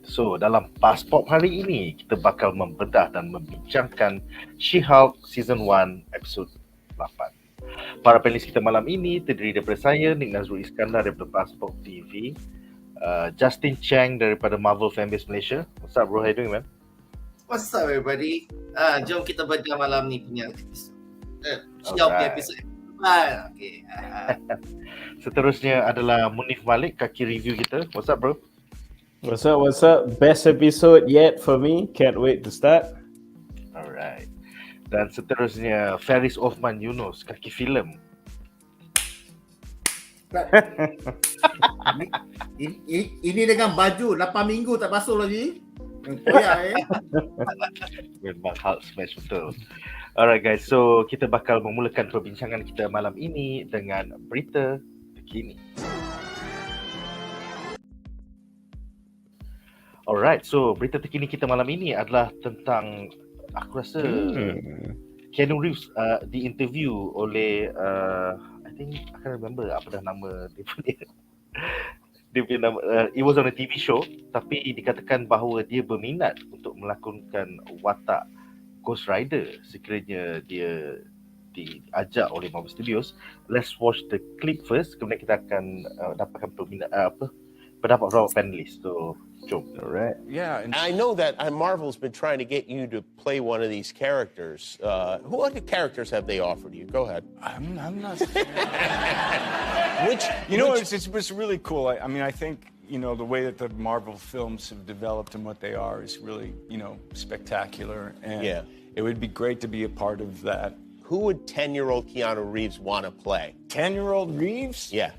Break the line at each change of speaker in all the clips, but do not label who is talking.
So, dalam BuzzPOP hari ini, kita bakal membedah dan membincangkan She-Hulk Season 1 episod 8. Para panelis kita malam ini terdiri daripada saya, Nadzru daripada BuzzPOP TV, Justin Chang daripada Marvel Fanbase Malaysia. What's up bro, how you doing man?
What's up everybody? Jom kita bedah malam ni punya episod. Episod. Okay.
Seterusnya adalah Munif Malik, kaki review kita. What's up bro?
What's up? Best episode yet for me. Can't wait to start.
Alright. Dan seterusnya Faris Othman Yunus, kaki filem.
Ini dengan baju 8 minggu tak basuh lagi. Koyak
Memang Hulk smash betul. Alright guys, so kita bakal memulakan perbincangan kita malam ini dengan berita terkini. Alright, so berita terkini kita malam ini adalah tentang, aku rasa Keanu Reeves di-interview oleh I think I can't remember apa dah nama dia punya nama, it was on a TV show, tapi dikatakan bahawa dia berminat untuk melakonkan watak Ghost Rider sekiranya dia diajak oleh Marvel Studios. Let's watch the clip first, kemudian kita akan dapatkan pendapat beberapa panelis. So jom.
Alright.
Yeah, and I know that Marvel's been trying to get you to play one of these characters. What characters have they offered you? Go ahead.
I'm not.
Which
it's really cool. I mean, I think the way that the Marvel films have developed and what they are is really spectacular, and it would be great to be a part of that.
Who would 10-year-old Keanu Reeves want to play?
10-year-old Reeves?
Yeah.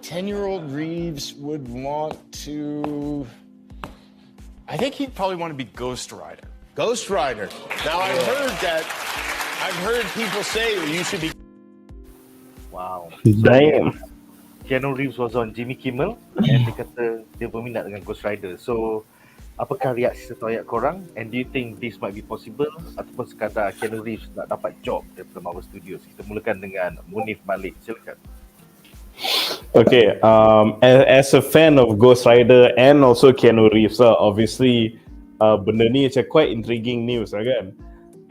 10-year-old Reeves would want to. I think he'd probably want to be Ghost Rider.
Ghost Rider. Now I've heard people say that you should be.
Wow.
Damn.
Keanu Reeves was on Jimmy Kimmel and dia kata dia berminat dengan Ghost Rider. So, apakah reaksi setoyak korang? And do you think this might be possible? Ataupun sekadar Keanu Reeves nak dapat job daripada Marvel Studios? Kita mulakan dengan Munif Malik. Silakan.
Okay, as a fan of Ghost Rider and also Keanu Reeves, obviously benda ni macam quite intriguing news lah kan.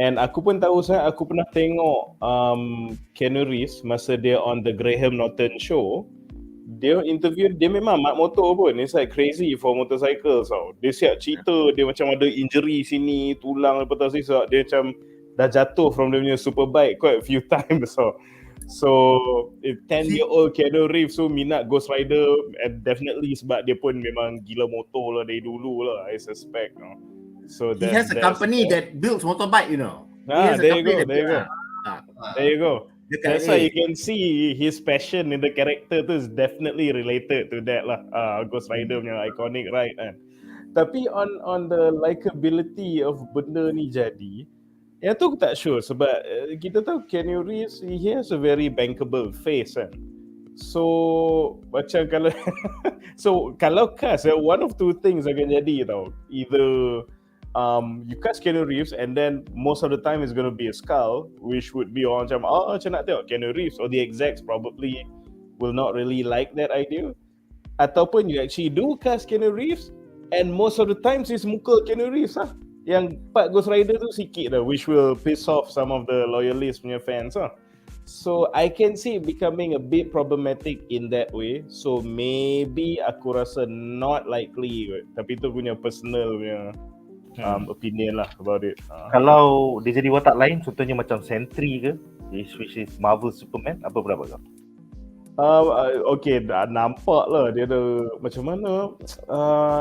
And aku pun tahu aku pernah tengok Keanu Reeves masa dia on the Graham Norton show. Dia interview, dia memang mak motor pun. It's like crazy for motorcycles tau. Dia siap cerita, dia macam ada injury sini, tulang lepas tu siap. Dia macam dah jatuh from dia punya superbike quite a few times tau. So, if 10-year-old Keanu Reeves so minat Ghost Rider, and definitely sebab dia pun memang gila motor lah dari dulu lah, I suspect. No? So
he has a company that builds motorbike,
There you go. That's why you can see his passion in the character tu is definitely related to that lah. Ghost Rider punya iconic ride kan. Tapi on the likability of benda ni jadi, yang tu aku tak sure sebab kita tahu Keanu Reeves, he has a very bankable face kan. So macam kalau cast, one of two things akan jadi tau. Either you cast Keanu Reeves and then most of the time it's going to be a skull, which would be orang macam nak tengok Keanu Reeves, or the execs probably will not really like that idea. Ataupun you actually do cast Keanu Reeves and most of the times it's muka Keanu Reeves lah. Yang part Ghost Rider tu sikit dah, which will piss off some of the loyalist punya fans lah. So I can see it becoming a bit problematic in that way. So maybe aku rasa not likely, tapi tu punya personal punya opinion lah about it.
Kalau dia jadi watak lain, contohnya macam Sentry ke, which is Marvel Superman, apa pendapat kau?
Okay, dah nampak lah dia ada macam mana.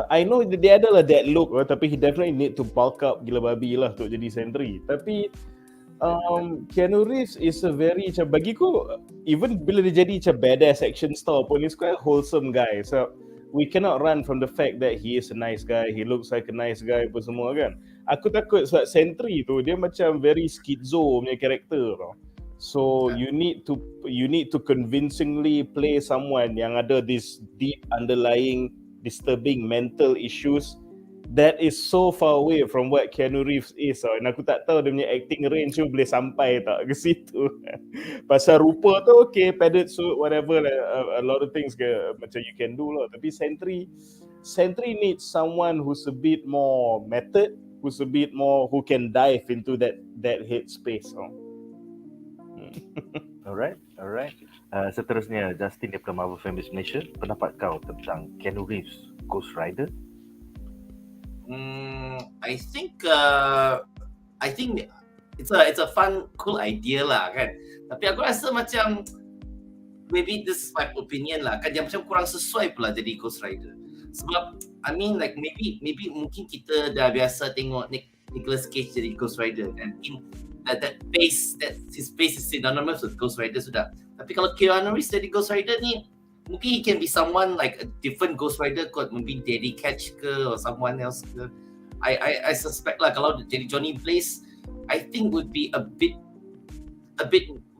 I know dia ada lah that look, tapi he definitely need to bulk up gila babi lah untuk jadi Sentry. Tapi Keanu Reeves is a very, bagiku, even bila dia jadi macam badass action star pun, he's quite a wholesome guy. So we cannot run from the fact that he is a nice guy, he looks like a nice guy apa semua kan. Aku takut sebab Sentry tu dia macam very schizo punya karakter tau. So you need to convincingly play someone yang ada this deep underlying disturbing mental issues that is so far away from what Keanu Reeves is. And aku tak tahu dia punya acting range tu boleh sampai tak ke situ. Pasal rupa tu okay, padded suit, whatever, a lot of things macam you can do lah. Tapi Sentry needs someone who's a bit more method, who's a bit more, who can dive into that headspace.
Alright. Seterusnya, Justin daripada Marvel Fanbase Malaysia, pendapat kau tentang Keanu Reeves Ghost Rider?
I think it's a fun, cool idea lah kan. Tapi aku rasa macam maybe this is my opinion lah kan, dia macam kurang sesuai pula jadi Ghost Rider. Sebab I mean like maybe mungkin kita dah biasa tengok Nicolas Cage jadi Ghost Rider kan. That his face is synonymous with Ghost Rider sudah. Tapi kalau Keanu Reeves jadi Ghost Rider ni, mungkin he can be someone like a different Ghost Rider, kot maybe Daddy Catch ke or someone else ke. I suspect lah kalau jadi Johnny Blaze, I think would be a bit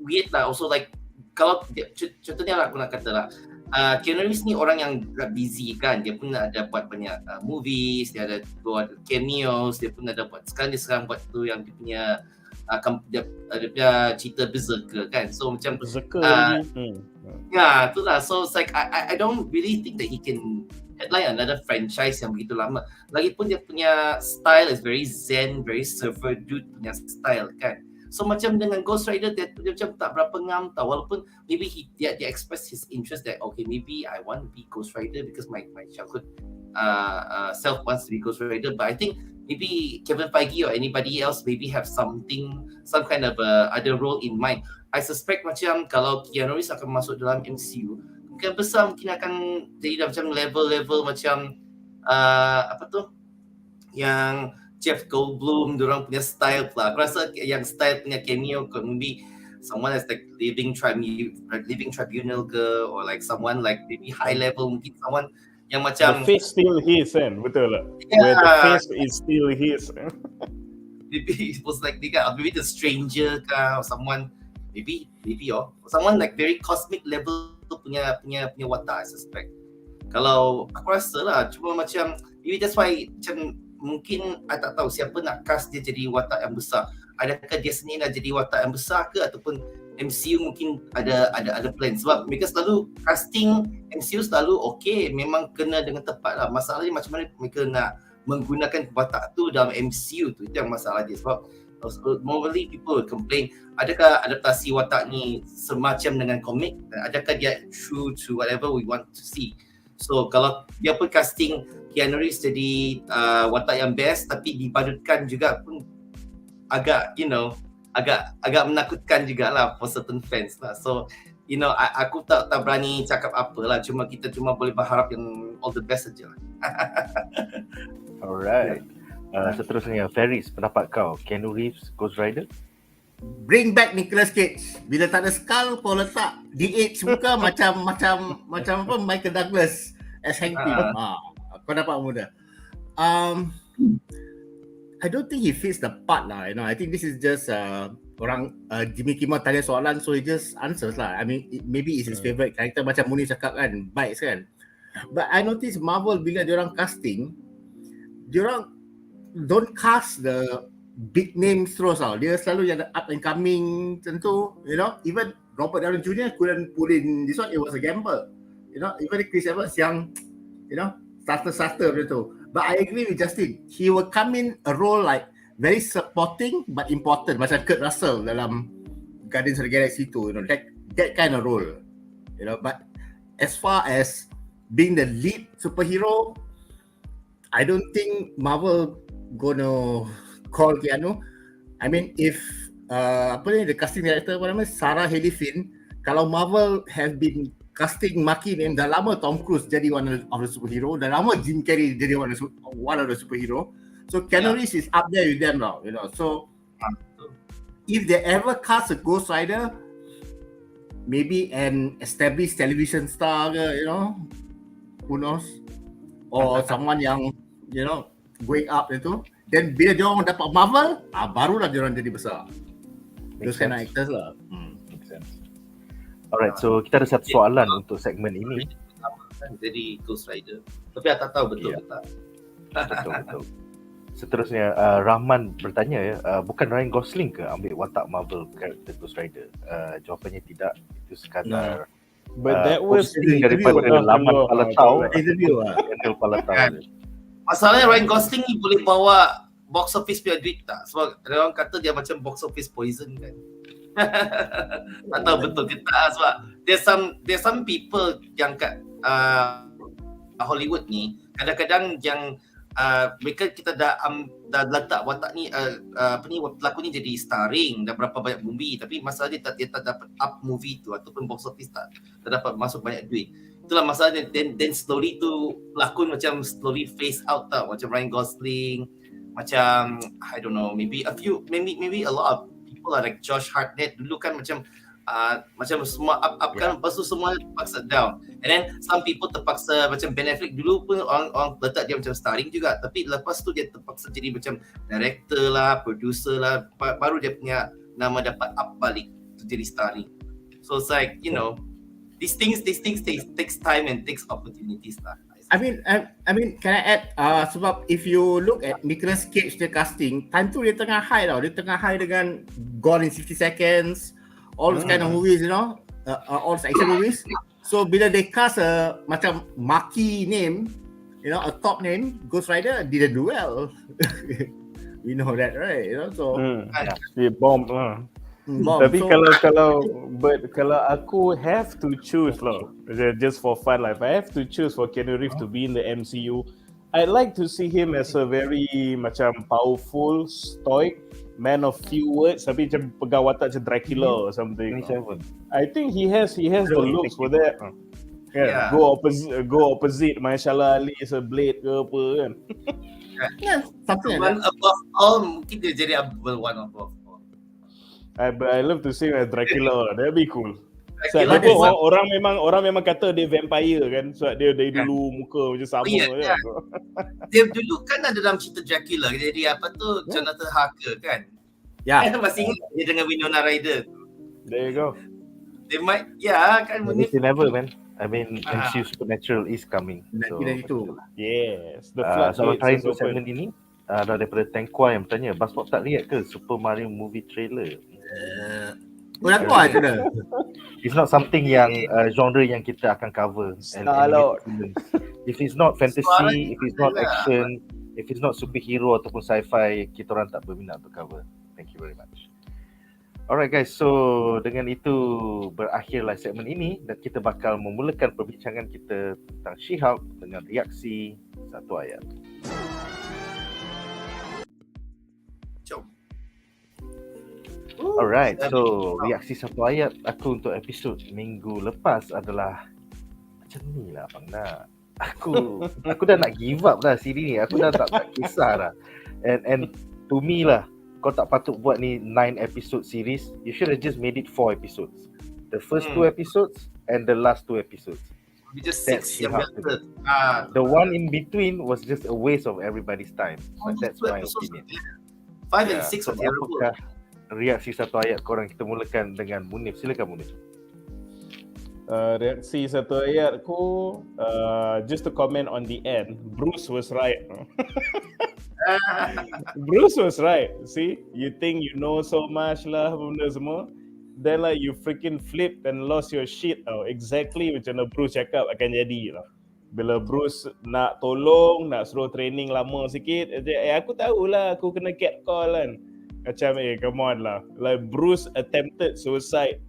weird lah. Also like kalau contohnya lah aku nak kata lah, Keanu Reeves ni orang yang busy kan, dia pun ada buat banyak movies, dia ada buat cameos, dia pun ada buat sekarang buat tu yang dia punya dia punya cerita Berserker kan. So macam
Berserker
ya itulah. So it's like I don't really think that he can headline another franchise yang begitu lama. Lagipun dia punya style is very zen, very surfer dude punya style kan. So macam dengan Ghost Rider dia macam tak berapa ngam tau. Walaupun maybe dia express his interest that okay, maybe I want to be Ghost Rider because my childhood self wants to be Ghost Rider. But I think maybe Kevin Feige or anybody else maybe have some kind of other role in mind. I suspect macam kalau Keanu Reeves akan masuk dalam MCU, mungkin besar mungkin akan jadi macam level macam apa tu yang Jeff Goldblum diorang punya style pula. Aku rasa yang style punya cameo could maybe someone that's like living tribunal ke, or like someone like maybe high level, mungkin someone yang macam
the face still his kan, betul tak?
Yeah.
Where the face is still his.
Maybe it was like maybe the stranger ka, or someone maybe someone like very cosmic level punya watak, I suspect. Kalau aku rasa lah, cuma macam maybe that's why macam mungkin I tak tahu siapa nak cast dia jadi watak yang besar. Adakah dia sendiri nak jadi watak yang besar ke, ataupun MCU mungkin ada plan. Sebab mereka selalu casting MCU selalu okay, memang kena dengan tepat lah. Masalahnya macam mana mereka nak menggunakan watak tu dalam MCU tu, itu yang masalah dia. Sebab normally people will complain, adakah adaptasi watak ni semacam dengan komik, adakah dia true to whatever we want to see. So kalau dia pun casting Keanu Reeves jadi watak yang best tapi dipadutkan juga pun agak agak menakutkan jugalah for certain fans lah. So aku tak berani cakap apa lah, kita cuma boleh berharap yang all the best saja lah.
Alright. Seterusnya, Faris, pendapat kau Keanu Reeves Ghost Rider?
Bring back Nicolas Cage. Bila tak ada skull kau letak DH muka macam apa, Michael Douglas as Hank Pym. Kau dapat muda. I don't think he fits the part lah. I think this is just orang Jimmy Kimmel tanya soalan, so he just answers lah. I mean, maybe it's his favorite character, macam Muni cakap kan, bites kan. But I notice Marvel bila diorang casting, diorang don't cast the big names terus tau. Dia selalu yang up and coming tentu, even Robert Downey Jr. couldn't pull in this one, it was a gamble. Even Chris Evans yang starter macam tu. But I agree with Justin. He will come in a role like very supporting but important, macam Kurt Russell dalam Guardians of the Galaxy tu, that kind of role. But as far as being the lead superhero, I don't think Marvel gonna call Keanu. I mean, if the casting director Sarah Haley Finn, kalau Marvel have been casting maki name, dah lama Tom Cruise jadi one of the superhero, dah lama Jim Carrey jadi one of the superhero. So Keanu Reeves is up there with them now, So if they ever cast a Ghost Rider, maybe an established television star ke, who knows, or someone yang going up itu, then bila dia orang dapat Marvel, barulah dia orang jadi besar. Those kind of actors lah.
Makes sense. Alright, so kita ada satu soalan untuk segmen ini.
Jadi Ghost Rider. Tapi aku tak tahu betul ke tak.
Betul. Seterusnya, Rahman bertanya ya, bukan Ryan Gosling ke ambil watak Marvel karakter Ghost Rider? Jawapannya tidak, itu sekadar
But that was
posting daripada laman Palatau.
Interview
Channel Palatau.
Masalahnya Ryan Gosling ni boleh bawa box office punya duit tak? Sebab ada orang kata dia macam box office poison kan. Tak tahu betul ke tak, sebab there's some people yang kat Hollywood ni kadang-kadang yang mereka kita dah letak watak ni pelakon ni jadi starring dah berapa banyak movie, tapi masalah dia tak dapat up movie tu ataupun box office tak dapat masuk banyak duit. Itulah masalahnya. Then slowly tu pelakon macam slowly phase out tau, macam Ryan Gosling, macam I don't know, maybe a lot of people like Josh Hartnett dulu kan macam semua up kan, lepas tu semua terpaksa down. And then some people terpaksa, macam Ben Affleck dulu pun orang letak dia macam starring juga, tapi lepas tu dia terpaksa jadi macam director lah, producer lah, baru dia punya nama dapat up balik to jadi starring. So it's like, you know, these things takes time and takes opportunities lah.
I mean, can I add? Sebab if you look at Nicolas Cage the casting, time tu dia tengah high tau. Dia tengah high dengan Gone in 60 Seconds, all those kind of movies, you know, all those action movies. So bila they cast a macam marquee name, you know, a top name, Ghost Rider didn't do well. We know that, right? You know, so
dia bomb lah. Tapi
so,
kalau aku have to choose lah, just for fun lah, if I have to choose for Keanu Reeves to be in the MCU, I'd like to see him as a very macam powerful, stoic, man of few words, tapi macam pegang watak macam Dracula or something. I think he has the looks for that. Yeah. Go opposite Mashallah Ali as a blade ke apa kan.
yeah, something like
One
that.
above all, mungkin dia jadi one above all.
But I love to see him as Dracula. That'd be cool.
Dracula
Sebab orang memang kata dia vampire kan, sebab dia dari dulu muka macam sama kan.
Dia dulu kan ada dalam cerita Dracula, jadi apa tu Jonathan Harker kan.
Yeah.
Masih ingat dia dengan Winona Ryder tu.
There you go.
They might kan
It's never, man. I mean, MCU Supernatural is coming. So,
1992.
Yes. The
soalan terakhir untuk
open.
segmen ini daripada Tengkua yang bertanya, BuzzPOP tak lihat ke Super Mario movie trailer?
Nak buat je dah.
It's not something yang genre yang kita akan cover. If it's not fantasy, if it's not action, if it's not superhero ataupun sci-fi, kita orang tak berminat untuk cover. Thank you very much. Alright guys, so dengan itu berakhirlah segmen ini dan kita bakal memulakan perbincangan kita tentang She-Hulk dengan reaksi satu ayat.
Jom.
Alright, so reaksi satu ayat aku untuk episod minggu lepas adalah macam ni lah Abang Nak. Aku dah nak give up dah siri ni. Aku dah tak kisah dah. And to me lah, kau tak patut buat ni 9 episode series. You should have just made it 4 episodes. The first 2 episodes and the last 2 episodes.
We just
That's
6 yang better.
The one in between was just a waste of everybody's time. But that's my opinion.
5 and 6 are terrible.
Apakah reaksi satu ayat korang? Kita mulakan dengan Munif. Silakan Munif.
Reaksi satu ayatku, just to comment on the end, Bruce was right. Bruce was right. See, you think you know so much lah benda semua, then like you freaking flipped and lost your shit tau. Exactly macam mana Bruce cakap akan jadi lah. Bila Bruce nak tolong, nak suruh training lama sikit, aku tahulah aku kena catcall kan. Macam come on lah. Like Bruce attempted suicide.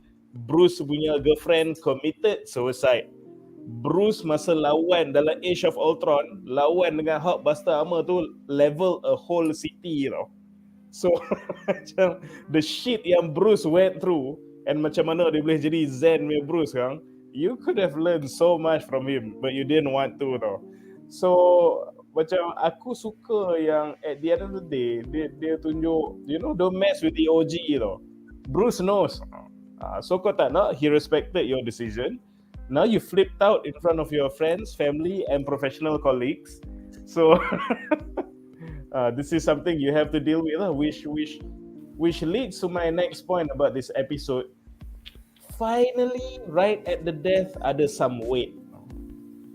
Bruce punya girlfriend committed suicide. Bruce masa lawan dalam Age of Ultron, lawan dengan Hulkbuster armor tu level a whole city tau. So macam the shit yang Bruce went through and macam mana dia boleh jadi Zen punya Bruce kan, you could have learned so much from him but you didn't want to tau. So macam aku suka yang at the end of the day dia tunjuk, you know, don't mess with the OG tau. Bruce knows. So kau tak nak, he respected your decision. Now you flipped out in front of your friends, family and professional colleagues. So this is something you have to deal with, which leads to my next point about this episode. Finally, right at the death, ada some weight.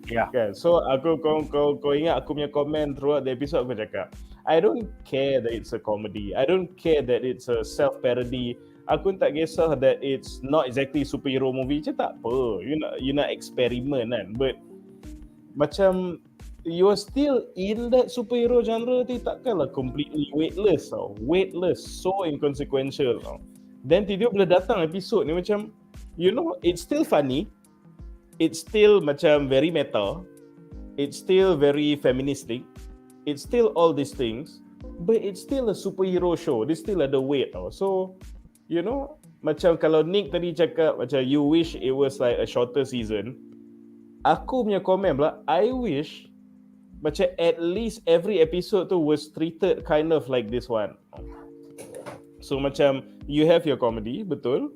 Yeah.
Kan? So kau ingat aku punya komen throughout the episode, aku cakap I don't care that it's a comedy, I don't care that it's a self-parody, aku tak kisah that it's not exactly superhero movie, je tak apa, you nak eksperimen kan, but macam you're still in that superhero genre tu, takkanlah completely weightless tau, so inconsequential tau. Then tiba bila datang episod ni macam, it's still funny, it's still macam very meta, it's still very feministic, it's still all these things, but it's still a superhero show, dia still ada weight tau. So macam kalau Nick tadi cakap macam you wish it was like a shorter season, aku punya komen pula, I wish macam at least every episode tu was treated kind of like this one. So macam you have your comedy, betul,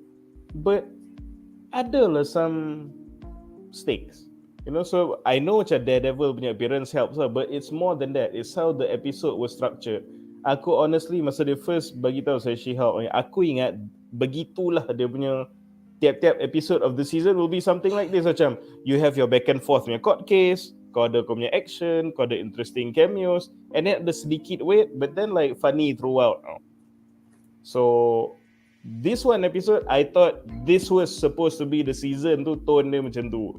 but adalah some stakes. So I know macam Daredevil punya appearance helps lah, but it's more than that. It's how the episode was structured. Aku honestly masa dia first bagi tahu saya She-Hulk, aku ingat begitulah dia punya tiap-tiap episode of the season will be something like this. Macam you have your back and forth punya court case, kau ada kau punya action, kau ada interesting cameos, and then ada sedikit weight, but then like funny throughout. So this one episode, I thought this was supposed to be the season tu, tone dia macam tu.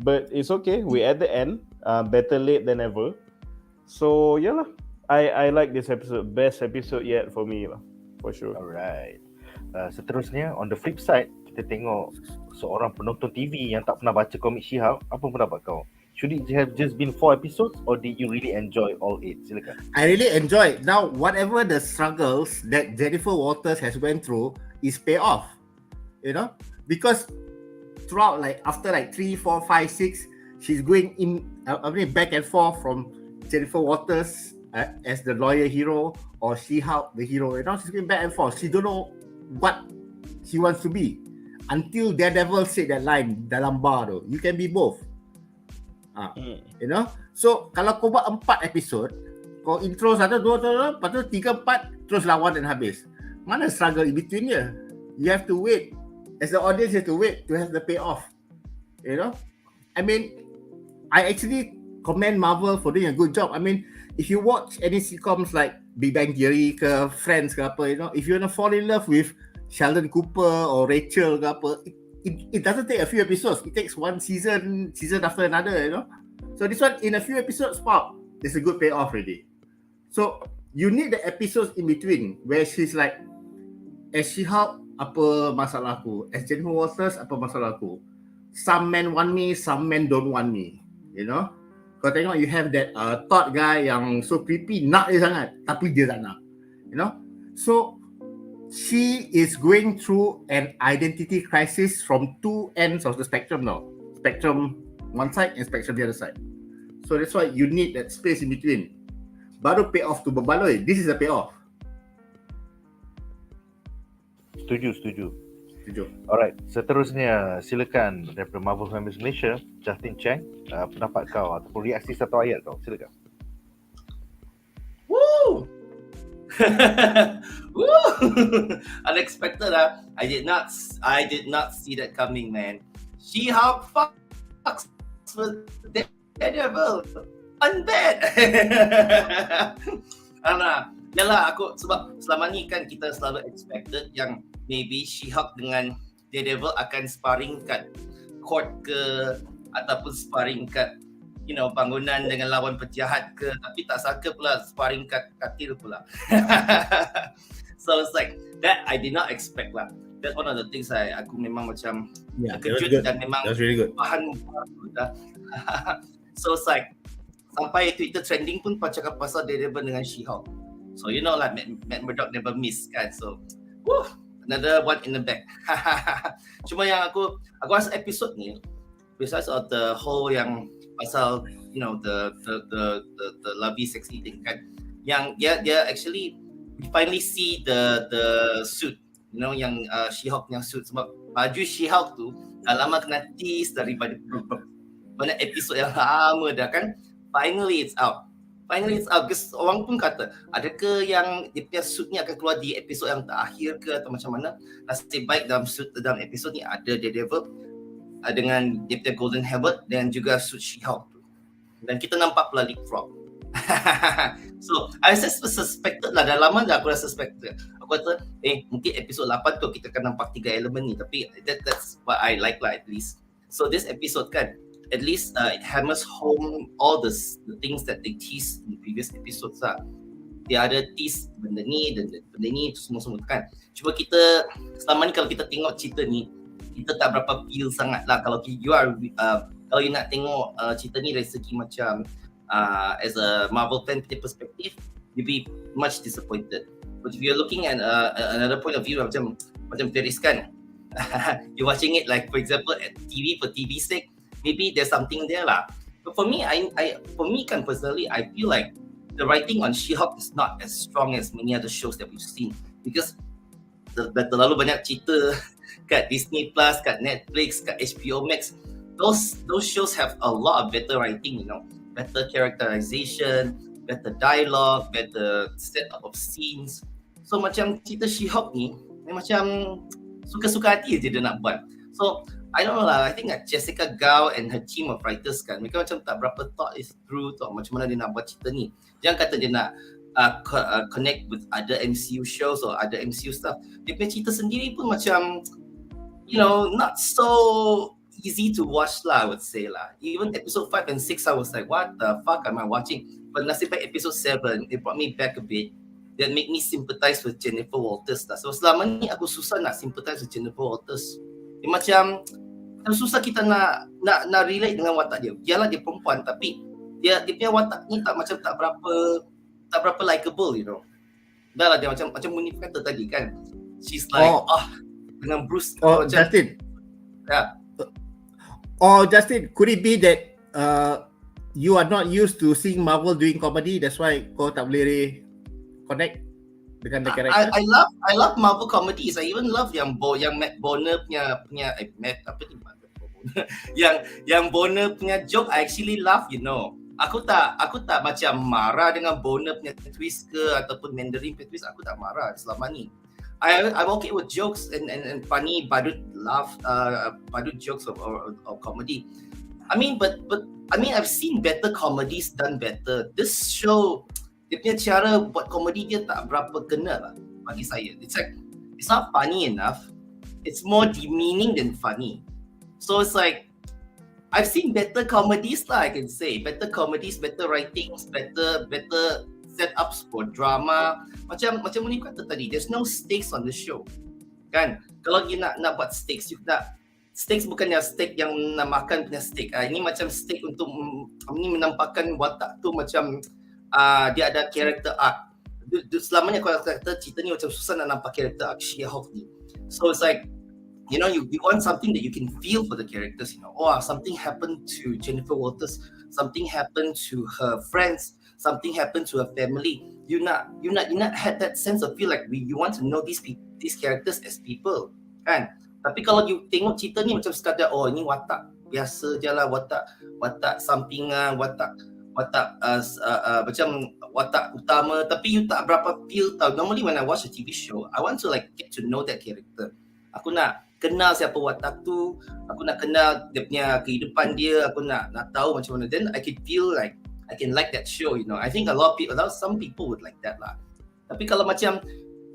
But it's okay, we at the end, better late than ever. So yeah lah, I like this episode, best episode yet for me lah, for sure.
Alright. Seterusnya, on the flip side, kita tengok seorang penonton TV yang tak pernah baca komik She-Hulk. Apa pendapat kau? Should it have just been 4 episodes, or did you really enjoy all 8? Silakan.
I really enjoyed. Now, whatever the struggles that Jennifer Walters has went through is pay off. Because throughout, like after like 3, 4, 5, 6, she's going in, back and forth from Jennifer Walters as the lawyer hero, or She-Hulk the hero. She's going back and forth. She don't know what she wants to be until Daredevil said that line dalam bar tu. You can be both. So kalau kau buat 4 episod, kau intro 1, 2, 3, 4, terus lawan dan habis. Mana struggle in between dia? You have to wait. As the audience, you have to wait to have the payoff. I mean, I actually commend Marvel for doing a good job. I mean, if you watch any sitcoms like Big Bang Theory ke Friends ke apa, if you want to fall in love with Sheldon Cooper or Rachel ke apa, it doesn't take a few episodes. It takes one season after another, So this one, in a few episodes, pop, there's a good payoff already. So you need the episodes in between where she's like, as She-Hulk, apa masalah aku? As Jennifer Walters, apa masalah aku? Some men want me, some men don't want me. Kau tengok, you have that thought guy yang so creepy, nak dia sangat, tapi dia tak nak. So she is going through an identity crisis from 2 ends of the spectrum now. Spectrum one side and spectrum the other side. So that's why you need that space in between. Baru pay off to berbaloi. This is a payoff.
Setuju. Alright, seterusnya silakan daripada Marvel Families Malaysia, Justin Cheng, pendapat kau ataupun reaksi satu ayat kau, silakan.
Woo! Woo! Unexpected lah. I did not see that coming, man. She-Hulk fucks with Daredevil. Unbad. Yalah, aku sebab selama ni kan kita selalu expected yang maybe She-Hulk dengan Daredevil akan sparring kat court ke, ataupun sparring kat bangunan dengan lawan penjahat ke, tapi tak sangka pula sparring kat katil pula. So it's like that I did not expect lah. That's one of the things aku memang macam terkejut dan memang bahan dah. So it's like sampai Twitter trending pun cakap pasal Daredevil dengan She-Hulk. So Matt Murdock never miss kan. So another one in the back. Cuma yang aku rasa episode ni, besides of the whole yang pasal the lovey sexy thing kan, yang dia actually we finally see the suit, yang She-Hulk yang suit, sebab baju She-Hulk tu dah lama kena tease daripada banyak episod yang lama dah kan. Finally it's out because orang pun kata, adakah yang dia punya suit ni akan keluar di episod yang terakhir ke atau macam mana? Nasib baik dalam episod ni ada Daredevil, dengan dia punya golden helmet dan juga suit She-Hulk tu. Dan kita nampak pula leapfrog. So I suspected lah, dah lama dah aku dah suspected. Aku kata mungkin episod 8 tu kita akan nampak 3 elemen ni, tapi that's what I like lah at least. So this episode kan, at least it hammers home all the things that they teased in the previous episodes lah. Dia ada tease benda ni dan benda ni tu semua kan. Cuma kita selama ni kalau kita tengok cerita ni, kita tak berapa feel sangat lah. Kalau kalau you nak tengok cerita ni dari segi macam as a Marvel fan perspective, you'll be much disappointed. But if you're looking at another point of view, macam Feris kan, you're watching it like for example at TV for TV's sake, maybe there's something there lah. But for me, for me kan personally, I feel like the writing on She-Hulk is not as strong as many other shows that we've seen, because terlalu banyak cerita kat Disney Plus, kat Netflix, kat HBO Max. Those shows have a lot of better writing, you know, better characterization, better dialogue, better setup of scenes. So macam cerita She-Hulk ni macam suka-suka hati je dia nak buat. So I don't know lah, I think that Jessica Gao and her team of writers kan, mereka macam tak berapa thought it through tau macam mana dia nak buat cerita ni. Jangan kata dia nak connect with other MCU shows or other MCU stuff. Dia punya cerita sendiri pun macam, you know, not so easy to watch lah, I would say lah. Even episode 5 and 6, I was like, what the fuck am I watching? But nasib baik episode 7, it brought me back a bit. That make me sympathize with Jennifer Walters lah. So selama ni aku susah nak sympathize with Jennifer Walters. Dia macam susah kita nak relate dengan watak dia. Yalah dia perempuan, tapi dia punya watak ni tak berapa likable, you know. Dah lah dia macam Munif kata tadi kan. She's like dengan Bruce.
Macam, Justin.
Yeah.
Justin, could it be that you are not used to seeing Marvel doing comedy, that's why kau tak boleh connect dengan the character?
I love Marvel comedies. I even love yang Matt Bonner punya Matt apa ni? yang Bonner punya joke, I actually laugh, you know. Aku tak macam marah dengan Bonner punya twist ke ataupun Mandarin punya twist. Aku tak marah selama ni. I'm okay with jokes and funny badut jokes or comedy. I mean, but I've seen better comedies done better. This show, dia punya cara buat komedi dia tak berapa kena lah bagi saya. It's not funny enough. It's more demeaning than funny. So it's like, I've seen better comedies lah, I can say. Better comedies, better writings, better setups for drama. Macam ni kata tadi, there's no stakes on the show. Kan? Kalau you nak buat stakes, stakes bukannya steak yang nak makan punya steak. Ini macam steak untuk ini menampakkan watak tu macam dia ada character arc. Selamanya kalau kata cerita ni macam susah nak nampak character arc She-Hulk ni. So it's like, you know, you want something that you can feel for the characters, you know. Something happened to Jennifer Walters, something happened to her friends, something happened to her family. You not had that sense of feel like you want to know these characters as people, kan? Tapi kalau you tengok cerita ni macam sekadar ini watak biasa je lah, watak sampingan, watak macam watak utama, tapi you tak berapa feel tau. Normally when I watch a TV show, I want to like get to know that character. Aku nak kenal siapa watak tu, aku nak kenal dia punya kehidupan dia, aku nak tahu macam mana. Then I can feel like I can like that show, you know. I think some people would like that lah. Tapi kalau macam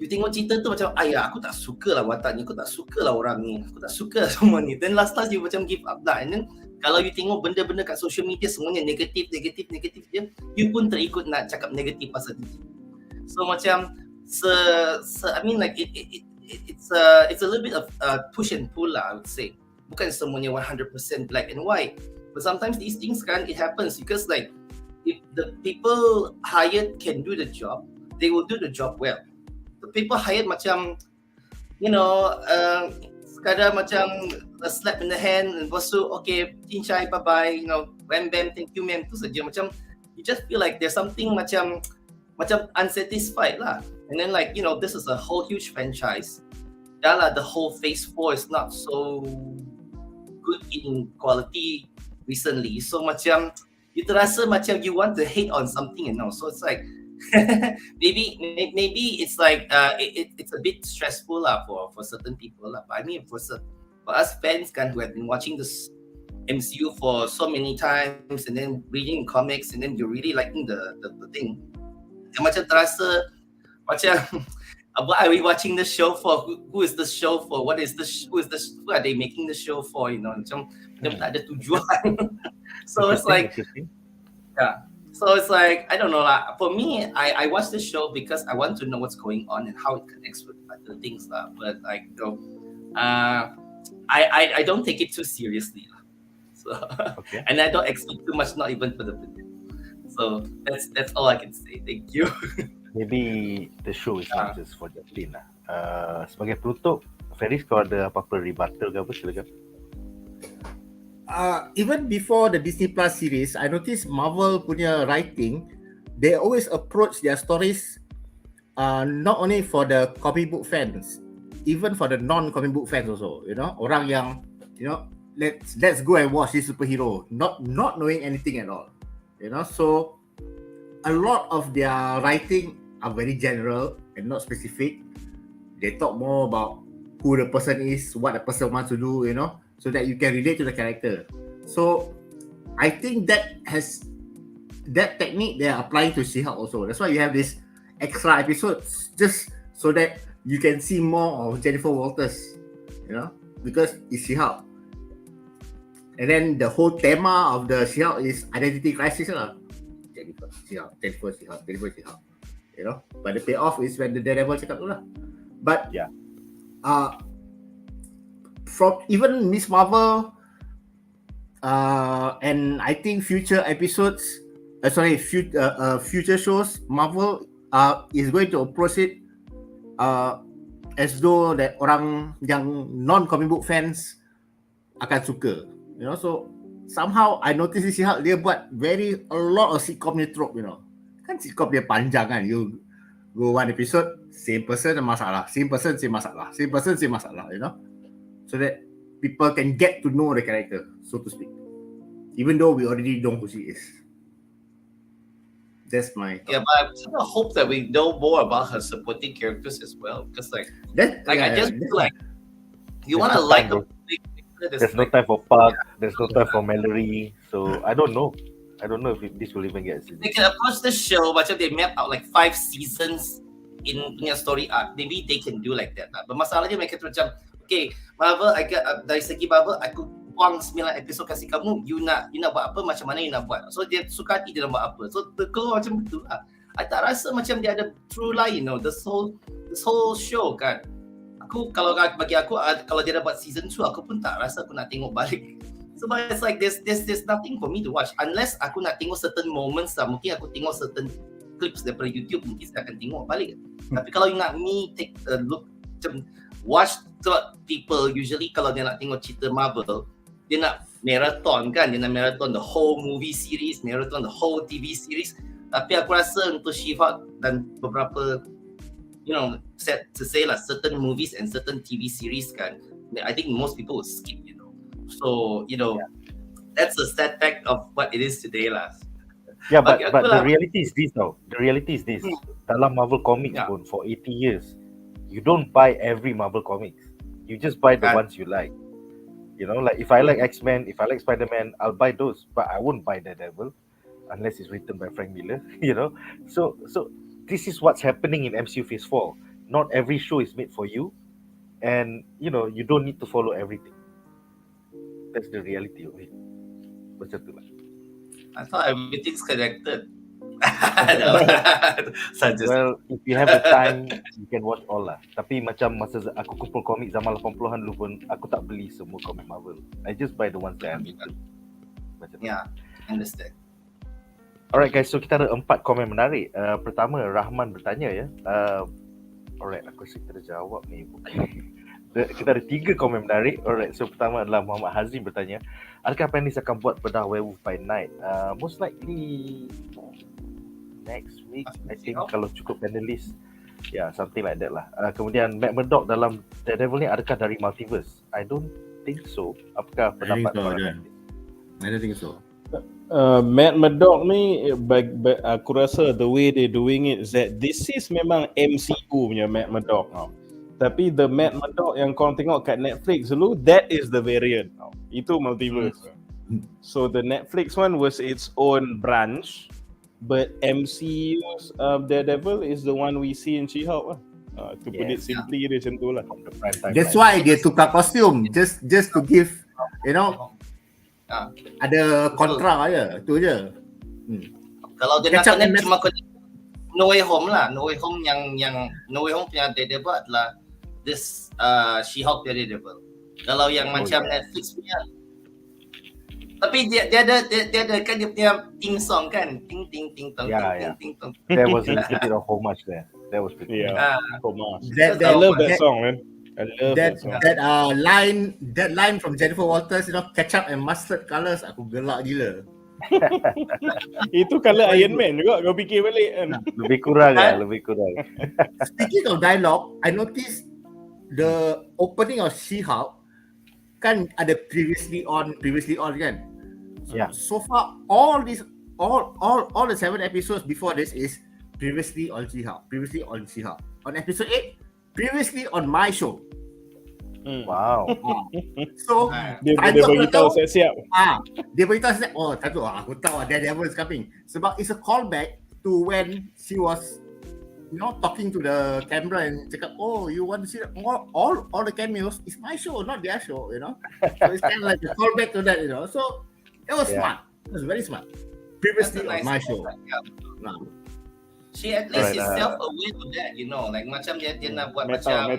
you tengok cerita tu macam aku tak suka lah watak ni, aku tak suka lah orang ni, aku tak suka semua ni. Then last you macam give up lah. And then kalau you tengok benda-benda kat social media semuanya negatif je, you pun terikut nak cakap negatif pasal dia. So macam I mean like it's a little bit of push and pull lah, I would say. Bukan semuanya 100% black and white. But sometimes these things it happens because like if the people hired can do the job, they will do the job well. The people hired macam, you know, sekadar macam a slap in the hand and lepas tu okay, cincai, bye bye, you know, wham bam, thank you ma'am, tu saja. Macam you just feel like there's something macam unsatisfied lah. And then like, you know, this is a whole huge franchise. Dah lah, the whole phase 4 is not so good in quality recently. So macam you terasa macam you want to hate on something, you know. So it's like maybe it's like it's a bit stressful lah for certain people lah. But I mean for us fans kan who have been watching this MCU for so many times and then reading comics and then you're really liking the thing. Macam terasa macam what are we watching the show for? Who is the show for? Who are they making the show for? You know, macam tak ada tujuan. So it's like, yeah. So it's like, I don't know lah. For me, I watch the show because I want to know what's going on and how it connects with other things lah. But like, I don't take it too seriously lah. So and I don't expect too much, not even for the video. So that's all I can say. Thank you.
Maybe the show is not just for Justin lah. Sebagai penutup, Faris, kau ada apa-apa rebuttal ke apa? Silakan.
Even before the Disney Plus series, I noticed Marvel punya writing, they always approach their stories not only for the comic book fans, even for the non-comic book fans also. You know, orang yang, you know, let's go and watch this superhero, not knowing anything at all. You know, so a lot of their writing are very general and not specific. They talk more about who the person is, what the person wants to do, you know, so that you can relate to the character. So I think that technique they are applying to She-Hulk also. That's why you have this extra episodes, just so that you can see more of Jennifer Walters, you know, because it's She-Hulk. And then the whole tema of the She-Hulk is identity crisis lah. Jennifer She-Hulk. You know, but the payoff is when the Daredevil cakap tu lah. But
yeah,
from even Miss Marvel, and I think future episodes, future shows, Marvel is going to approach it as though that orang yang non-comic book fans akan suka. You know, so somehow I notice this She-Hulk dia buat a lot of sitcom punya trope, you know. Kan sitcom dia panjang kan, you go one episode, same person masalah, same person same masalah, you know. So that people can get to know the character, so to speak. Even though we already know who she is. That's my thought.
Yeah, but I kind of hope that we know more about her supporting characters as well. Because I just feel like you want to like a
there's no time for Park, there's no time for Mallory. So I don't know if this will even get a season.
They can approach the show, macam they map out like 5 seasons in punya story arc. Maybe they can do like that lah. But masalahnya mereka tu macam, okay, Marvel, dari segi Marvel, aku buang 9 episod kasih kamu, you nak buat apa, macam mana you nak buat. So dia suka hati dia nak buat apa. So keluar macam betul lah. I tak rasa macam dia ada true line, you know, this whole show kan. Bagi aku, kalau dia dah buat season 2, aku pun tak rasa aku nak tengok balik. So but it's like there's nothing for me to watch unless aku nak tengok certain moments lah. Mungkin aku tengok certain clips daripada YouTube, mungkin saya akan tengok balik. Tapi kalau you nak me take a look, macam watch people usually kalau dia nak tengok cerita Marvel, dia nak marathon kan, dia nak marathon the whole movie series, marathon the whole TV series. Tapi aku rasa untuk She-Hulk dan beberapa, you know, certain movies and certain TV series kan, I think most people will skip, you know. So, you know, that's a sad fact of what it is today lah.
Yeah, but the reality is this though. The reality is this. Dalam Marvel Comics pun for 80 years, you don't buy every Marvel Comics. You just buy the ones you like. You know, like if I like X-Men, if I like Spider-Man, I'll buy those. But I won't buy Daredevil unless it's written by Frank Miller. You know, so this is what's happening in MCU Phase 4. Not every show is made for you, and you know you don't need to follow everything. That's the reality of it. Macam tu lah.
I thought everything's connected.
Well, if you have the time, you can watch all lah. Tapi macam masa aku kumpul komik zaman 80-an dulu pun, aku tak beli semua komik Marvel. I just buy the ones that I'm into.
Yeah, understand.
Alright guys, so kita ada 4 komen menarik. Pertama, Rahman bertanya ya. Alright, aku rasa kita dah jawab ni. Kita ada 3 komen menarik. Alright, so pertama adalah Muhammad Hazim bertanya, adakah Pennis akan buat bedah Werewolf by Night? Most likely next week, I think, kalau cukup panelist. Yeah, something like that lah. Kemudian Matt Murdock dalam Daredevil ni adakah dari multiverse? I don't think so. Apakah pendapat
I don't think so.
Matt Murdock ni aku rasa the way they doing it is that this is memang MCU punya Matt Murdock tau. Tapi the Mad Murdock yang korang tengok kat Netflix dulu, that is the variant. Itu multiverse. So the Netflix one was its own branch, but MCU's Daredevil is the one we see in She-Hulk. To put it simply, dia macam tu lah.
That's why dia tukar costume, just to give, you know, ada kontra je, tu je.
Kalau dia nak connect cuma No Way Home lah. No Way Home yang No Way Home punya Daredevil adalah this She-Hulk Daredevil. Kalau yang macam Netflix punya, tapi dia ada kan dia punya theme song kan, ting ting ting tong ting ting tong.
There was a little bit of homage there. That was pretty.
Homage.
I
love that song, man. I love that song.
That line from Jennifer Walters, you know, ketchup and mustard colours, aku gelak gila.
Itu colour Iron Man juga, kau fikir balik kan.
Lebih kurang.
Speaking of dialogue, I noticed the opening of She-Hulk kan ada previously on kan. So far all the 7 episodes before this is previously on She-Hulk. On episode 8, previously on my show.
Wow.
So
dia beritahu siap-siap.
Dia beritahu siap. Oh, aku tahu Daredevil is coming. Sebab it's a callback to when she was, you know, talking to the camera and cakap, oh, you want to see all the cameos? It's my show, not their show, you know. So it's kind of like a callback to that, you know. So it was smart. It was very smart. Previously on my show.
She at least is self-aware to that, you know. Like macam dia nak buat macam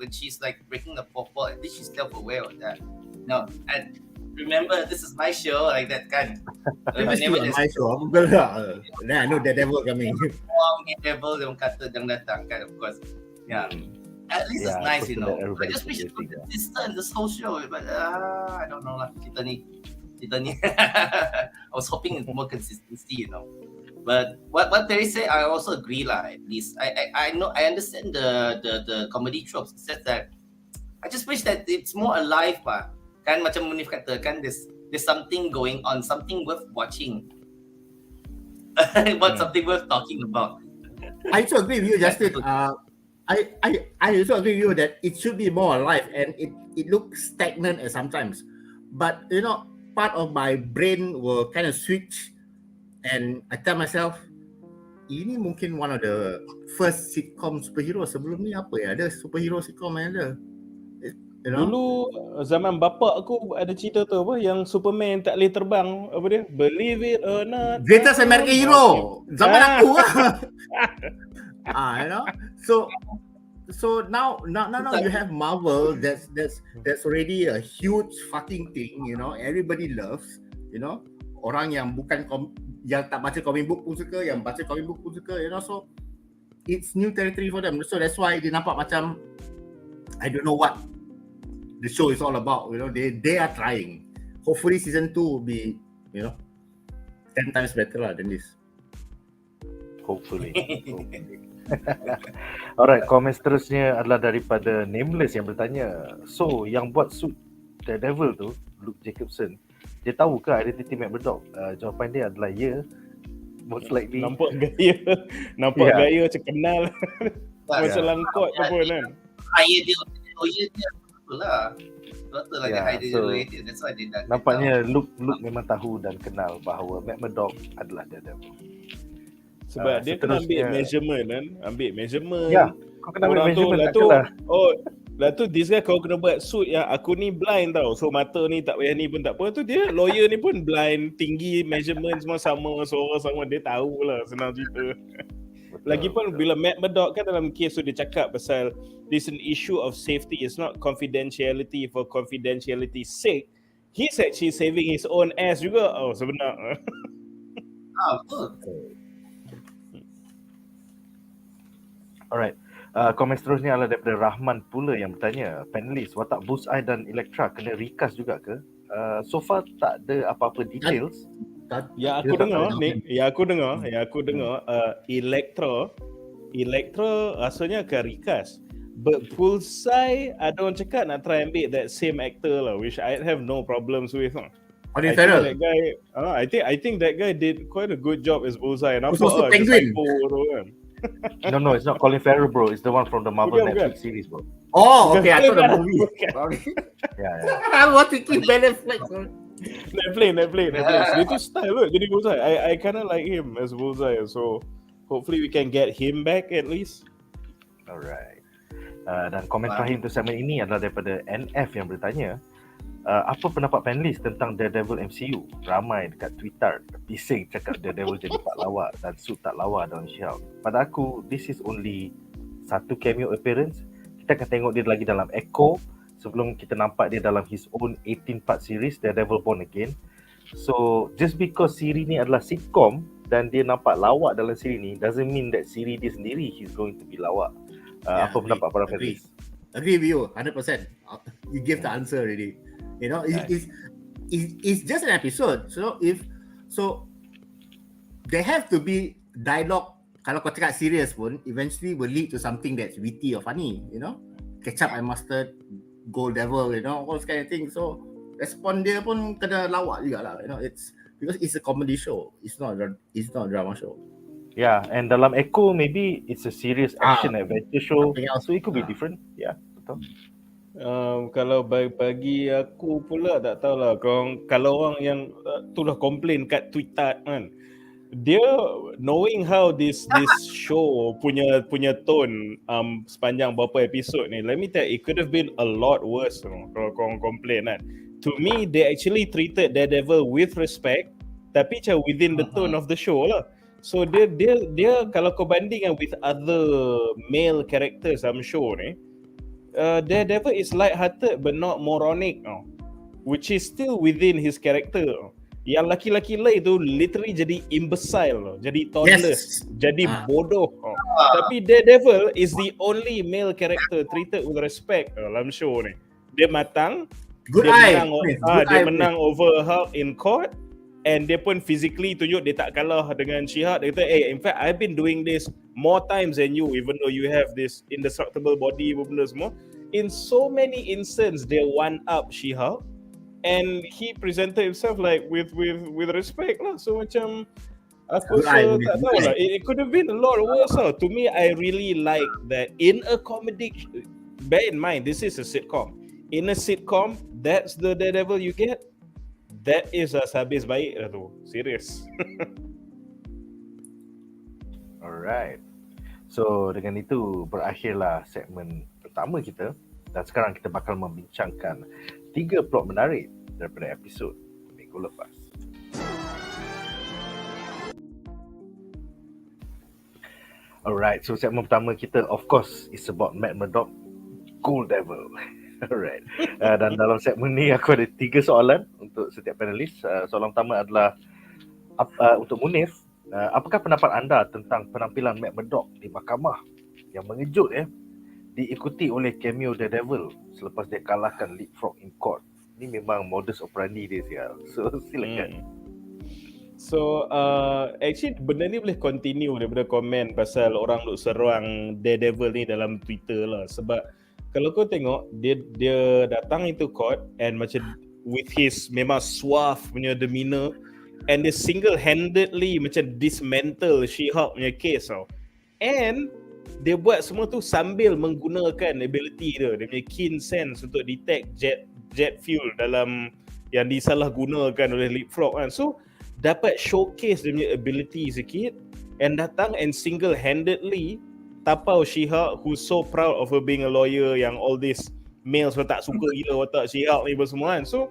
when she's like breaking the fourth wall, at least she's self-aware of that. No, and remember, this is my show, like that kan.
Previously on my show, aku gelak. Nah, I know Daredevil coming.
Daredevil yang kata yang datang kan, of course. At least it's nice, you know. I just wish it was consistent this whole show, but I don't know lah. Kita ni. I was hoping it's more consistency, you know. But what Terry said, I also agree lah. At least I know, I understand the comedy tropes. It's just that I just wish that it's more alive, pa. Kan macam Munif kata kan, there's something going on, something worth watching. Something worth talking about.
I also agree with you, Justin. I also agree with you that it should be more alive, and it looks stagnant at sometimes. But you know, part of my brain will kind of switch, and I tell myself, ini mungkin one of the first sitcom superhero. Sebelum ni apa ya? Ada superhero sitcom yang ada. You know?
Dulu zaman bapak aku ada cerita tu apa, yang Superman tak boleh terbang, apa dia? Believe it or not.
Greatest American Hero. Zaman aku lah. You know? So now you have Marvel that's already a huge fucking thing, you know. Everybody loves, you know. Orang yang yang tak baca comic book pun suka, yang baca comic book pun suka, you know. So it's new territory for them. So that's why dia nampak macam, I don't know what the show is all about, you know. They are trying. Hopefully season 2 will be, you know, 10 times better lah than this.
Hopefully. Alright, komen seterusnya adalah daripada Nameless yang bertanya, so yang buat suit Daredevil tu, Luke Jacobson, dia tahu ke identiti Matt Murdock? Jawapan dia adalah ya. Most likely.
Nampak gaya macam kenal. Macam langkot ke pun kan.
Hire dia betul lah. Betul lah dia hire dia. That's why dia dah.
Nampaknya Luke memang tahu dan kenal bahawa Matt Murdock adalah Daredevil.
Sebab dia kena ambil measurement kan. Ambil measurement.
Ya, kau kena ambil measurement lah.
Lah tu this guy kau kena buat suit yang aku ni blind tau. So mata ni tak payah ni pun tak apa. Tu dia lawyer ni pun blind, tinggi, measurement semua sama, suara sama. Dia tahulah, senang cerita. Lagipun bila Matt Murdock kan dalam kes tu dia cakap pasal this an issue of safety, it's not confidentiality for confidentiality's sake. He's actually saving his own ass juga. Oh sebenar.
Betul.
Alright. Komen seterusnya adalah daripada Rahman pula yang bertanya, panelis watak Bullseye dan Elektra kena recast juga ke? So far tak ada apa-apa details.
Yang aku dengar Elektra asalnya akan recast. But Bullseye ada orang cakap nak try ambil that same actor lah, which I have no problems with. I think that guy did quite a good job as Bullseye. Nampak
Penguin.
Kan.
No, it's not Colin Farrell, bro. It's the one from the Marvel
Bukan.
Netflix series, bro.
Oh, okay. I thought the movie.
Bukan.
Sorry.
Yeah.
I want to keep Ben Affleck.
Netflix. Dia tu style loh. Jadi Bullseye. I kind of like him as Bullseye. So hopefully we can get him back at least.
Alright. Dan komen terakhir untuk segmen ini adalah daripada NF yang bertanya, apa pendapat panelis tentang Daredevil MCU? Ramai dekat Twitter bising cakap Daredevil jadi tak lawa dan suit tak lawa dalam She-Hulk. Pada aku, this is only satu cameo appearance. Kita akan tengok dia lagi dalam Echo sebelum kita nampak dia dalam his own 18-part series Daredevil Born Again. So, just because siri ni adalah sitcom dan dia nampak lawak dalam siri ni doesn't mean that siri dia sendiri he's going to be lawak. Apa pendapat para panelis?
Agree with you 100%. You give the answer already. You know, it's just an episode. So there have to be dialogue. Kalau kau cakap serious pun, eventually will lead to something that's witty or funny. You know, ketchup and mustard, gold devil. You know, all those kind of things. So respon dia pun kena lawak juga lah. You know, it's because it's a comedy show. It's not a drama show.
Yeah, and dalam Echo maybe it's a serious action adventure show. So it could be different. Yeah, betul.
Kalau bagi aku pula tak tahulah, kalau orang yang itulah komplain kat Twitter kan, dia knowing how this show punya tone sepanjang berapa episod ni, let me tell you, it could have been a lot worse kalau korang komplain kan. To me, they actually treated Daredevil with respect, tapi macam within the tone of the show lah. So dia kalau kau bandingkan with other male characters dalam show ni, Daredevil is light-hearted but not moronic, which is still within his character. Yang laki-laki lain tu literally jadi imbecile, jadi thoughtless, jadi bodoh. Tapi Daredevil is the only male character treated with respect dalam show ni. Dia matang, dia menang over Hulk in court, and dia pun physically tunjuk dia tak kalah dengan She-Hulk. Dia kata, in fact I've been doing this more times than you, even though you have this indestructible body, benda semua. In so many instances, they one up She-Hulk, and he presented himself like with respect lah. So macam aku rasa tak tahu lah. It could have been a lot worse lah. To me, I really like that in a comedy. Bear in mind, this is a sitcom. In a sitcom, that's the Daredevil you get. That is habis baik lah tu. Serius.
Alright. So dengan itu berakhirlah segmen pertama kita, dan sekarang kita bakal membincangkan 3 plot menarik daripada episod minggu lepas. Alright, so segmen pertama kita of course is about Matt Murdock, Gold Devil. Alright. Dan dalam segmen ni aku ada 3 soalan untuk setiap panelis. Soalan pertama adalah untuk Munif, apakah pendapat anda tentang penampilan Matt Murdock di mahkamah yang mengejut diikuti oleh cameo Daredevil selepas dia kalahkan Leapfrog in court. Ini memang modus operandi dia sial. So silakan.
So actually benda ni boleh continue daripada komen pasal orang duk serang Daredevil ni dalam Twitter lah. Sebab kalau kau tengok dia datang into court and macam with his memang suave punya demeanor, and dia single-handedly macam dismantle She-Hulk punya case tau. And dia buat semua tu sambil menggunakan ability dia punya keen sense untuk detect jet fuel dalam yang disalahgunakan oleh Leapfrog kan. So dapat showcase dia punya ability sikit, and datang and single-handedly tapau She-Hulk, who's so proud of her being a lawyer, yang all these males pun tak suka gila watak She-Hulk ni semua kan. So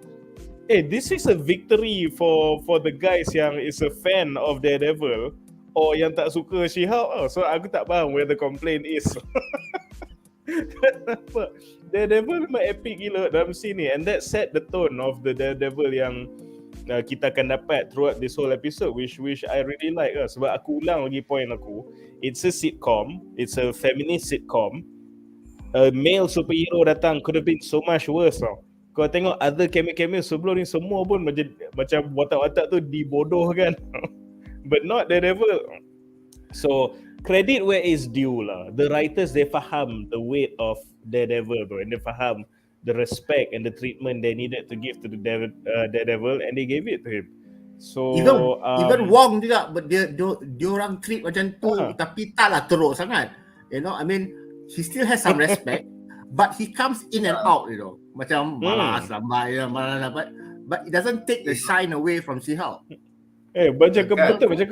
this is a victory for the guys yang is a fan of Daredevil or yang tak suka She-Hulk. So aku tak faham where the complaint is. Daredevil memang epic gila dalam scene ni, and that set the tone of the Daredevil yang kita akan dapat throughout this whole episode, which I really like lah. Sebab aku ulang lagi point aku, it's a sitcom, it's a feminist sitcom. A male superhero datang could have been so much worse tau. Kau tengok other cameo sebelum ni semua pun macam watak-watak tu dibodohkan. But not Daredevil. So credit where is due lah. The writers, they faham the weight of Daredevil tu, and they faham the respect and the treatment they needed to give to the Daredevil, and they gave it to him. So
even Wong juga, dia orang treat macam tu, tapi taklah teruk sangat. You know, I mean, he still has some respect, but he comes in and out, you know. Macam malas lambat, but it doesn't take the shine away from She-Hulk.
Macam betul macam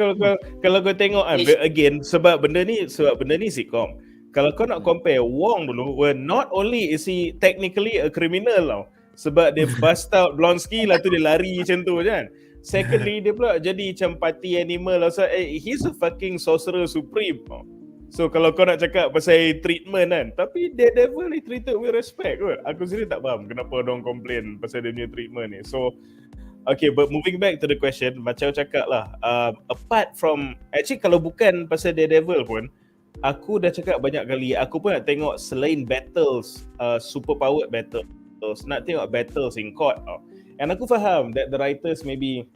kalau kau tengok again sebab benda ni sitcom. Kalau kau nak compare Wong dulu, well, not only is he technically a criminal tau, sebab dia bust out Blonsky lah tu dia lari macam tu kan. Secondly, dia pula jadi macam party animal. So, he's a fucking sorcerer supreme. So, kalau kau nak cakap pasal treatment kan, tapi Daredevil ni treated with respect kot. Aku sendiri tak faham kenapa orang complain pasal dia punya treatment ni. So, okay, but moving back to the question, macam cakap lah, apart from, actually kalau bukan pasal Daredevil pun, aku dah cakap banyak kali, aku pun nak tengok selain battles, super powered battles, nak tengok battles in court. And aku faham that the writers maybe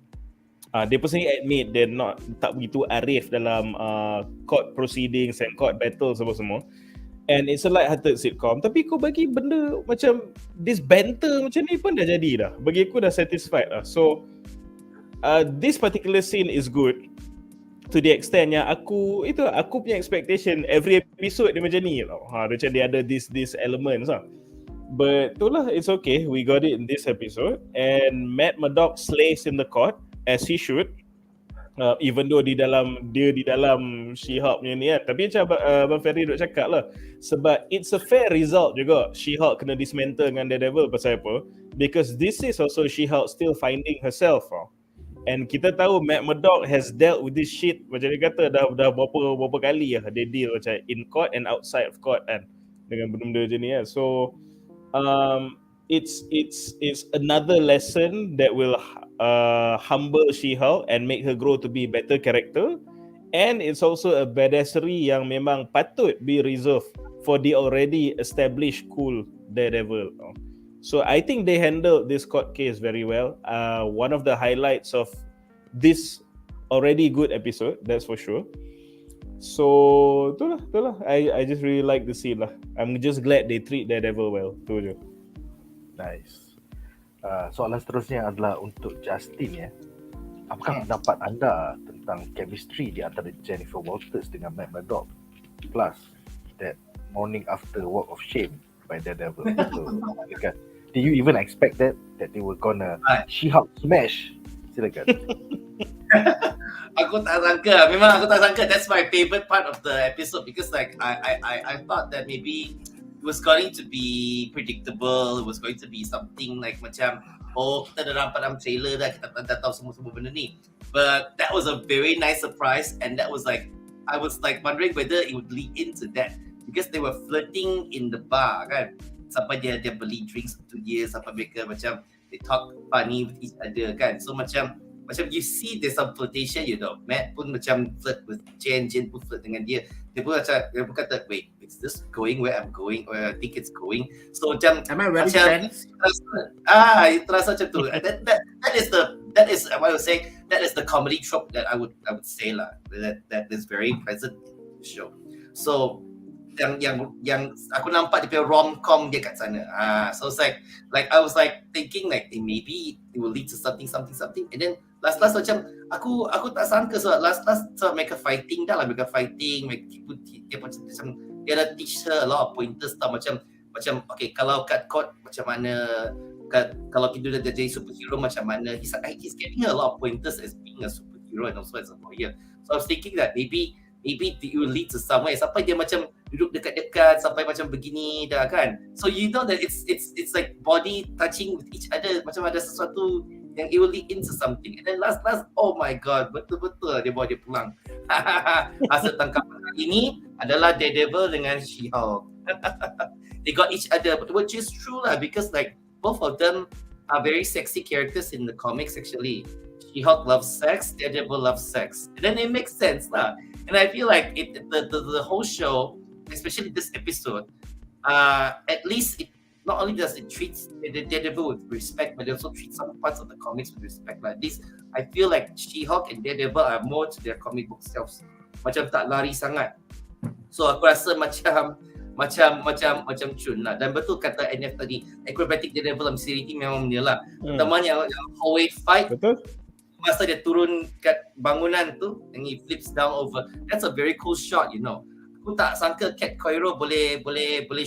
they personally admit they're tak begitu arif dalam court proceedings and court battles semua. And it's a light-hearted sitcom. Tapi kau bagi benda macam this banter macam ni pun dah jadi dah. Bagi aku dah satisfied lah. So this particular scene is good to the extent yang aku punya expectation every episode dia macam ni tau. Macam dia ada this elements lah. But itulah, it's okay. We got it in this episode. And Matt Murdock slays in the court as he should. Even though di dalam She-Hulk punya ni kan. Tapi macam Abang Ferry duk cakap lah, sebab it's a fair result juga She-Hulk kena dismantle dengan Daredevil. Pasal apa? Because this is also She-Hulk still finding herself. And kita tahu Matt Murdock has dealt with this shit, macam dia kata dah berapa kali lah dia deal macam in court and outside of court kan, dengan benda-benda macam ni kan. So it's another lesson that will humble She-Hulk and make her grow to be a better character. And it's also a badassery yang memang patut be reserved for the already established cool Daredevil. So I think they handled this court case very well. One of the highlights of this already good episode, that's for sure. So itulah. I just really like the scene lah. I'm just glad they treat Daredevil well. Tu je.
Nice. Soalan seterusnya adalah untuk Justin ya. Apakah pendapat anda tentang chemistry di antara Jennifer Walters dengan Matt Murdock? Plus that morning after walk of shame by Daredevil. So, did you even expect that they were gonna She-Hulk smash? Silakan.
Aku tak sangka. Memang aku tak sangka. That's my favorite part of the episode because like I thought that maybe it was going to be predictable. It was going to be something like macam kita dah nampak dalam trailer dah, kita dah tahu semua benda ni. But that was a very nice surprise, and that was like I was like wondering whether it would lead into that because they were flirting in the bar kan. Sampai dia beli drinks untuk dia, sampai mereka macam they talk funny with each other kan. So macam you see there's some flirtation, you know. Matt pun macam flirt with Jen pun flirt dengan dia. Dia pun kata, wait, is this going where I'm going or I think it's going? So macam
am I wearing pants?
It terasa macam tu. That is what I was saying. That is the comedy trope that I would say lah. That is very present in the show. So yang aku nampak dia punya rom-com dia kat sana. So it's like I was like thinking like maybe it will lead to something, and then last macam aku tak sangka so last so mereka fighting mereka macam dia ada teach her a lot of pointers tau, macam okay kalau kat court macam mana, kalau kita dah jadi superhero macam mana, he's getting her a lot of pointers as being a superhero and also as a lawyer. So I was thinking that maybe it will lead to somewhere sampai dia macam duduk dekat-dekat sampai macam begini dah kan. So you know that it's like body touching with each other, macam ada sesuatu yang it will lead into something. And then last oh my god, betul-betul dia bawa dia pulang. Hasil tangkapan kali ini adalah Daredevil dengan She-Hulk. They got each other, which is true lah, because like both of them are very sexy characters in the comics actually. She-Hulk loves sex, Daredevil loves sex. And then it makes sense lah. And I feel like the whole show, especially this episode, at least it not only does it treat the Daredevil with respect, but it also treats some parts of the comics with respect. Like this, I feel like She-Hulk and Daredevil are more to their comic book selves. Macam tak lari sangat. So aku rasa macam cun lah. Dan betul kata NF tadi, acrobatic Daredevil dalam siri ni memang dia lah. Teman yang hallway fight.
Betul.
masa dia turun kat bangunan tu and he flips down over. That's a very cool shot, you know. Aku tak sangka Cat Coiro boleh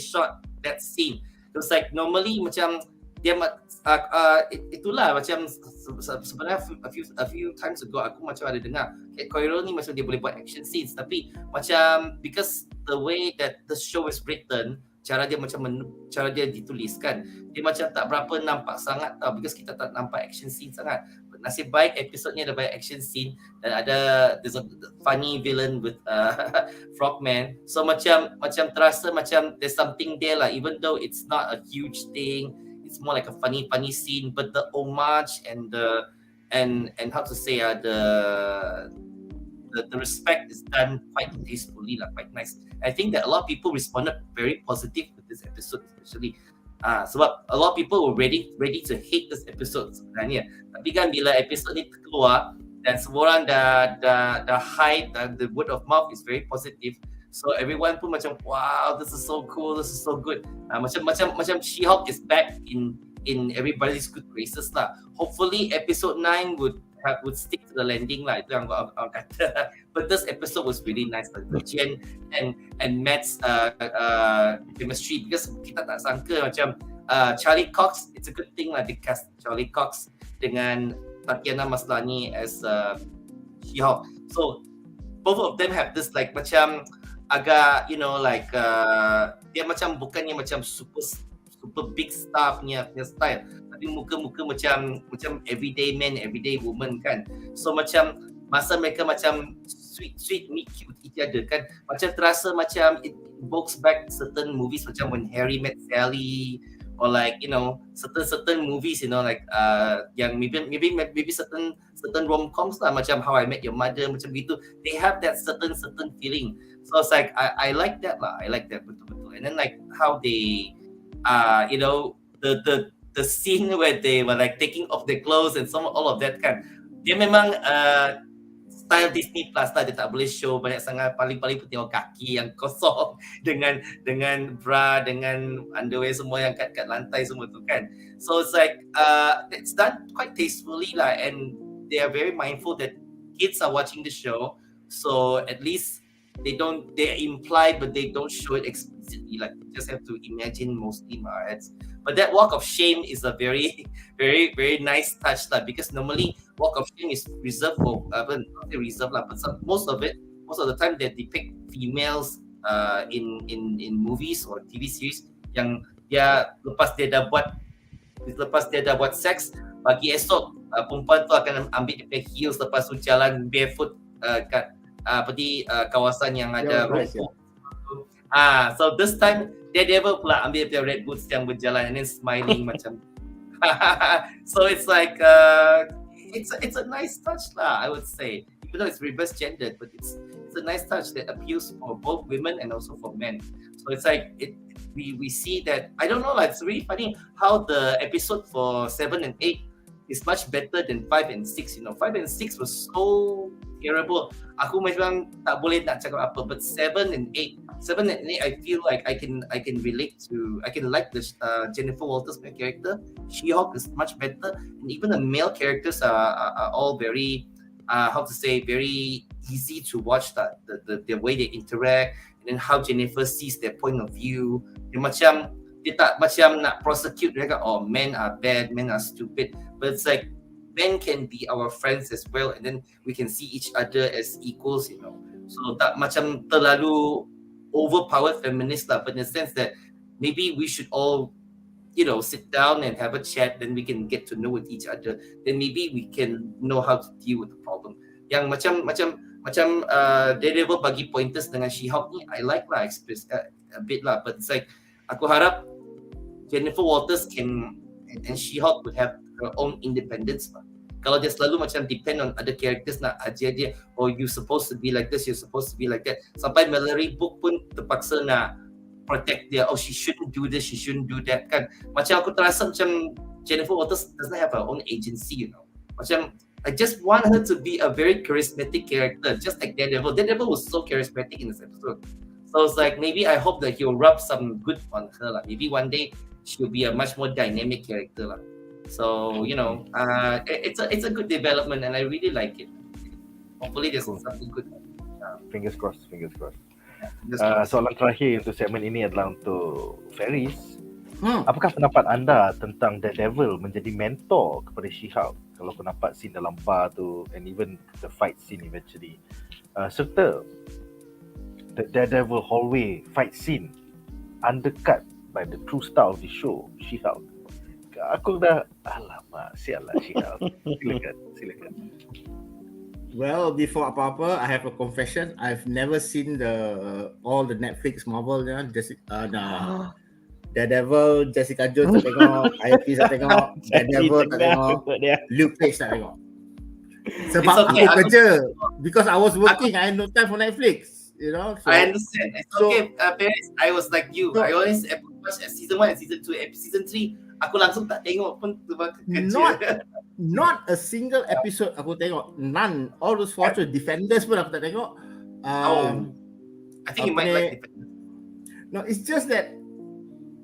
shot that scene. It was like normally macam dia itulah macam sebenarnya a few times ago aku macam ada dengar Cat Coiro ni macam dia boleh buat action scenes, tapi macam because the way that the show is written, cara dia dituliskan, dia macam tak berapa nampak sangat tau, because kita tak nampak action scene sangat. Nasib baik episodnya ada banyak action scene dan there's a funny villain with Frogman, so macam terasa macam there's something there lah, even though it's not a huge thing, it's more like a funny scene, but the homage and how to say the respect is done quite tastefully lah, quite nice. I think that a lot of people responded very positive with this episode, especially sebab a lot of people were ready to hate this episode sebenarnya. Tapi kan bila episode ni keluar dan semua orang dah hype, the word of mouth is very positive. So everyone pun macam wow, this is so cool, this is so good. Macam She-Hulk is back in everybody's good graces lah. Hopefully episode 9 would stick to the landing lah. Itu yang aku kata. But this episode was really nice, like Jen and Matt's chemistry, because kita tak sangka macam Charlie Cox, it's a good thing lah, they cast Charlie Cox dengan Tatiana Maslany as She-Hulk. So both of them have this like macam agak, you know, like dia macam bukannya macam super big star punya style, tapi muka-muka macam everyday man, everyday woman kan. So macam masa mereka macam sweet meet cute each other kan, macam terasa macam it evokes back certain movies macam When Harry Met Sally, or like, you know, certain movies, you know, like yang maybe certain rom-coms lah, macam How I Met Your Mother, macam gitu. They have that certain feeling. So it's like I like that lah. I like that betul-betul. And then like how they you know, the scene where they were like taking off their clothes and all of that kan, dia memang style Disney Plus lah, dia tak boleh show banyak sangat, paling pun tengok kaki yang kosong dengan bra, dengan underwear semua yang kat lantai semua tu kan. So it's like it's done quite tastefully lah, and they are very mindful that kids are watching the show, so at least they imply but they don't show it explicitly, like you just have to imagine mostly in our heads. But that walk of shame is a very very nice touch lah, because normally walk of shame is reserved for not reserved lah, but most of the time they depict females in movies or TV series yang dia lepas dia dah buat seks, pagi esok perempuan tu akan ambil dia punya heels, lepas tu jalan barefoot kat kawasan yang ada rumput. So this time Daredevil pula ambil dia red boots yang berjalan and then smiling macam. So it's like it's a nice touch lah, I would say, even though it's reverse gendered, but it's a nice touch that appeals for both women and also for men. So it's like we see that, I don't know lah, it's really funny how the episode for 7 and 8 is much better than 5 and 6. You know, 5 and 6 was so terrible. Aku memang tak boleh nak cakap apa, but 7 and 8, I feel like I can relate to, I can like the Jennifer Walters' character. She-Hulk is much better, and even the male characters are all very how to say, very easy to watch. That the way they interact, and then how Jennifer sees their point of view. Dia tak macam nak prosecute mereka, oh men are bad, men are stupid, but it's like men can be our friends as well, and then we can see each other as equals, you know. So tak macam terlalu overpowered feminist lah, but in the sense that maybe we should all, you know, sit down and have a chat, then we can get to know with each other, then maybe we can know how to deal with the problem. Yang macam Daredevil bagi pointers dengan She-Hulk ni, I like lah, express a bit lah, but it's like aku harap Jennifer Walters and She-Hulk would have her own independence lah. Kalau dia selalu macam depend on other characters nak ajar dia, oh you supposed to be like this, you're supposed to be like that, sampai Mallory book pun terpaksa nak protect dia, oh she shouldn't do this, she shouldn't do that kan. Macam aku terasa macam Jennifer Walters doesn't have her own agency, you know. Macam I just want her to be a very charismatic character, just like Daredevil. Daredevil was so charismatic in this episode. So it's like, maybe I hope that he'll rub some good on her lah. Maybe one day she'll be a much more dynamic character lah. So it's a good development, and I really like it. Hopefully there's something good.
Fingers crossed.
Just
Soalan terakhir untuk segmen ini adalah untuk Faris. Apakah pendapat anda tentang Daredevil menjadi mentor kepada She-Hulk? Kalau kau nampak scene dalam bar tu, and even the fight scene eventually, serta the Daredevil hallway fight scene undercut by the true star of the show, She-Hulk. Aku dah alamak, sialah She-Hulk. Silakan.
Well, before apa-apa, I have a confession. I've never seen all the Netflix Marvel Daredevil, Jessica Jones tak tengok, IFP tak tengok, Daredevil tak tengok, Luke Cage tak tengok. Sebab
okay,
aku kerja. Because I was working, I had no time for Netflix. You know? So,
I understand. It's okay, Paris. I was like you. I always watch season 1 and season 2. Season 3, aku langsung tak tengok pun sebab kerja.
Not a single episode aku tengok. None. All those Fortress Defenders pun aku tak tengok.
I think you might like it.
No, it's just that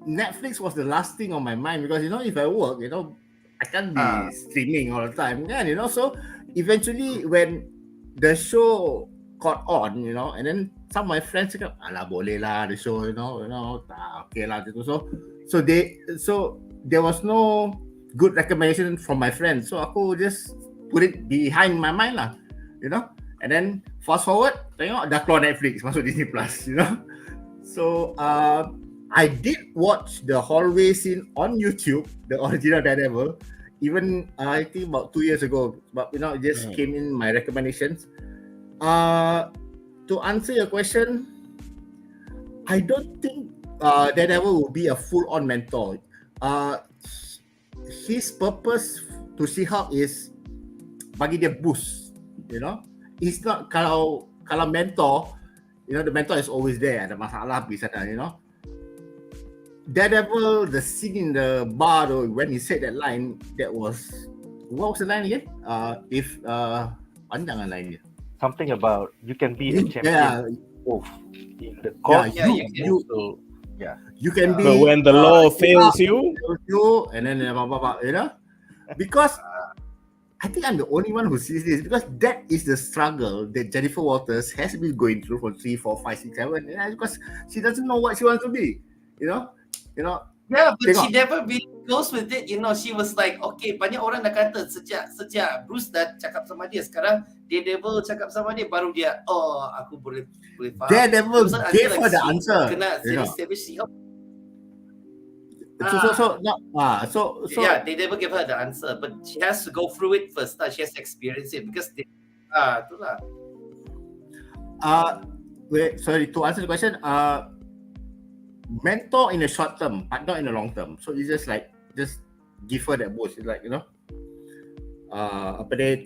Netflix was the last thing on my mind because if I work, I can't be streaming all the time, kan? So eventually when the show caught on, and then some of my friends cakap, alah boleh lah the show, okay lah gitu. So there was no good recommendation from my friends, so aku just put it behind my mind lah, and then fast forward tengok dah keluar Netflix, masuk Disney Plus, so I did watch the hallway scene on YouTube, the original Daredevil, even I think about 2 years ago, but it just came in my recommendations. To answer your question, I don't think Daredevil will be a full-on mentor. His purpose to She-Hulk is bagi dia boost, It's not kalau mentor, the mentor is always there, ada masalah pergi sana, Daredevil, the scene in the bar though, when he said that line, what was the line again? Panjang line dia.
Something about you can be a champion both in the court. You can be.
But when the law fails you,
and then because I think I'm the only one who sees this, because that is the struggle that Jennifer Walters has been going through for 3, 4, 5, 6, 7, because she doesn't know what she wants to be,
Yeah, but she never really goes with it. She was like, okay, banyak orang dah kata sejak Bruce dah cakap sama dia, sekarang Daredevil cakap sama dia, baru dia, aku boleh faham.
Daredevil gave her the answer.
Kena establish
yeah,
Daredevil gave her the answer, but she has to go through it first. She has to experience it because itulah.
Wait, sorry, to answer the question, mentor in the short term, but not in the long term. So it's just give her that boost. It's like,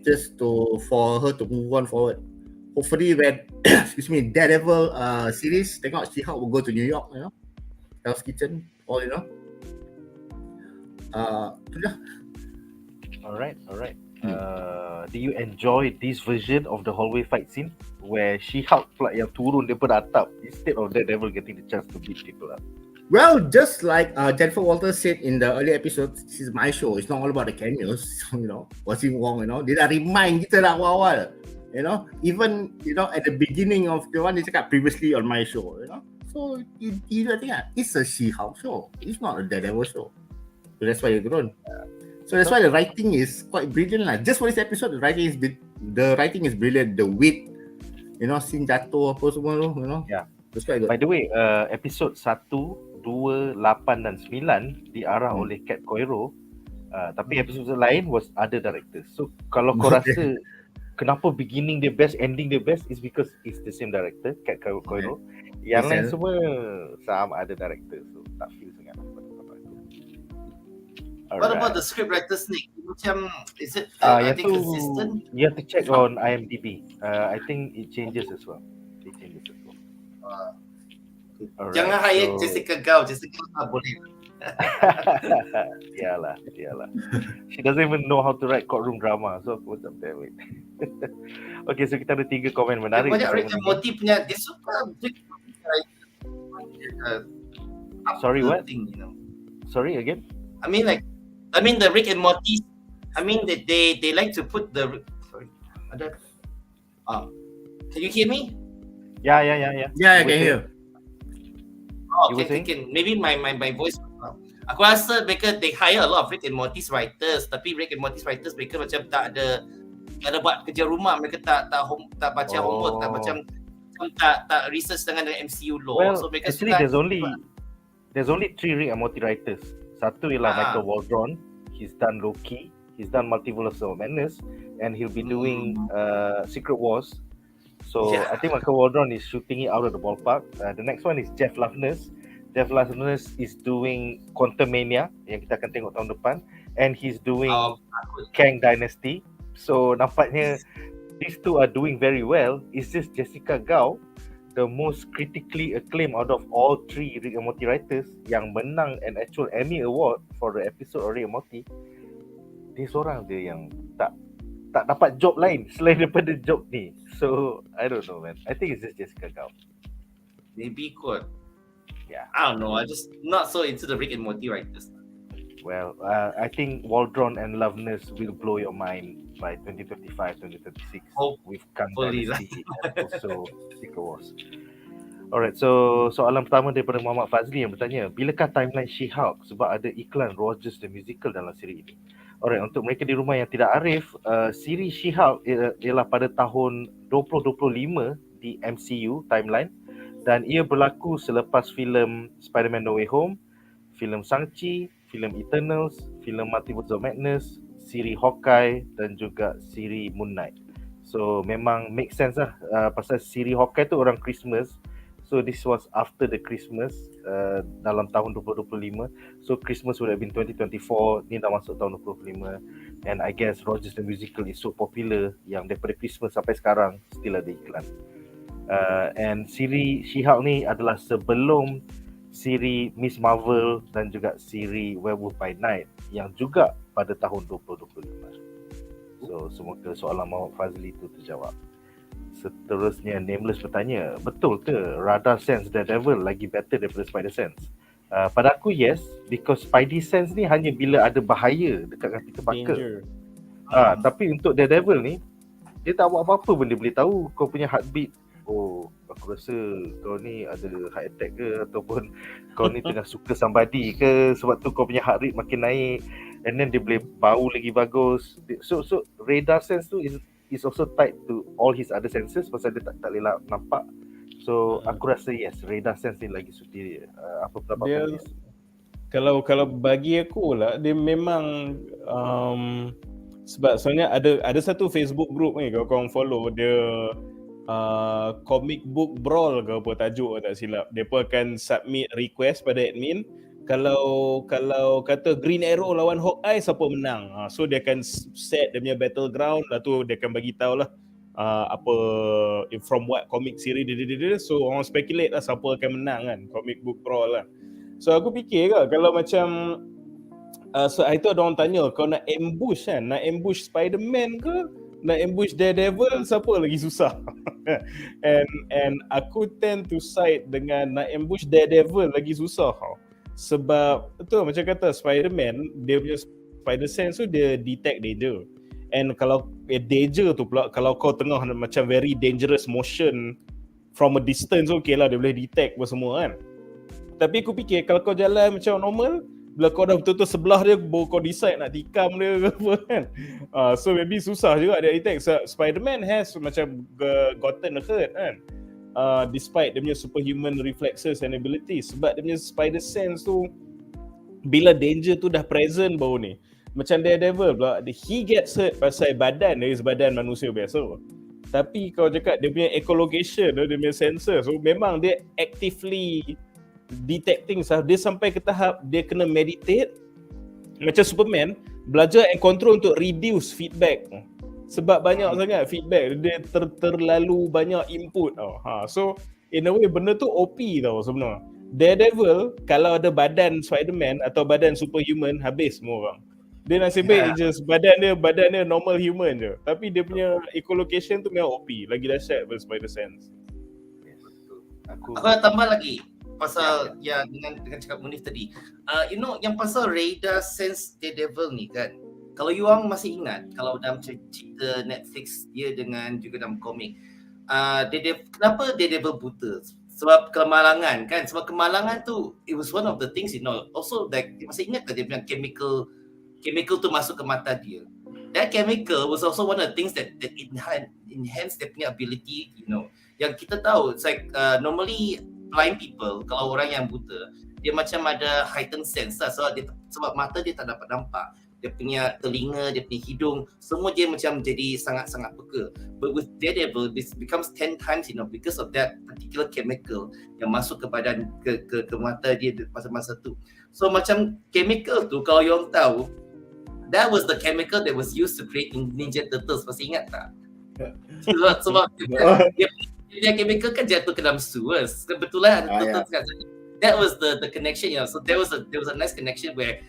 just for her to move on forward. Hopefully when Daredevil series, tengok She-Hulk will go to New York, Hell's Kitchen, all,
Alright. Do you enjoy this version of the hallway fight scene where She-Hulk pula yang turun daripada atap instead of Daredevil getting the chance to beat people up?
Well, just like Jennifer Walters said in the early episodes, this is my show. It's not all about the cameos, watching Wong, dia dah remind kita lah awal-awal, even, at the beginning of the one, dia cakap previously on my show, So, you think it's a She-Hulk show. It's not a Daredevil show. So that's why you're grown. So that's why the writing is quite brilliant lah. Just for this episode, the writing is brilliant. The wit, scene jatuh apa semua tu,
Yeah.
That's quite good.
By the way, episod 1, 2, 8 dan 9 diarah oleh Cat Coiro. Tapi episod lain was other directors. So kalau kau rasa kenapa beginning dia best, ending dia best, is because it's the same director, Cat Coiro. Yang lain semua sama ada director. So tak feel sangat.
What about the script writers, Nick? Is it consistent?
You have to check on IMDb. I think it changes as well. Alright,
jangan hire Jessica Gao tak boleh.
Yalah. She doesn't even know how to write courtroom drama. So aku macam damn it. Okay, so kita ada 3 komen menarik.
Banyak Rick and Morty punya, dia suka
Sorry, what? Sorry again?
I mean, like I mean the Rick and Morty. I mean they like to put the. Sorry, ada. Can you hear me?
Yeah.
Yeah, I can hear.
Oh,
You were
okay,
saying?
maybe my voice. Aku rasa mereka they hire a lot of Rick and Morty's writers, tapi Rick and Morty's writers mereka macam tak ada buat kerja rumah, mereka tak baca homework, tak research dengan MCU law.
Well,
So mereka
actually there's only 3 Rick and Morty writers. Satu ialah Michael Waldron. He's done Loki. He's done Multiverse of Madness, and he'll be doing Secret Wars. So I think Michael Waldron is shooting it out of the ballpark. The next one is Jeff Loveness. Jeff Loveness is doing Quantumania yang kita akan tengok tahun depan, and he's doing Kang Dynasty. So nampaknya these two are doing very well. It's just Jessica Gao, the most critically acclaimed out of all 3 Rick and Morty writers, yang menang an actual Emmy Award for the episode of Rick and Morty. Dia seorang je yang tak dapat job lain selain daripada job ni. So I don't know, man. I think it's just Jessica Gao.
Maybe could.
Yeah.
I don't know. I just not so into the Rick and Morty writers.
Well, I think Waldron and Loveness will blow your mind by 2025, 2026 with Kang Dynasty and also Secret Wars. Alright, so soalan pertama daripada Muhammad Fazli yang bertanya, bilakah timeline She-Hulk sebab ada iklan Rogers the Musical dalam siri ini? Alright, untuk mereka di rumah yang tidak arif, siri She-Hulk ialah pada tahun 2025 di MCU timeline, dan ia berlaku selepas filem Spider-Man No Way Home, filem Shang-Chi, filem Eternals, filem Multiverse of Madness, siri Hawkeye dan juga siri Moon Knight. So memang make sense lah, pasal siri Hawkeye tu orang Christmas. So this was after the Christmas dalam tahun 2025. So Christmas would have been 2024. Ni dah masuk tahun 2025. And I guess Rogers the Musical is so popular yang daripada Christmas sampai sekarang still ada iklan. And siri She-Hulk ni adalah sebelum siri Miss Marvel dan juga siri Werewolf by Night yang juga pada tahun 2025. So semoga soalan Muhammad Fazli itu terjawab. Seterusnya Nameless bertanya, betul ke Radar Sense Daredevil lagi better daripada Spider Sense? Pada aku yes, because Spidey Sense ni hanya bila ada bahaya dekat dengan Peter Parker. Tapi untuk Daredevil ni, dia tak buat apa-apa pun dia boleh tahu kau punya heartbeat. Oh, aku rasa kau ni ada heart attack ke, ataupun kau ni tengah suka somebody ke, sebab tu kau punya heart rate makin naik. And then dia boleh bau lagi bagus. So Radar Sense tu is also tied to all his other senses pasal dia tak boleh nampak. So aku rasa yes, Radar Sense ni lagi superior. Apa pendapat
dia,
Penis?
Kalau bagi aku lah, dia memang sebab sebenarnya ada satu Facebook group ni kalau korang follow, dia comic book brawl ke apa tajuk tak silap. Dia pun akan submit request pada admin, kalau kata Green Arrow lawan Hawkeye siapa menang. So dia akan set dia punya battleground, lepas tu dia akan bagi tahu lah apa from what comic series dia. So orang speculate lah siapa akan menang kan, comic book brawl lah. So aku fikir ke kalau macam so itu ada orang tanya, kau nak ambush kan, nak ambush Spider-Man ke nak ambush Daredevil, siapa lagi susah? and aku tend to side dengan nak ambush Daredevil lagi susah. Sebab betul macam kata Spider-Man, dia punya Spider Sense tu dia detect danger. And kalau danger tu pula, kalau kau tengah macam very dangerous motion from a distance, okay lah dia boleh detect apa semua kan. Tapi aku fikir kalau kau jalan macam normal, bila kau dah betul-betul sebelah dia, baru kau decide nak tikam dia ke apa kan. So maybe susah juga dia detect. So, Spider-Man has macam gotten hurt kan, despite dia punya superhuman reflexes and abilities. Sebab dia punya spider sense tu, bila danger tu dah present baru ni. Macam Daredevil pula, he gets hurt pasal badan dia sebadan manusia biasa. Tapi kau cakap dia punya echolocation, dia punya sensor, so memang dia actively detecting. Dia sampai ke tahap dia kena meditate macam Superman, belajar and control untuk reduce feedback. Sebab banyak sangat feedback, dia terlalu banyak input tau. So in a way benda tu OP tau sebenarnya. Daredevil kalau ada badan Spider-Man atau badan superhuman, habis semua orang. Dia nasib baik je badan dia normal human je. Tapi dia punya echolocation tu memang OP, lagi dahsyat daripada Spider Sense.
Aku nak tambah lagi. pasal dengan cakap Munif tadi. Yang pasal radar sense Daredevil ni kan. Kalau you orang masih ingat, kalau dalam cerita Netflix dia dengan juga dalam komik, kenapa Daredevil buta? Sebab kemalangan kan. Sebab kemalangan tu, it was one of the things also like, masih ingat tak dia punya chemical tu masuk ke mata dia. That chemical was also one of the things that enhance dia punya ability, Yang kita tahu, it's like normally blind people, kalau orang yang buta, dia macam ada heightened sense lah. Sebab mata dia tak dapat nampak. Dia punya telinga, dia punya hidung, semua dia macam jadi sangat-sangat peka. But with Daredevil, this becomes 10 times, because of that particular chemical yang masuk ke badan, ke mata dia masa-masa tu. So macam chemical tu, kalau you orang tahu, that was the chemical that was used to create Ninja Turtles. Masih ingat tak? Sebab dia chemical kan jatuh ke dalam sewers. Kebetulan Turtles kan. That was the connection. So there was a nice connection where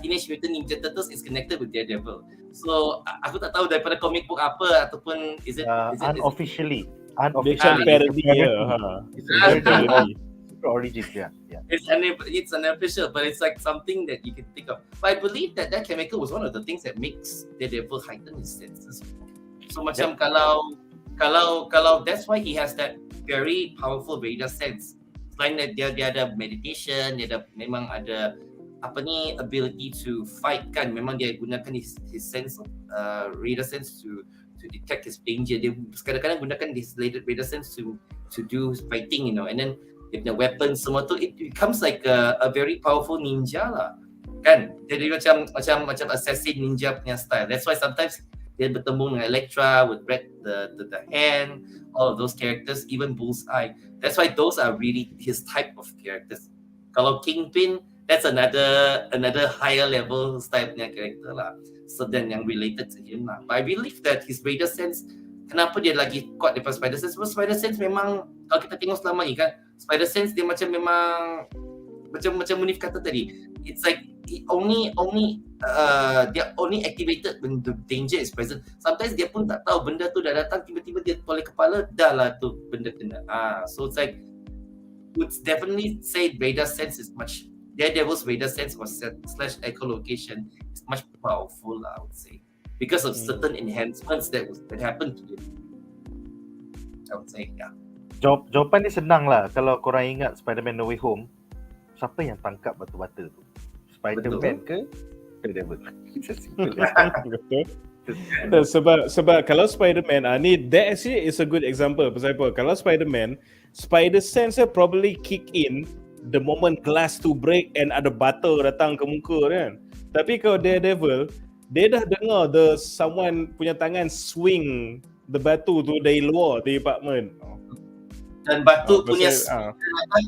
Teenage Mutant Ninja Turtles is connected with Daredevil. So aku tak tahu daripada comic book apa ataupun is it
unofficially.
Parody.
It's a parody. Origins, yeah.
It's unofficial, but it's like something that you can think of. But I believe that chemical was one of the things that makes Daredevil heighten his senses. So macam kalau that's why he has that very powerful radar sense. Selain that dia ada meditation, dia memang ada ability to fight kan. Memang dia gunakan his sense of radar sense to detect his danger. Dia kadang-kadang gunakan his radar sense to do fighting, and then dia punya weapon semua tu, it becomes like a very powerful ninja lah kan. Jadi macam assassin ninja punya style. That's why sometimes dia bertemu dengan Elektra with the hand, all of those characters, even Bullseye. That's why those are really his type of characters. Kalau Kingpin, that's another higher level style punya character lah. So then yang related to him lah. But I believe that his radar sense, kenapa dia lagi kuat daripada Spider Sense? Sebab Spider Sense memang, kalau kita tengok selama ni kan, Spider Sense dia macam Munif kata tadi, it's like dia only activated when the danger is present. Sometimes dia pun tak tahu benda tu dah datang, tiba-tiba dia toleh kepala, dah lah tu benda kena. So it's like, would definitely say radar sense is much, Daredevil's radar sense or / echolocation is much powerful, I would say, because of certain enhancements that happened to him. I would say, yeah.
Jawapan dia senang lah. Kalau korang ingat Spider-Man No Way Home, siapa yang tangkap batu-bata tu? Spider-Man ke Daredevil?
Sebab kalau Spider-Man ni, that actually is a good example. Pasal apa? Kalau Spider-Man, Spider Sense probably kick in the moment glass to break and ada batu datang ke muka kan. Tapi kalau Daredevil, dia dah dengar someone punya tangan swing the batu tu dari luar the apartment.
Dan batu punya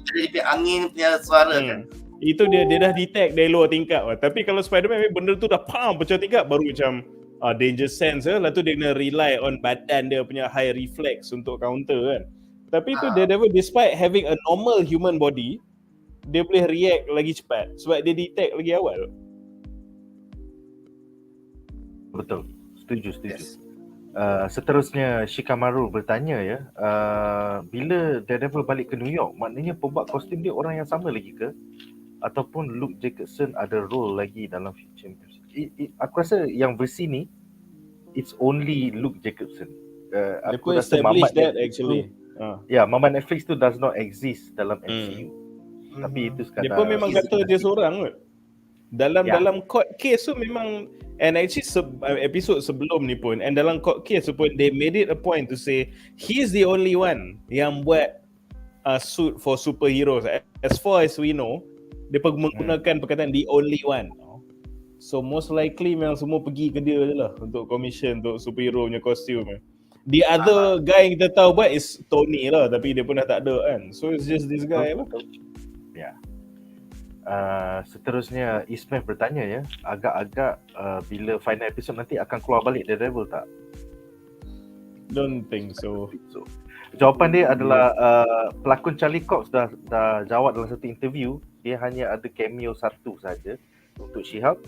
dari angin punya suara kan.
Itu dia dah detect dari luar tingkap. Tapi kalau Spider-Man, benda tu dah pecah tingkap, baru macam danger sense lah tu dia kena rely on badan dia punya high reflex untuk counter kan. Tapi tu Daredevil, despite having a normal human body, dia boleh react lagi cepat sebab dia detect lagi awal.
Betul. Setuju.
Yes.
Seterusnya Shikamaru bertanya ya, bila Daredevil balik ke New York, maknanya pembuat kostum dia orang yang sama lagi ke? Ataupun Luke Jacobson ada role lagi dalam future music? Aku rasa yang versi ni, it's only Luke Jacobson.
Aku rasa Mamat that actually.
Mamat Netflix tu does not exist dalam MCU. Tapi itu sekadar.
Dia pun memang kata dia seorang kot. Dalam court case tu memang, and actually episode sebelum ni pun, and dalam court case tu pun, they made it a point to say he's the only one yang buat suit for superheroes. As far as we know, dia menggunakan perkataan the only one. So most likely memang semua pergi ke dia je lah untuk commission untuk superhero punya kostum. The other guy yang kita tahu buat is Tony lah, tapi dia pun dah tak ada kan. So it's just this guy lah.
Seterusnya Ismail bertanya ya, agak-agak bila final episode nanti akan keluar balik Daredevil tak?
Don't think so.
Jawapan dia adalah pelakon Charlie Cox dah jawab dalam satu interview, dia hanya ada cameo satu saja untuk She-Hulk,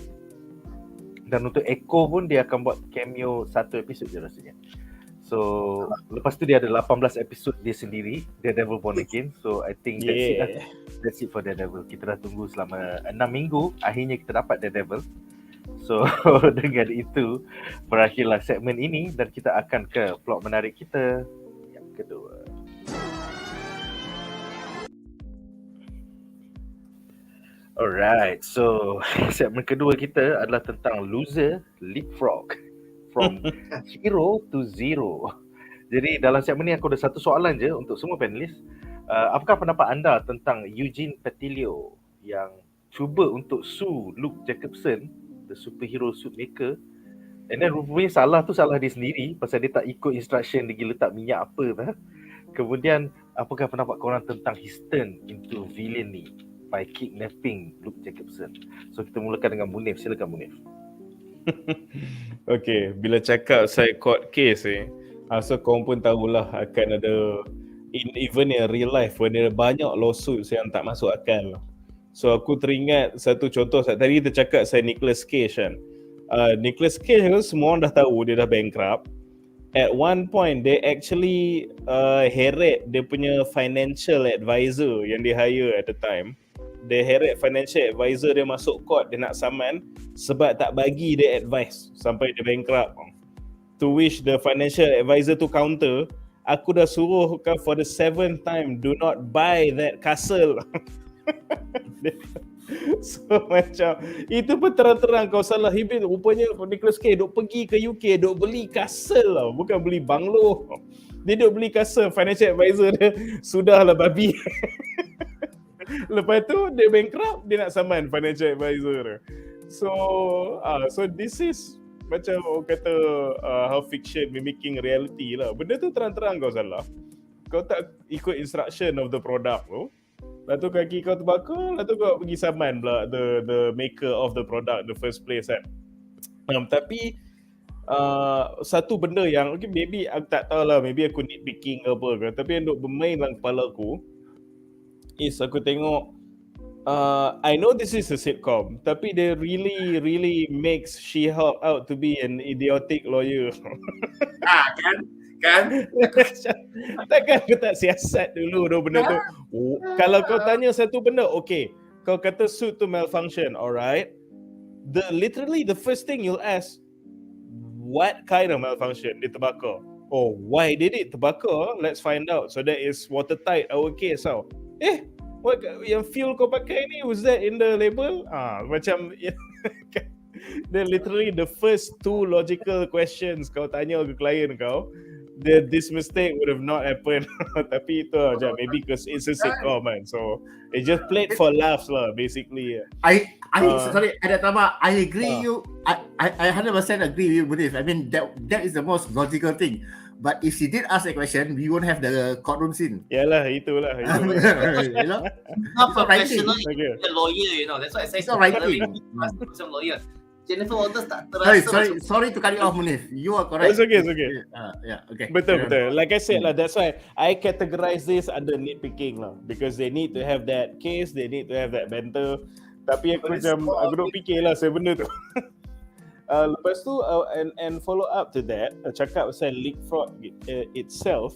dan untuk Echo pun dia akan buat cameo satu episod je rasanya. So lepas tu dia ada 18 episod dia sendiri, Daredevil Born Again. So I think that's it lah. That's it for Daredevil. Kita dah tunggu selama 6 minggu, akhirnya kita dapat Daredevil. So dengan itu berakhirlah segmen ini dan kita akan ke plot menarik kita yang kedua. Alright, so segmen kedua kita adalah tentang loser leapfrog from hero to zero. Jadi dalam segmen ni aku ada satu soalan je untuk semua panelis. Apakah pendapat anda tentang Eugene Petilio yang cuba untuk sue Luke Jacobson, the superhero suit maker, and then rupanya salah tu salah dia sendiri pasal dia tak ikut instruction dia pergi letak minyak apa dah. Kemudian apakah pendapat korang tentang his turn into villainy by kidnapping Luke Jacobson? So kita mulakan dengan Munif. Silakan Munif.
Okay, bila cakap saya court case so korang pun tahulah akan ada even in real life when ada banyak lawsuits yang tak masuk akal. So aku teringat satu contoh, tadi kita cakap saya Nicolas Cage kan. Nicolas Cage kan semua orang dah tahu dia dah bankrupt. At one point they actually heret dia punya financial advisor yang dia hire at the time. Dia heret financial advisor dia masuk court, dia nak saman sebab tak bagi dia advice sampai dia bankrupt. To which the financial advisor tu counter, aku dah suruh kau for the 7th time, do not buy that castle. So macam itu pun terang-terang kau salah hibit. Rupanya Nicolas Cage duk pergi ke UK, duk beli castle lah, bukan beli banglo. Dia duk beli castle, financial advisor dia sudahlah babi. Lepas tu dia bankrupt, dia nak saman financial advisor dia. So this is macam orang kata how fiction mimicking reality lah. Benda tu terang-terang kau salah. Kau tak ikut instruction of the product tu. Lepas tu kaki kau terbakar, lepas tu kau pergi saman pula the maker of the product the first place kan. Tapi satu benda yang okay, maybe aku tak tahulah, maybe aku nitpicking ke apa ke, tapi yang duk bermain dalam kepala aku is aku tengok I know this is a sitcom, tapi they really makes She-Hulk out to be an idiotic lawyer. Kan? Takkan aku tak siasat dulu benda tu. Kalau kau tanya satu benda, okay, kau kata suit tu malfunction, alright, literally the first thing you'll ask, what kind of malfunction? Dia terbakar. Oh, why did it terbakar? Let's find out. So that is watertight our case. What yang fuel kau pakai ni, was that in the label? Macam literally the first two logical questions kau tanya ke klien kau, this mistake would have not happened. Tapi itu aja, maybe because it's a sitcom man, so it just played for laughs lah basically.
Sorry, ada tambah. I agree you. I 100% agree with you. I mean that is the most logical thing. But if she did ask a question, we won't have the courtroom scene.
Yalah, itulah.
You know?
Not professional,
okay.
A lawyer, you know. That's why I say
it's not writing.
Some lawyer. Jennifer Walters tak terasa.
Sorry to cut you off, Munif. You are correct.
It's okay.
Yeah, okay.
Betul. Like I said lah, that's why I categorize this under nitpicking lah, because they need to have that case, they need to have that banter. Tapi aku duk fikir lah saya benda tu. Lepas tu and follow up to that, cakap pasal leapfrog itself,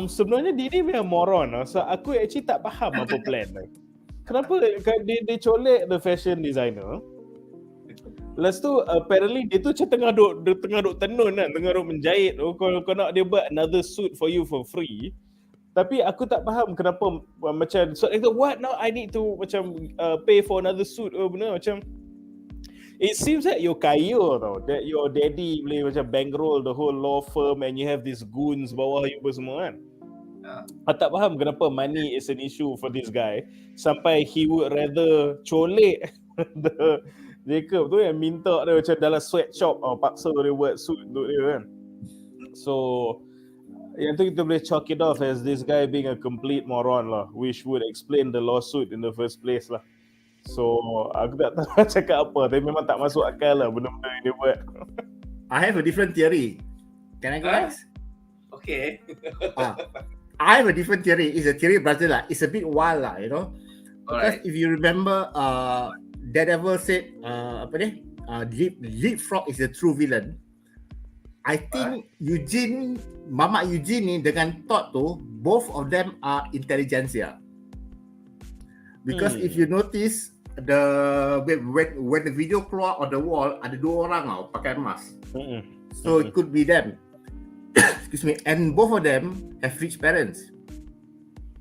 sebenarnya dia ni memang moron lah. So aku actually tak faham apa plan dia. Kenapa dia colek the fashion designer. Lepas tu apparently dia tu macam tengah duk tenun kan, tengah duk menjahit. Kau nak dia buat another suit for you for free. Tapi aku tak faham kenapa macam so what now I need to macam pay for another suit benar macam. It seems that you're kaya tau, that your daddy boleh macam bankroll the whole law firm and you have these goons bawah you semua kan. Aku tak faham kenapa money is an issue for this guy sampai he would rather colek the Jacob tu yang minta dia macam dalam sweatshop paksa dia buat suit untuk dia kan. So yang tu kita boleh chalk it off as this guy being a complete moron lah, which would explain the lawsuit in the first place lah. So aku tak tahu nak cakap apa, tapi memang tak masuk akal lah benda-benda yang dia buat.
I have a different theory. Can I go next?
Okay.
I have a different theory. It's a theory Brazil lah. It's a bit wild lah, you know. Because if you remember, Daredevil said, leapfrog is the true villain. I think Mama Eugene ni dengan Todd tu, both of them are intelligentsia. Because if you notice, when the video keluar on the wall, ada 2 orang tau pakai mask. So it could be them. Excuse me. And both of them have rich parents.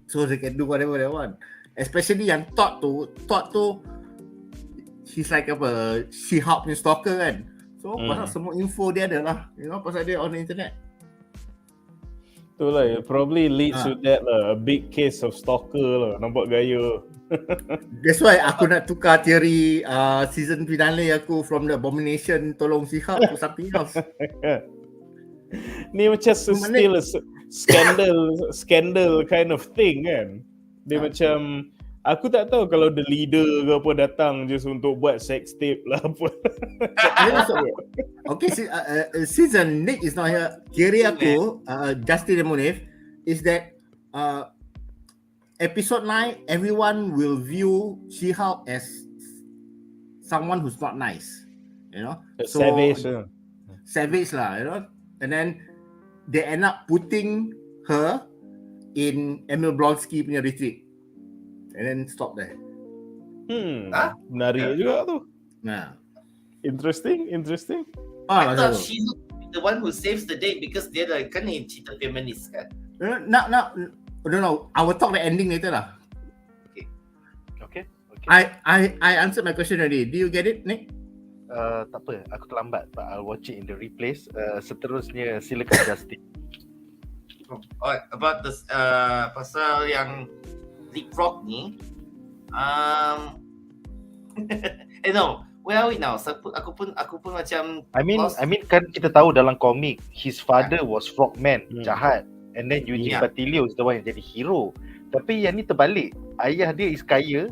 So they can do whatever they want. Especially yang Todd tu he's like apa, She-Hulk punya stalker kan. So pasal semua info dia ada lah, pasal dia on the internet.
Itulah, probably leads to that lah, a big case of stalker lah, nampak gaya.
That's why aku nak tukar teori season finale aku from the Abomination tolong She-Hulk to something else.
Ni macam still a scandal kind of thing kan. Dia macam, aku tak tahu kalau the leader ke apa datang just untuk buat sex tape lah apa.
Okay, season Nick is not here. Teori aku, Justin and Munif, is that episode 9, everyone will view She-Hulk as someone who's not nice, So savage lah, and then they end up putting her in Emil Blonsky punya retreat, and then stop there.
Menarik juga tu.
Nah,
interesting.
I thought she's the one who saves the day because dia kan cerita feminist kan.
No. I will talk the ending later lah.
Okay.
I answered my question already. Do you get it, Nick?
Tak apa, aku terlambat, but I'll watch it in the replays. Seterusnya silakan Justin.
Alright, about this pasal yang LEAPFROG ni. No, where are we now? Aku pun macam
I mean kan kita tahu dalam komik his father was Frogman, jahat. And then Eugene Batilio is the one yang jadi hero. Tapi yang ni terbalik. Ayah dia is kaya,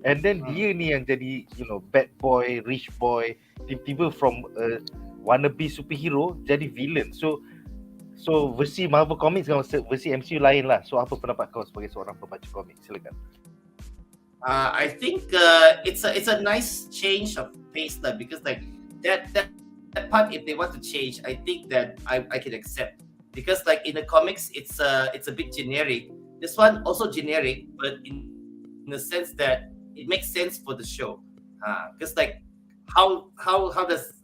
and then dia ni yang jadi bad boy, rich boy. Tiba-tiba from a wannabe superhero jadi villain. So versi Marvel Comics dengan versi MCU lain lah. So apa pendapat kau sebagai seorang pembaca komik? Silakan.
I think it's a nice change of pace lah, because like that part, if they want to change, I think that I can accept. Because like in the comics, it's a bit generic. This one also generic, but in the sense that it makes sense for the show. Because like how does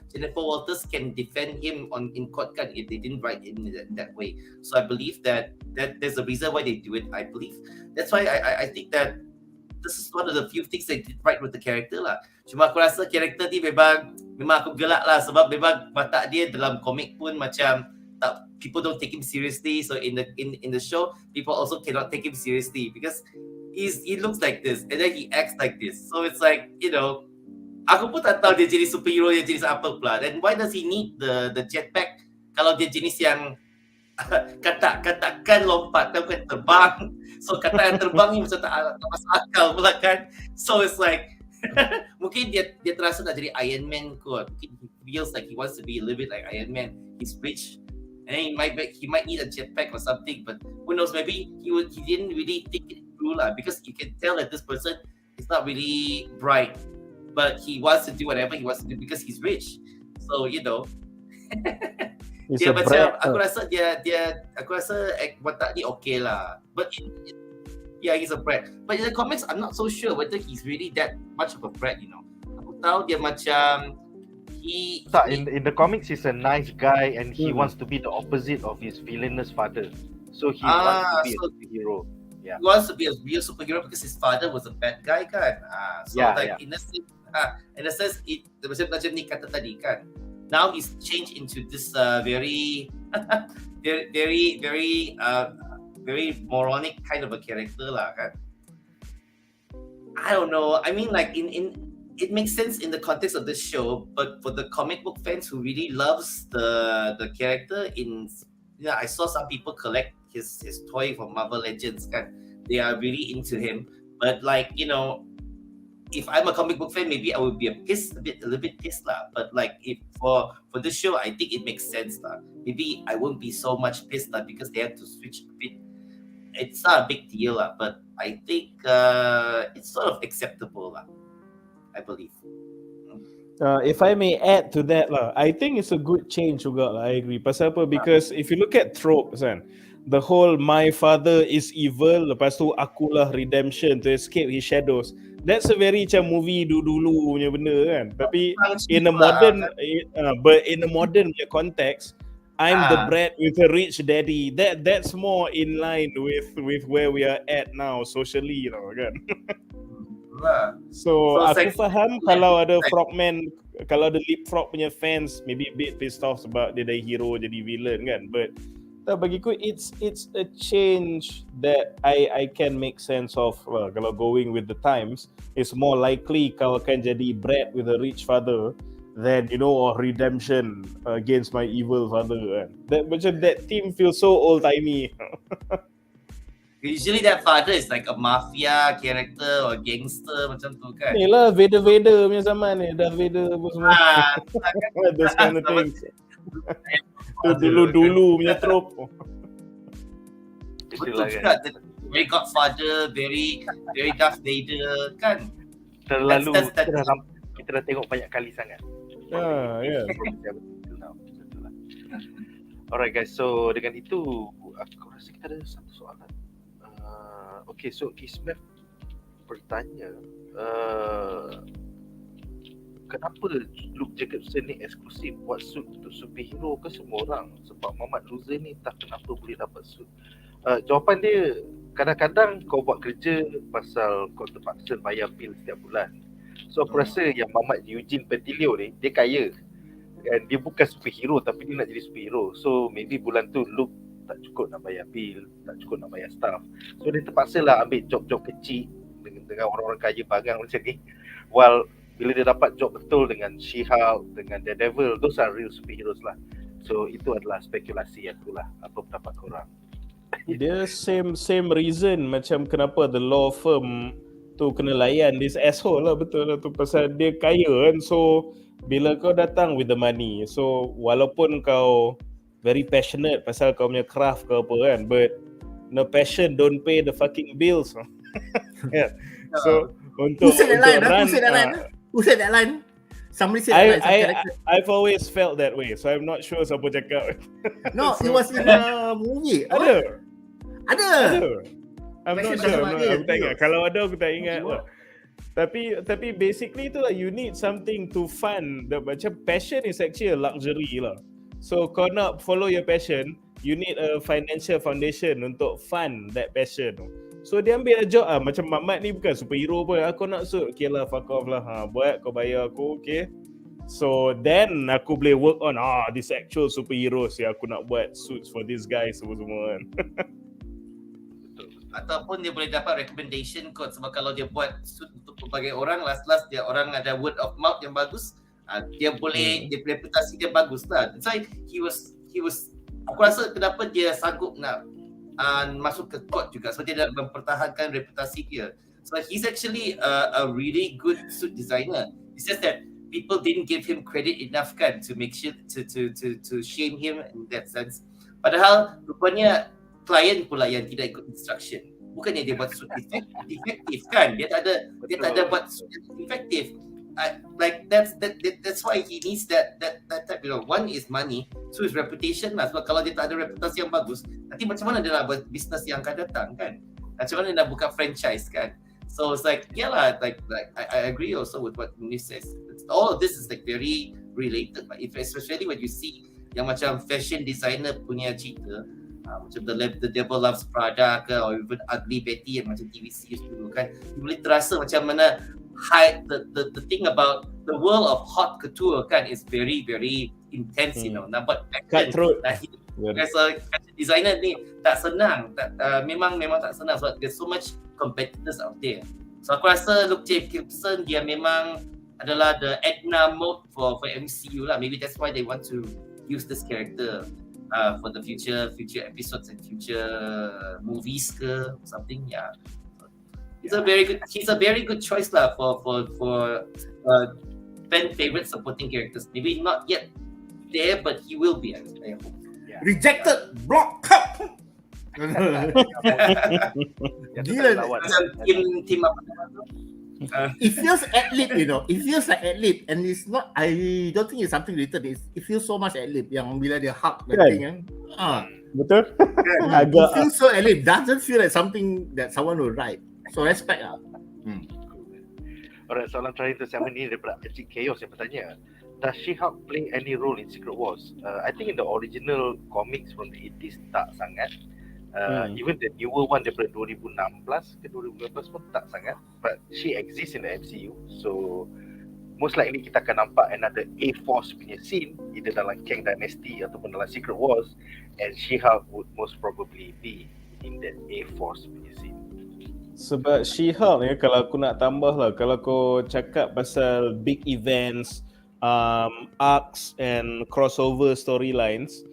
Jennifer Walters can defend him in court kan if they didn't write it in that way? So I believe that there's a reason why they do it. I believe that's why I think that this is one of the few things they did right with the character lah. Cuma aku rasa karakter ni memang aku gelak lah, sebab memang watak dia dalam komik pun macam people don't take him seriously. So in the show, people also cannot take him seriously because he looks like this and then he acts like this. So it's like, aku pun tak tahu dia jadi superhero, dia jenis apa pula. Then why does he need the jetpack kalau dia jenis yang katakan lompat, kan terbang. So kata yang terbang ni macam tak masuk akal pula kan. So it's like mungkin dia terasa nak jadi Iron Man kot. Mungkin he feels like he wants to be a little bit like Iron Man. He's rich. And then he might need a jetpack or something, but who knows? Maybe he didn't really think it through lah, because you can tell that this person is not really bright, but he wants to do whatever he wants to do because he's rich. So dia macam aku rasa watak ni okay lah, but he's a brat. But in the comics, I'm not so sure whether he's really that much of a brat. Aku tahu dia macam.
In the comics, he's a nice guy and he wants to be the opposite of his villainous father. So he wants to be a superhero. Yeah.
He wants to be a real superhero because his father was a bad guy kan. In a sense, macam ni kata tadi kan. Now he's changed into this very very moronic kind of a character lah kan. I don't know. I mean, like it makes sense in the context of this show, but for the comic book fans who really loves the character, I saw some people collect his toy from Marvel Legends kan. They are really into him, but like if I'm a comic book fan, maybe I would be a little bit pissed lah. But like if for this show, I think it makes sense lah. Maybe I won't be so much pissed lah because they have to switch a bit. It's not a big deal lah, but I think it's sort of acceptable lah. I believe.
If I may add to that lah, I think it's a good change juga lah. I agree. Pasal apa? Because if you look at tropes kan, the whole my father is evil, lepas tu akulah redemption to escape his shadows. That's a very macam movie dulu punya benda kan. Tapi in a modern, but in a modern punya context, I'm the brat with a rich daddy. That's more in line with where we are at now socially, kan. So aku faham kalau ada frogman, kalau ada leapfrog punya fans maybe a bit pissed off sebab dia dari hero jadi villain kan. But bagiku it's a change that I can make sense of. Kalau going with the times, it's more likely kau akan jadi brat with a rich father than or redemption against my evil father. That team feels so old timey.
Usually that father is like a mafia character or gangster macam tu kan.
Ni lah Vader punya zaman ni, Darth Vader apa semua. Those kind of things. Dulu punya trope.
Betul juga. Very Godfather, very Darth Vader kan.
Terlalu kita dah tengok banyak kali sangat.
Yeah.
Alright guys, so dengan itu aku rasa kita ada satu soalan. Okay, so Ismail bertanya kenapa Luke Jacobson ni eksklusif buat suit untuk superhero ke semua orang? Sebab Muhammad Loser ni tak kenapa boleh dapat suit. Jawapan dia, kadang-kadang kau buat kerja pasal kau terpaksa bayar bil setiap bulan. So aku rasa yang Muhammad Eugene Petilio ni, dia kaya. And dia bukan superhero tapi dia nak jadi superhero. So maybe bulan tu Luke tak cukup nak bayar bil, tak cukup nak bayar staff. So dia terpaksa lah ambil job-job kecil dengan orang-orang kaya bangang macam ni. While bila dia dapat job betul dengan She-Hulk, dengan Daredevil, those are real superheroes lah. So itu adalah spekulasi aku lah. Apa pendapat korang?
Dia same reason macam kenapa the law firm tu kena layan this asshole lah, betul lah tu, pasal dia kaya kan. So bila kau datang with the money, so walaupun kau very passionate pasal kau punya craft ke apa kan, but no passion don't pay the fucking bills. Yeah. So untuk
Who said that line? Somebody said that line.
I've always felt that way, so I'm not sure siapa cakap.
No, it was in a movie. Ada.
I'm not sure. Aku tak ingat. Kalau ada aku tak ingat lah. Tapi basically tu lah, you need something to fund. Macam passion is actually a luxury lah. So kau nak follow your passion, you need a financial foundation untuk fund that passion. So dia ambil a job macam Mamat ni bukan superhero pun. Aku nak suit, okay lah, fuck off lah. Buat, kau bayar aku, okay. So then aku boleh work on this actual superheroes yang aku nak buat suits for this guy semua kan.
Ataupun dia boleh dapat recommendation code, sebab kalau dia buat suit untuk pelbagai orang, last dia orang ada word of mouth yang bagus, dia boleh dia reputasi dia bagus lah. That's why he was aku rasa kenapa dia sanggup nak masuk ke court juga, sebab dia nak mempertahankan reputasi dia. So he's actually a really good suit designer. It's just that people didn't give him credit enough kan to make sure to shame him in that sense. Padahal rupanya klien pula yang tidak ikut instruction. Bukannya dia buat suit defective kan? Dia tak ada buat suit defective. Like that's why he needs that type, one is money, two is reputation lah. Sebab kalau dia tak ada reputasi yang bagus, nanti macam mana dia nak buat business yang akan datang kan? Macam mana dia nak buka franchise kan? So it's like, yeah lah, like I agree also with what Munir says. All of this is like very related, but especially when you see yang macam fashion designer punya cerita, macam The Devil Loves Prada ke, or even Ugly Betty yang macam TV series dulu kan, you boleh terasa macam mana the thing about the world of haute couture kan is very very intense, nampak
cutthroat.
As a fashion designer ni tak senang, memang tak senang sebab there's so much competitors out there. So aku rasa Luke Jacobson dia memang adalah the Edna mode for MCU lah. Maybe that's why they want to use this character for the future episodes and future movies ke something. Yeah, he's a very good choice lah for fan favorite supporting characters. Maybe not yet there, but he will be. I hope.
Yeah. Rejected block cup.
Gila
tim apa nama tu?
It feels ad-lib, you know. It feels like ad-lib, and it's not. I don't think it's something written. It feels so much ad-lib. Yang bila dia hug the thing,
Betul?
it feels so ad-lib. Doesn't feel like something that someone will write. So respect lah.
Alright, soalan terakhir untuk segmen ni daripada Encik Chaos yang bertanya, does She-Hulk play any role in Secret Wars? I think in the original comics from the 80s tak sangat. Even the newer one daripada 2016 ke 2019 pun tak sangat. But she exists in the MCU. So most likely kita akan nampak another A-Force punya scene, either dalam Kang Dynasty ataupun dalam Secret Wars, and She-Hulk would most probably be in that A-Force punya scene.
Sebab She-Hulk ni, kalau aku nak tambah lah, kalau kau cakap pasal big events, arcs and crossover storylines,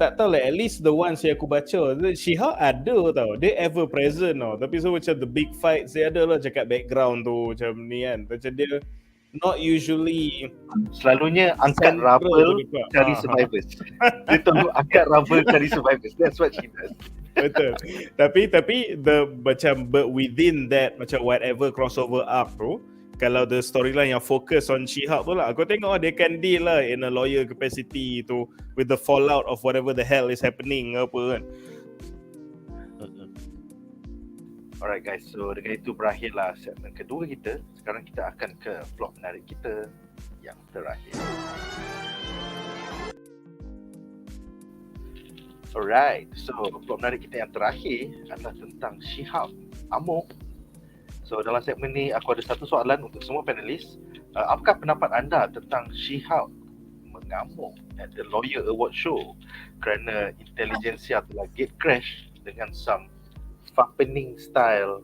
tak tahu lah, at least the ones yang aku baca, She-Hulk ada tau, dia ever present tau. Tapi so macam the big fights dia ada lah, cakap background tu macam ni kan, macam dia not usually
selalunya angkat rubble cari survivors. Dia tolong angkat rubble cari survivors. That's what she does.
Betul. Tapi the macam but within that macam whatever crossover arc tu, kalau the storyline yang fokus on She-Hulk tu lah, aku tengok dia can deal lah in a lawyer capacity tu with the fallout of whatever the hell is happening apa kan.
Alright guys, so dengan itu berakhirlah segmen kedua kita. Sekarang kita akan ke vlog menarik kita yang terakhir. Alright, so vlog menarik kita yang terakhir adalah tentang She-Hulk, Amuk. So dalam segmen ni aku ada satu soalan untuk semua panelis. Apakah pendapat anda tentang She-Hulk mengamuk at the Lawyer Award Show kerana intelijensia telah gate crash dengan some fappening style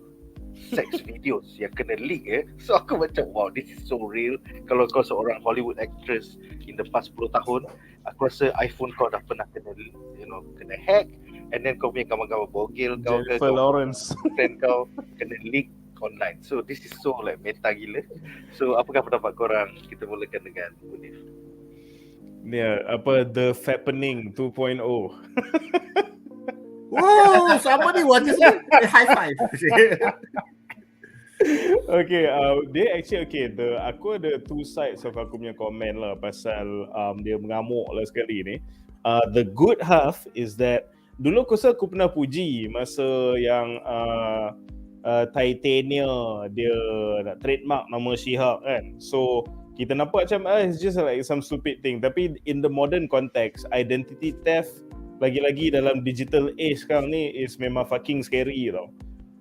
sex videos yang kena leak So aku macam wow, this is so real. Kalau kau seorang Hollywood actress in the past 10 tahun, aku rasa iPhone kau dah pernah kena kena hack, and then kau punya gambar-gambar bogel kau ke
Lawrence
friend kau kena leak online. So this is so like meta gila. So apakah pendapat korang? Kita mulakan dengan Munif.
Ya, apa the fappening 2.0.
Whoa, somebody watch this one. High five.
Okay, dia actually aku ada two sides of aku punya komen lah pasal dia mengamuk lah sekali ni. The good half is that dulu aku pernah puji masa yang Titania dia nak trademark nama She-Hulk kan. So kita nampak macam it's just like some stupid thing, tapi in the modern context, identity theft lagi-lagi dalam digital age sekarang ni is memang fucking scary tau.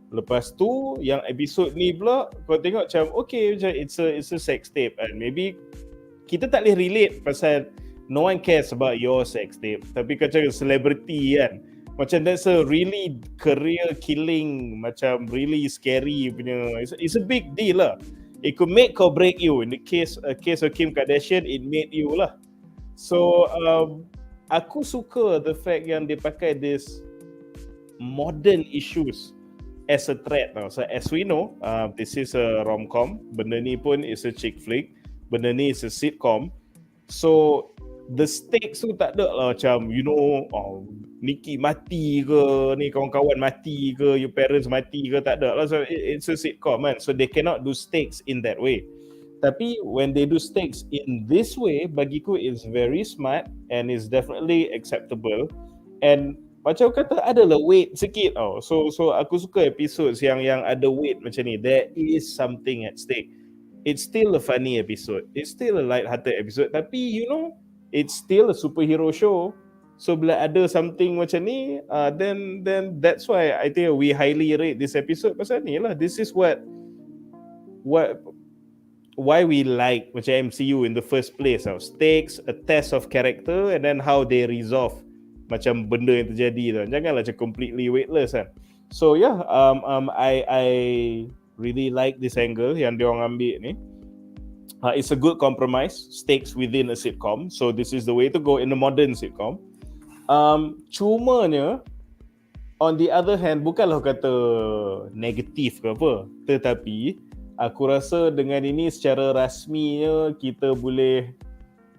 Lepas tu yang episod ni pula kau tengok macam okay, macam it's a sex tape and maybe kita tak boleh relate pasal no one cares about your sex tape, tapi kau cakap celebrity kan, macam that's a really career killing, macam really scary punya, it's a big deal lah. It could make or break you. In the case of Kim Kardashian, it made you lah. So aku suka the fact yang dia pakai this modern issues as a threat tau. So as we know, this is a rom-com, benda ni pun is a chick flick, benda ni is a sitcom. So the stakes tu tak ada lah macam Nikki mati ke, ni kawan-kawan mati ke, your parents mati ke, tak ada lah. So it's a sitcom kan, so they cannot do stakes in that way. Tapi when they do stakes in this way, bagiku it's very smart and it's definitely acceptable. And macam kata adalah weight sikit tau. So aku suka episodes yang ada weight macam ni. There is something at stake. It's still a funny episode. It's still a light-hearted episode. Tapi it's still a superhero show. So bila ada something macam ni, then that's why I think we highly rate this episode pasal ni lah. This is why we like macam MCU in the first place. Stakes, a test of character, and then how they resolve macam benda yang terjadi tu. Janganlah macam completely weightless kan. So yeah, I really like this angle yang dia orang ambil ni. It's a good compromise, stakes within a sitcom. So this is the way to go in a modern sitcom. Cumanya on the other hand, bukanlah kata negatif ke apa, tetapi aku rasa dengan ini secara rasminya kita boleh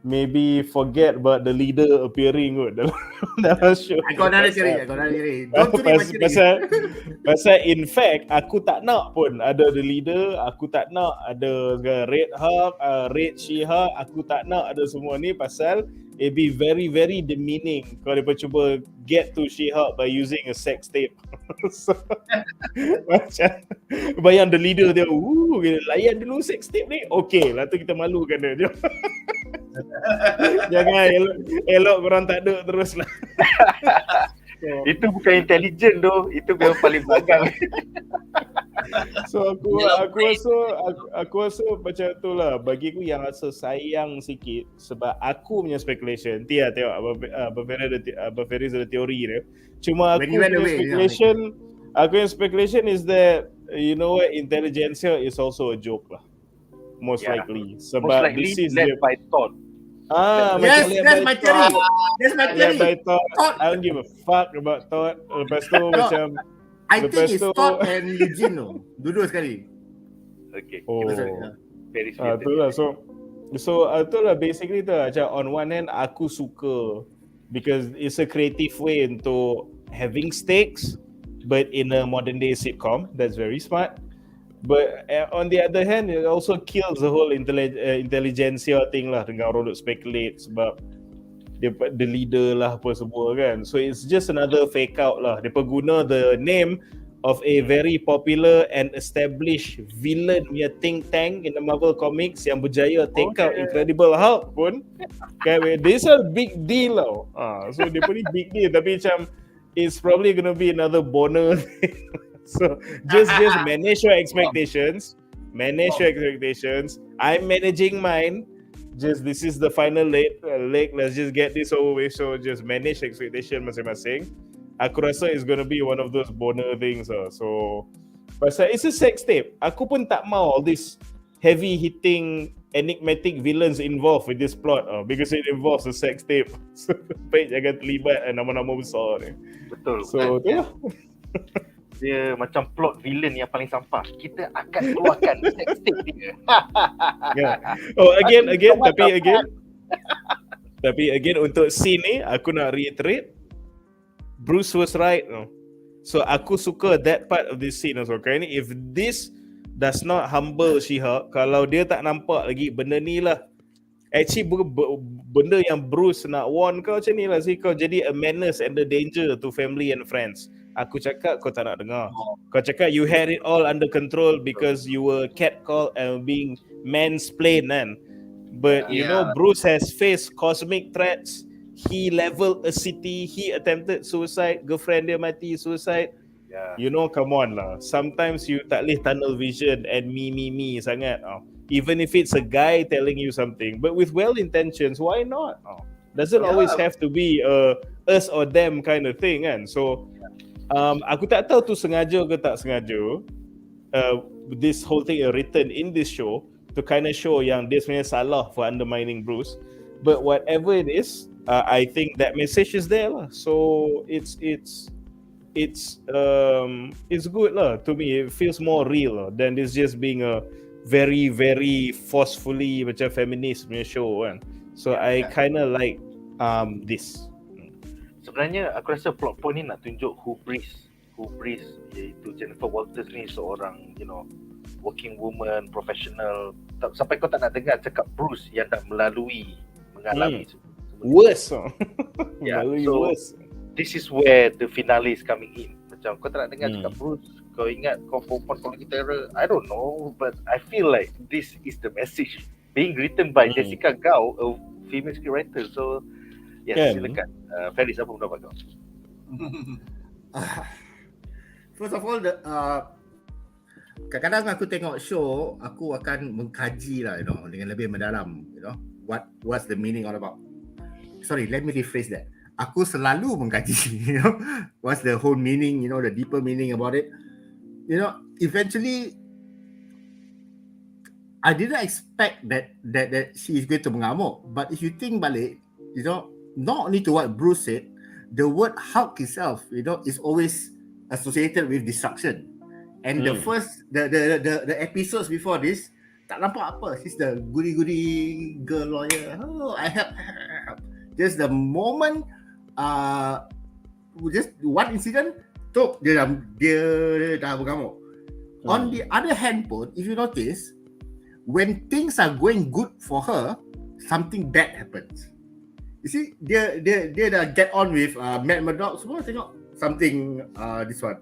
maybe forget about the leader appearing kot dalam show.
I got another theory. Don't curi my theory.
Pasal in fact aku tak nak pun ada the leader, aku tak nak ada Red Hulk, Red She-Hulk, aku tak nak ada semua ni pasal it be very very demeaning kalau dia cuba get to She-Hulk by using a sex tape. So, macam bayang the leader dia, layan dulu sex tape ni. Okay, lah tu kita malukan dia. Jangan elok korang tak ada terus lah.
Itu bukan intelligent tu, itu yang paling belakang.
So aku rasa macam tu lah. Bagi aku yang rasa sayang sikit sebab aku punya speculation, Tia tengok Abang Ferris ada teori dia. Cuma aku punya speculation is that you know what, intelligentsia is also a joke lah. Most likely. Sebab
most likely
this is
led by thought.
Yes, that's my theory.
By thought. I don't give a fuck about thought. Lepas tu macam
I think it's Todd and Eugene tu. Dua-dua sekali.
Okay.
Very sweet. Itulah. So itulah basically tu macam on one hand aku suka because it's a creative way untuk having stakes but in a modern day sitcom. That's very smart. But on the other hand, it also kills the whole intelligentsia thing lah dengan orang duk speculate sebab dia the leader lah apa semua kan. So it's just another fake out lah. Dia guna the name of a very popular and established villain punya think tank in the Marvel Comics yang berjaya take out Incredible Hulk pun. Okay, this is a big deal lah. So dia pun ni big deal tapi macam it's probably gonna be another boner thing. So just manage your expectations. I'm managing mine. Just this is the final leg. Let's just get this over with. So just manage expectation masing-masing. Aku rasa it's gonna be one of those boner things. So pasal it's a sex tape. Aku pun tak mau all this heavy hitting enigmatic villains involved with this plot because it involves a sex tape. So baik jangan terlibat nama-nama besar ni.
Betul.
So tu lah.
Dia macam plot villain yang paling sampah. Kita akan keluarkan sex tape dia. Tapi again untuk scene ni aku nak reiterate Bruce was right. So aku suka that part of this scene also. Kerana if this does not humble She-Hulk, kalau dia tak nampak lagi benda ni lah actually benda yang Bruce nak warn kau macam ni lah sih, kau jadi a menace and a danger to family and friends. Aku cakap kau tak nak dengar. Kau cakap you had it all under control because you were catcalled and being mansplained kan. But you know Bruce has faced cosmic threats. He leveled a city. He attempted suicide. Girlfriend dia mati suicide. You know, come on lah. Sometimes you tak boleh tunnel vision and me sangat. Even if it's a guy telling you something, but with well intentions, why not? Doesn't always have to be us or them kind of thing kan. So aku tak tahu tu sengaja ke tak sengaja. This whole thing written in this show to kind of show yang dia sebenarnya salah for undermining Bruce. But whatever it is, I think that message is there lah. So it's good lah to me. It feels more real than this just being a very very forcefully macam feminist punya show kan. So I kind of like this. Sebenarnya aku rasa plot point ni nak tunjuk hubris iaitu Jennifer Walters ni seorang working woman, professional. Sampai kau tak nak dengar cakap Bruce yang dah mengalami
worse.
Worse. This is where the finale is coming in. Macam kau tak nak dengar cakap Bruce, kau ingat kau perempuan politik terror. I don't know, but I feel like this is the message being written by Jessica Gao, a female scriptwriter. So yes, silakan. Ferris, apa pendapat kau?
First of all, kadang-kadang aku tengok show, aku akan mengkaji lah, dengan lebih mendalam, what's the meaning all about. Sorry, let me rephrase that. Aku selalu mengkaji, what's the whole meaning, the deeper meaning about it. Eventually, I didn't expect that she is going to mengamuk. But if you think balik, not only to what Bruce said, the word Hulk itself, is always associated with destruction. And the episodes before this, tak nampak apa. She's the goody-goody girl lawyer. Oh, I help. Just the moment, just one incident, dia dah bergamuk. On the other hand pun, if you notice, when things are going good for her, something bad happens. You see, dia dah get on with Matt Murdock semua, tengok something this one,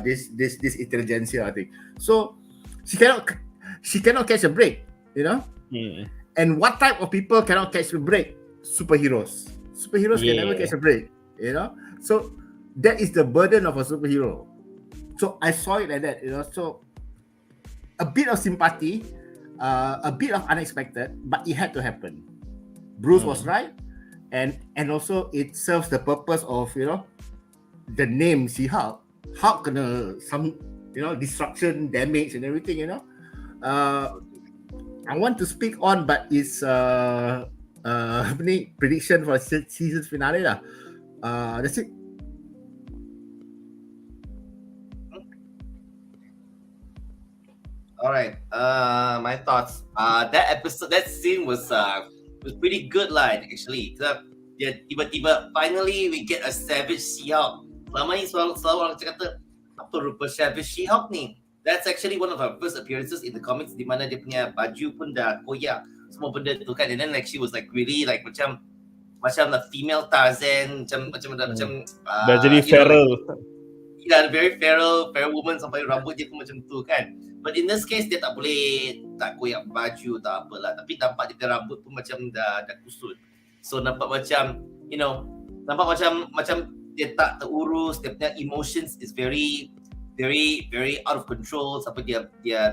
this intelligentsia, I think. So she cannot catch a break, you know. And what type of people cannot catch a break? Superheroes can never catch a break, you know. So that is the burden of a superhero. So I saw it like that, you know. So a bit of sympathy, a bit of unexpected, but it had to happen. Bruce was right, and also it serves the purpose of, you know, the name She-Hulk. Hulk kena some, you know, destruction, damage, and everything, you know. I want to speak on, but it's prediction for season finale lah. That's it.
All right. My thoughts. That scene was pretty good lah, actually. Tiba-tiba finally we get a savage She-Hulk. Selama ni selalu orang kata apa rupa savage She-Hulk ni. That's actually one of her first appearances in the comics, di mana dia punya baju pun dah koyak, semua benda tu kan. And then like she was like really like macam the female Tarzan, macam
dah jadi feral.
Yeah, very feral woman sampai rambut dia pun macam tu kan. But in this case dia tak boleh tak koyak baju tak apalah, tapi nampak dia punya rambut pun macam dah kusut. So nampak macam, you know, nampak macam dia tak terurus, dia punya emotions is very out of control. Sampai dia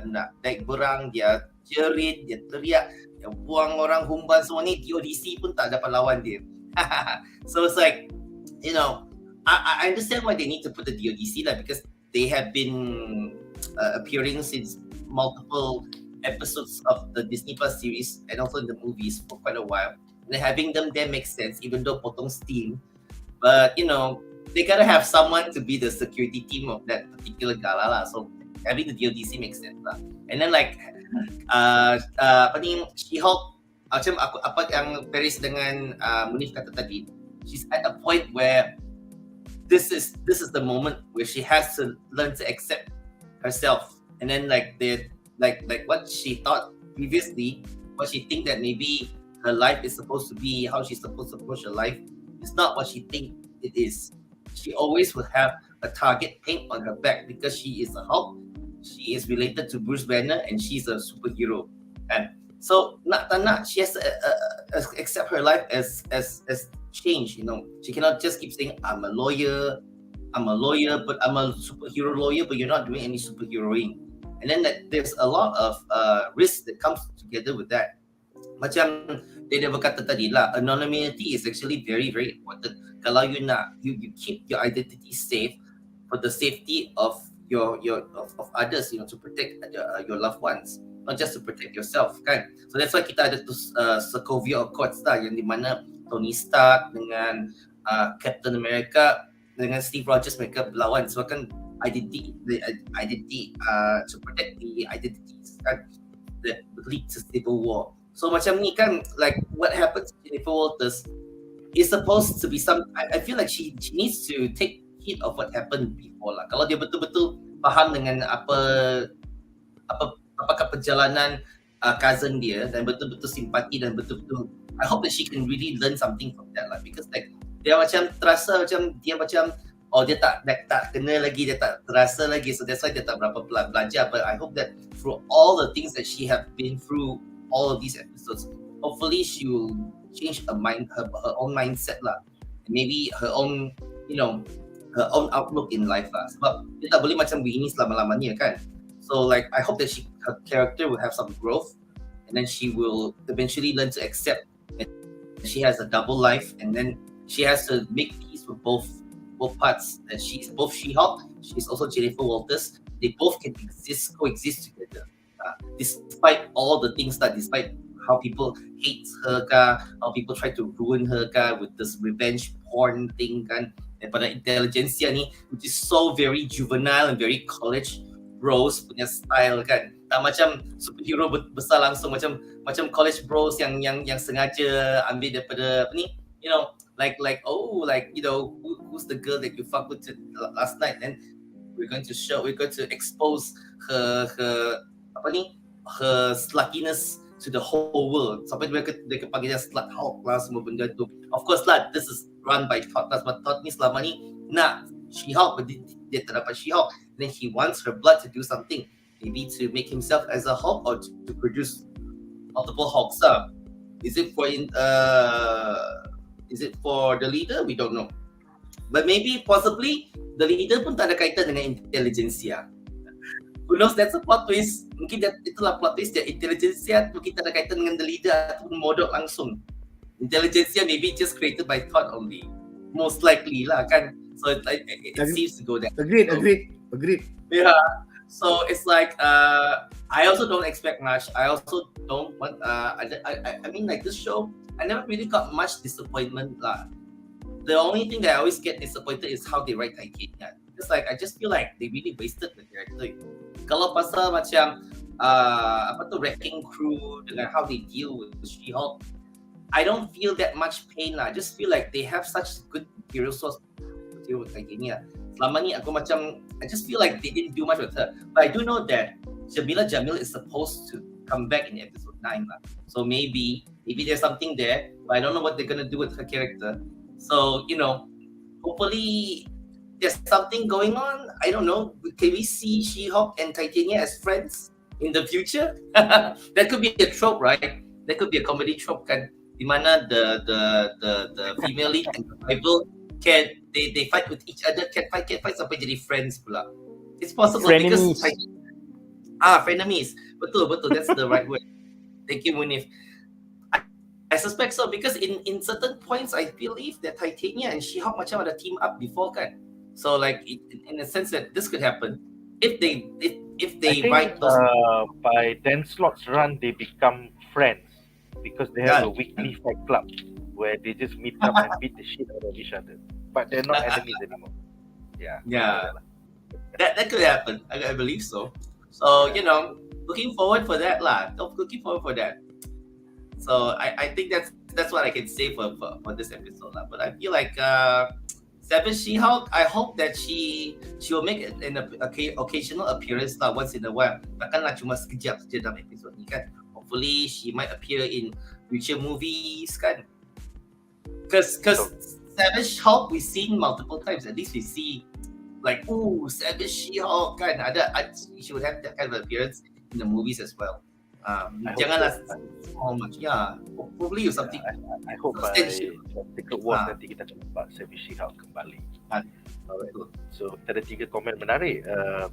nak naik berang, dia jerit, dia teriak, dia buang orang humban semua ni. DODC pun tak dapat lawan dia. So it's like, you know, I understand why they need to put the DODC lah, because they have been appearing since multiple episodes of the Disney Plus series and also in the movies for quite a while. And having them there makes sense, even though potong steam. But you know, they gotta have someone to be the security team of that particular gala lah. So having the DODC makes sense lah. And then like She-Hulk, macam apa yang Paris dengan Munif kata tadi, she's at a point where this is the moment where she has to learn to accept herself. And then like what she thought previously, what she think that maybe her life is supposed to be, how she's supposed to approach her life, is not what she think it is. She always will have a target paint on her back because she is a Hulk. She is related to Bruce Banner and she's a superhero. And so nak she has to accept her life as change. You know, she cannot just keep saying I'm a lawyer, but I'm a superhero lawyer, but you're not doing any superheroing. And then there's a lot of risk that comes together with that. Macam dia berkata tadi lah, anonymity is actually very, very important. Kalau you keep your identity safe for the safety of of others, you know, to protect your loved ones, not just to protect yourself, kan? So that's why kita ada tu Sokovia Accords lah, yang di mana Tony Stark dengan Captain America dengan Steve Rogers mereka berlawan sebabkan identity to protect the identities, kan, that lead to civil war. So macam ni kan, like what happens to Jennifer Walters is supposed to be I feel like she needs to take heed of what happened before lah. Kalau dia betul-betul faham dengan apakah perjalanan cousin dia dan betul-betul simpati dan betul-betul, I hope that she can really learn something from that lah, because like dia macam terasa macam dia tak kena lagi, dia tak terasa lagi, so that's why dia tak berapa belajar. But I hope that through all the things that she have been through, all of these episodes, hopefully she will change her own mindset lah, maybe her own, you know, her own outlook in life lah. Sebab dia tak boleh macam begini selama-lamanya kan. So like I hope that her character will have some growth, and then she will eventually learn to accept that she has a double life, and then she has to make peace with both parts. That she's both She-Hulk, she's also Jennifer Walters. They both can coexist together. Despite all the things despite how people hate her how people try to ruin her with this revenge porn thing kan, daripada intelligentsia ni, which is so very juvenile and very college bros punya style kan. tak macam superhero besar langsung macam college bros yang sengaja ambil daripada apa ni, you know, like you know, who's the girl that you fuck with last night, and we're going to expose her apa ni, her sluttiness to the whole world sampai mereka panggil dia slut Hulk lah semua benda tu. Of course lah, this is run by Todd lah, sebab Todd ni selama ni nak She-Hulk, but dia tak dapat She-Hulk, then he wants her blood to do something, maybe to make himself as a Hulk or to produce multiple Hulks. Is it for the leader? We don't know, but maybe possibly the leader pun tak ada kaitan dengan intelijensia. Who knows, that's a plot twist. Mungkin itulah plot twist dia. Intelijensia mungkin tak ada kaitan dengan the leader ataupun modok langsung. Intelijensia maybe just created by Todd only, most likely lah kan. So it seems to go there.
Agreed.
Yeah. So it's like I also don't expect much. I also don't want. I mean, like this show, I never really got much disappointment lah. The only thing that I always get disappointed is how they write Titania. It's like I just feel like they really wasted the character. Kalau pasal macam apa tu, wrecking crew dengan how they deal with She-Hulk, I don't feel that much pain lah. I just feel like they have such good material source with Titania. Selama ni aku macam, I just feel like they didn't do much with her. But I do know that Jamila Jamil is supposed to come back in episode 9 lah. So maybe there's something there, but I don't know what they're gonna do with her character. So, you know, hopefully there's something going on. I don't know. Can we see She-Hulk and Titania as friends in the future? That could be a trope, right? That could be a comedy trope kan, di mana the female lead and the rival can they fight with each other, can fight sampai jadi friends pula. It's possible
Frenemies.
Because frenemies. Betul, that's the right word. Thank you, Munif. I suspect so because in certain points I believe that Titania and She-Hulk macam ada team up before kan. So like in a sense that this could happen if they write those.
By Dan Slott's run, they become friends because they have a weekly fight club where they just meet up and beat the shit out of each other. But they're not enemies anymore. Yeah.
That could happen. I believe so. So you know, looking forward for that lah. Looking forward for that. So I think that's what I can say for this episode lah. But I feel like Savage She-Hulk, I hope that she will make an occasional appearance lah once in a while. Takkanlah cuma sekejap saja dalam episode ni kan. Hopefully she might appear in future movies kan. Because Savage Hulk we've seen multiple times. At least we see like, Savage She-Hulk kan. She would have that kind of appearance in the movies as well. Janganlah so much. Yeah, probably something.
I hope by Secret Wars nanti kita akan nampak Savage She-Hulk kembali. So kita ada 3 komen menarik.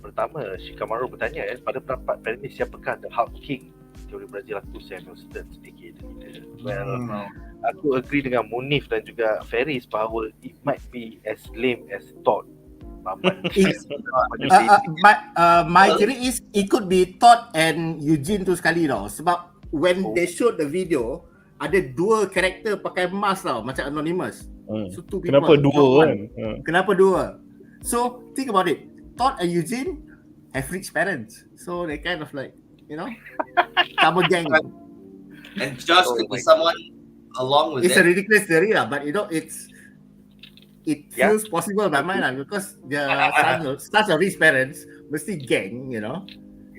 Pertama, Shikamaru bertanya pada pendapat premis siapakah the Hulk King? Teori Brazil aku Samuel Stearns aka the leader. Well, aku agree dengan Munif dan juga Ferris bahawa it might be as lame as Todd.
But my theory is it could be Todd and Eugene tu sekali tau. Sebab when they showed the video, ada 2 karakter pakai mask tau, macam anonymous. So 2 people.
Kenapa 2 kan?
Kenapa 2? So think about it. Todd and Eugene have rich parents. So they kind of like, you know, double gang.
And Josh could be someone along with
it's a ridiculous theory lah, but you know, it feels possible by mine lah, because their sons are rich parents, mesti gang, you know.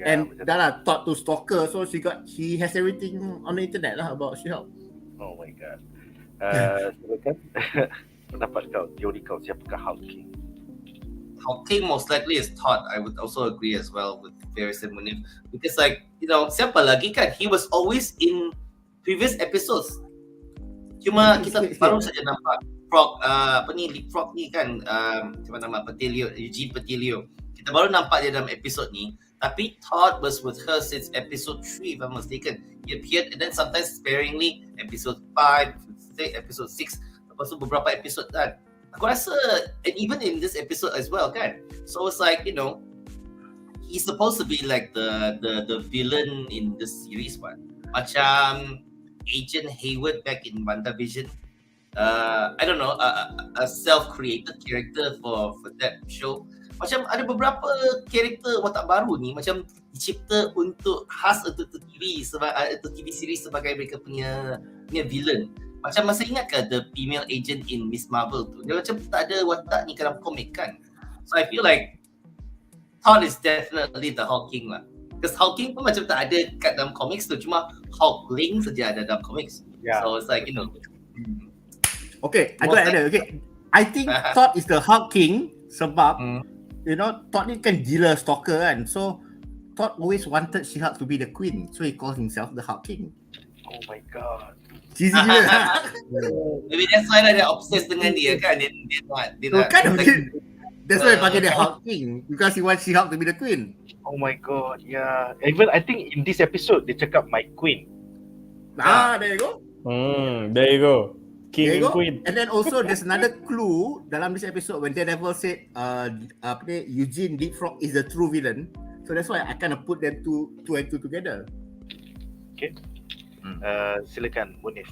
And dah lah taught to stalker, so she has everything on the internet lah about She-Hulk.
Oh my god. Silakan pendapat kau, teori kau, siapakah Hulk King?
Hulk King most likely is Todd. I would also agree as well with Ferris and Munif, because like, you know, siapa lagi kan, he was always in previous episodes. Cuma kita baru saja nampak Leapfrog ni kan, macam nama Eugene Petilio. Kita baru nampak dia dalam episod ni. Tapi Todd was with her since episode 3 if I'm mistaken. He appeared and then sometimes sparingly episode 5, episode 6, lepas tu beberapa episod kan. Aku rasa, and even in this episode as well kan. So it's like, you know, he's supposed to be like the villain in this series one. Macam Agent Hayward back in WandaVision. I don't know, a self-created character for that show. Macam ada beberapa karakter watak baru ni, macam dicipta untuk khas untuk TV untuk TV series sebagai mereka punya villain. Macam masa ingat ke the female agent in Miss Marvel tu, dia macam tak ada watak ni dalam komik kan. So I feel like Thor is definitely the Hulking lah. Because Hulking pun macam tak ada kat dalam comics tu, cuma Hulkling saja ada dalam comics. So it's like, you know.
Okay, I got idea. Okay, I think Thor is the Hulking sebab you know, Thor ni kan gila stalker kan. So Thor always wanted She-Hulk to be the queen. So he calls himself the Hulk King.
Oh my god.
Cheesy gila.
Maybe that's why dia obsessed dengan dia kan. Dia nak
Kan that's why dia panggil dia Hulk King. Because he wants She-Hulk to be the queen.
Oh my god, yeah. Even I think in this episode dia cakap my queen.
There you go.
There you go. King and queen.
And then also there's another clue dalam this episode when Daredevil said Eugene Leapfrog is the true villain. So that's why I kind of put them two and two together.
Okay. Silakan Munif.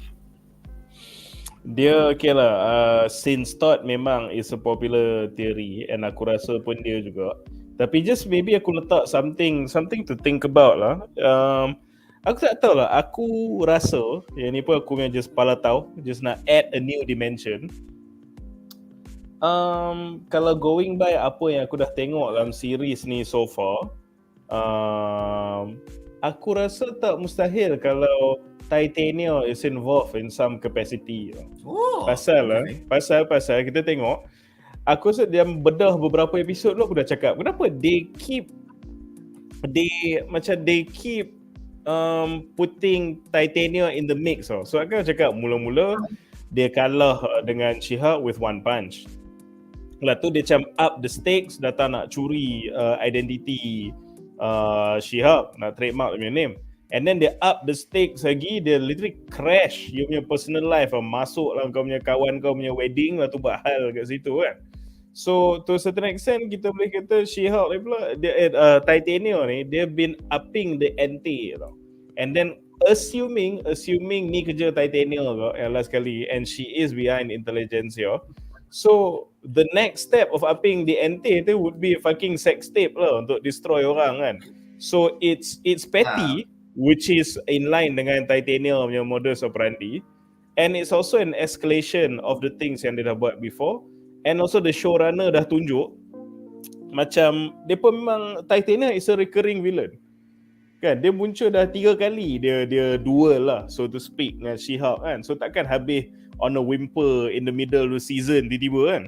Dia okay lah. Since thought memang is a popular theory and aku rasa pun dia juga. Tapi just maybe aku letak something to think about lah. Aku tak tahu lah. Aku rasa yang ni pun aku yang just pala tahu, just nak add a new dimension. Kalau going by apa yang aku dah tengok dalam series ni so far, aku rasa tak mustahil kalau Titania is involved in some capacity. Pasal kita tengok, aku rasa dia bedah beberapa episod tu aku dah cakap kenapa they keep putting Titania in the mix. So aku cakap mula-mula dia kalah dengan She-Hulk with one punch. Lepas tu dia macam up the stakes, datang nak curi identity She-Hulk, nak trademark punya name. And then dia up the stakes lagi, dia literally crash you punya personal life, masuk lah kau punya kawan kau punya wedding, lepas tu buat hal kat situ kan. So to a certain extent kita boleh kata She-Hulk ni pula Titania ni dia been upping the ante tau. And then assuming ni kerja Titania ke yang last kali, and she is behind Intelligentsia. So the next step of upping the ante tu would be a fucking sex tape lah untuk destroy orang kan. So it's petty, which is in line dengan Titania punya modus operandi, and it's also an escalation of the things yang dia dah buat before. And also the showrunner dah tunjuk macam dia pun memang Titania is a recurring villain kan. Dia muncul dah 3 kali, dia duel lah so to speak dengan She-Hulk kan. So takkan habis on a whimper in the middle of the season tiba-tiba kan.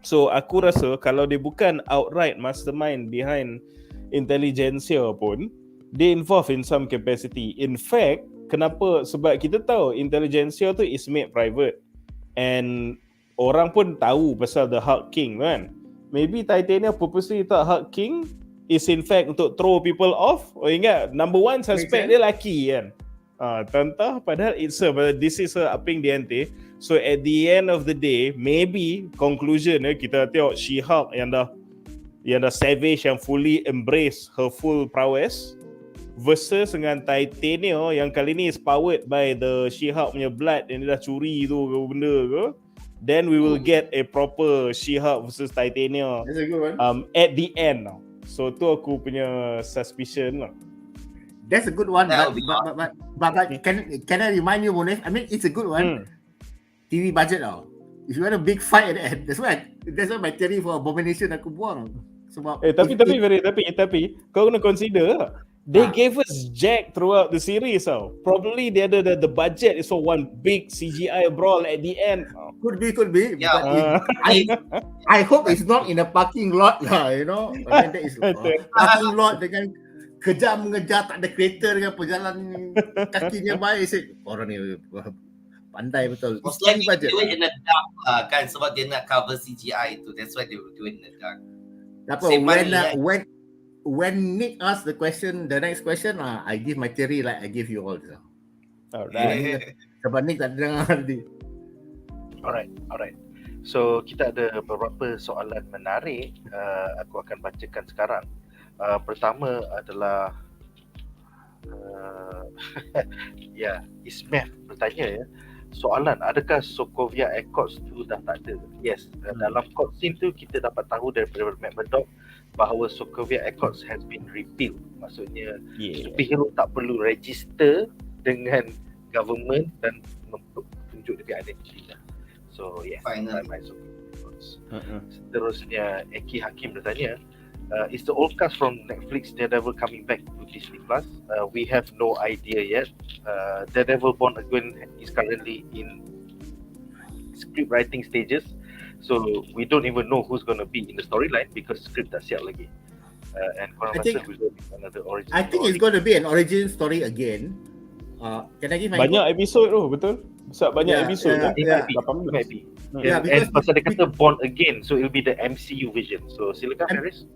So aku rasa kalau dia bukan outright mastermind behind Intelligentsia pun, dia involved in some capacity. In fact, kenapa? Sebab kita tahu Intelligentsia tu is made private and orang pun tahu pasal the Hulk King kan. Maybe Titania purposely thought Hulk King is in fact untuk throw people off. Ingat number one suspect dia lelaki kan. Tentang padahal this is her upping the ante. So at the end of the day, maybe conclusion kita tengok She-Hulk yang dah savage, yang fully embrace her full prowess, versus dengan Titania yang kali ni is powered by the She-Hulk punya blood yang dia dah curi tu ke benda ke. Then we will get a proper She-Hulk versus Titania at the end. So tu aku punya suspicion lah.
That's a good one, but can I remind you, Munif? I mean, it's a good one. TV budget tau. If you want a big fight at the end, that's why my theory for Abomination aku buang. Sebab
tapi kau kena consider they gave us Jack throughout the series tau. Probably the budget is for one big CGI brawl at the end.
Could be. Yeah. I hope it's not in a parking lot lah, you know. I mean, that is parking lot dengan mengejar tak ada kereta dengan pejalan kakinya baik. Orang ni pandai betul.
Most likely do it in the dark kan, sebab dia nak cover CGI tu. That's why they will do it in the dark.
When Nick asked the next question, I give my theory like I give you all. Alright. Sebab Nick tak dengar tadi.
Alright. So kita ada beberapa soalan menarik. Aku akan bacakan sekarang. Pertama adalah Ismail bertanya soalan, adakah Sokovia Accords tu dah tak ada? Yes, dalam cutscene tu kita dapat tahu daripada membedah bahawa Sokovia Accords has been repealed. Maksudnya superhero tak perlu register dengan government dan tunjuk dia identiti lah. So yes,
Finally.
my Sokovia Accords. Seterusnya Eki Hakim bertanya, is the old cast from Netflix Daredevil coming back to Disney Plus? We have no idea yet. Daredevil Born Again is currently in script writing stages, so we don't even know who's going to be in the storyline because script tak siap lagi. And korang rasa will be another origin
I think
story.
it's going to be an origin story again. Can I give my
Banyak episod tu, betul? Besar banyak episod kan?
It might be.
Yeah,
And
because
pasal dia kata Born Again, so it'll be the MCU vision. So silakan Faris.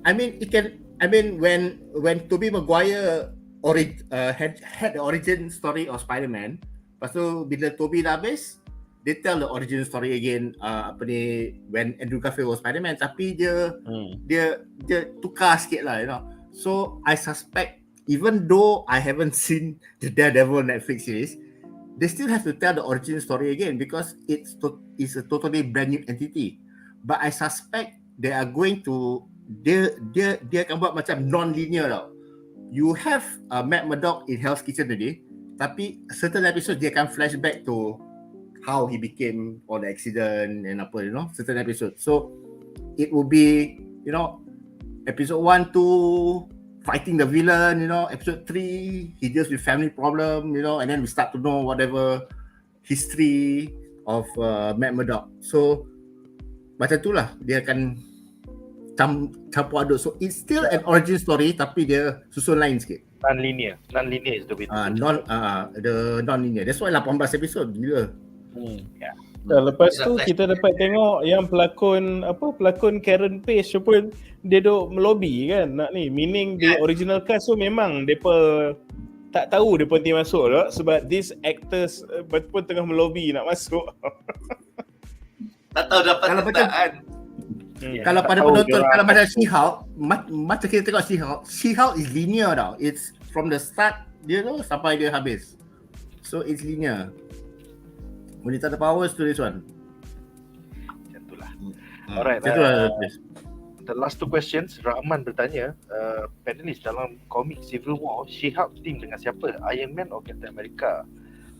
I mean, it can. I mean, when Tobey Maguire had the origin story of Spider-Man, lepas tu bila Tobey dah habis, they tell the origin story again. When Andrew Garfield was Spider-Man, tapi dia tukar sikit lah, you know. So I suspect, even though I haven't seen the Daredevil Netflix series, they still have to tell the origin story again because it's a totally brand new entity. But I suspect they are going to dia akan buat macam non-linear tau. You have Matt Murdock in Hell's Kitchen today, tapi certain episodes dia akan flashback to how he became all the accident and apa, you know, certain episodes. So it will be, you know, episode 1, 2 fighting the villain, you know, episode 3 he deals with family problem, you know, and then we start to know whatever history of Matt Murdock. So macam tu lah dia akan campur aduk. So it's still an origin story tapi dia susun lain sikit.
Non-linear is the way to
The non-linear. That's why 18 episod gila.
Lepas tu kita dapat tengok yang pelakon Karen Page pun dia duk melobi kan nak ni, meaning the original cast tu memang depa tak tahu depa nanti masuk tak sebab these actors pun tengah melobi nak masuk.
Tak tahu dapat ketaan.
Kalau pada penonton, kalau pada She-Hulk, macam kita tengok She-Hulk is linear tau. It's from the start dia tu sampai dia habis. So it's linear. When it ada powers to this one.
Macam itulah. Alright. The last two questions, Rahman bertanya, panelist dalam komik Civil War, She-Hulk team dengan siapa? Iron Man or Captain America?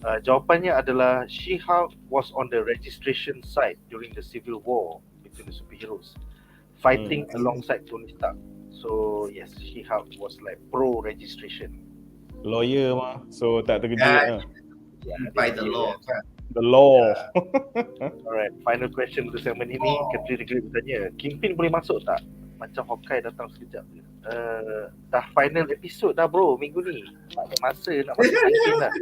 Jawapannya adalah She-Hulk was on the registration side during the Civil War between the superheroes, fighting alongside Tony Stark. So yes, She-Hulk was like pro registration.
Lawyer mah, so tak terkejut.
By the law.
The law.
Alright, final question untuk segmen ini. Katri Degree bertanya, Kingpin boleh masuk tak? Macam Hawkeye datang sekejap je. Dah final episode dah bro minggu ni. Tak ada masa nak masuk Kingpin lah.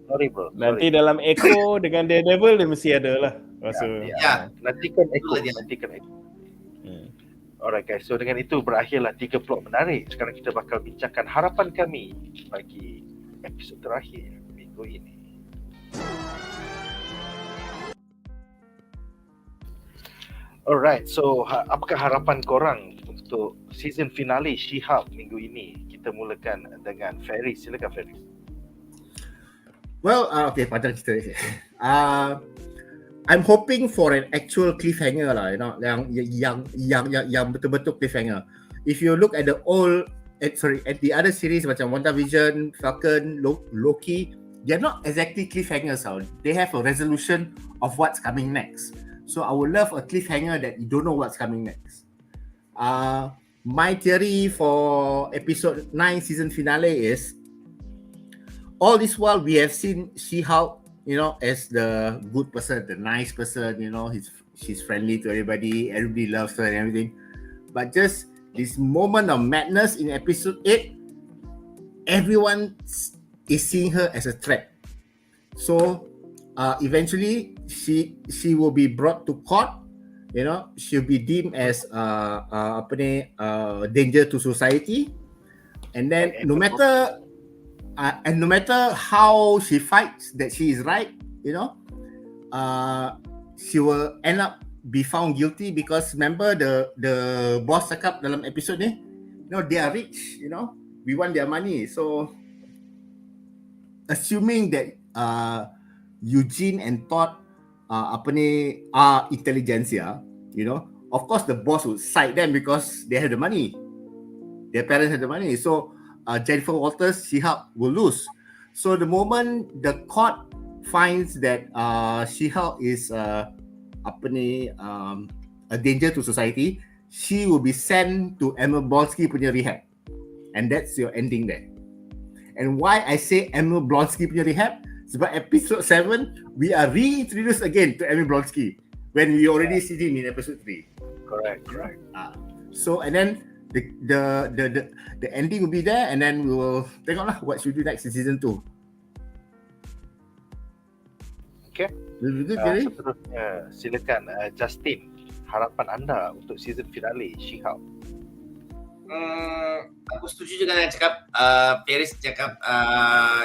Sorry bro.
Nanti dalam Echo dengan Daredevil dia mesti ada lah.
Nantikan Echo. Alright guys, so dengan itu berakhirlah 3 plot menarik. Sekarang kita bakal bincangkan harapan kami bagi episod terakhir minggu ini. Alright, so apakah harapan korang untuk season finale She-Hulk minggu ini? Kita mulakan dengan Faris. Silakan Faris.
Well, okay, padahal cerita. I'm hoping for an actual cliffhanger lah, you know, yang betul-betul cliffhanger. If you look at the at the other series macam WandaVision, Falcon, Loki, they're not exactly cliffhangers. They have a resolution of what's coming next. So I would love a cliffhanger that you don't know what's coming next. My theory for episode 9 season finale is, all this while we have seen She-Hulk, you know, as the good person, the nice person, you know, she's friendly to everybody loves her and everything. But just this moment of madness in episode 8, everyone is seeing her as a threat. So eventually she will be brought to court, you know, she'll be deemed as danger to society, and then no matter how she fights that she is right, you know, she will end up be found guilty because remember the boss cakap dalam episode ni, you know, they are rich, you know, we want their money. So assuming that Eugene and Todd are intelligentsia, you know, of course the boss would side them because they have the money. Their parents have the money. So Jennifer Walters, She-Hulk, will lose. So the moment the court finds that She-Hulk is a danger to society, she will be sent to Emil Blonsky punya rehab. And that's your ending there. And why I say Emil Blonsky punya rehab? Sebab episode 7, we are reintroduced again to Emil Blonsky when we already see him in episode 3.
Correct.
So and then the ending will be there, and then we will tengoklah what should we do next in season 2.
Okay. Seterusnya silakan Justin, harapan anda untuk season finale She-Hulk.
Aku setuju dengan yang cakap Paris cakap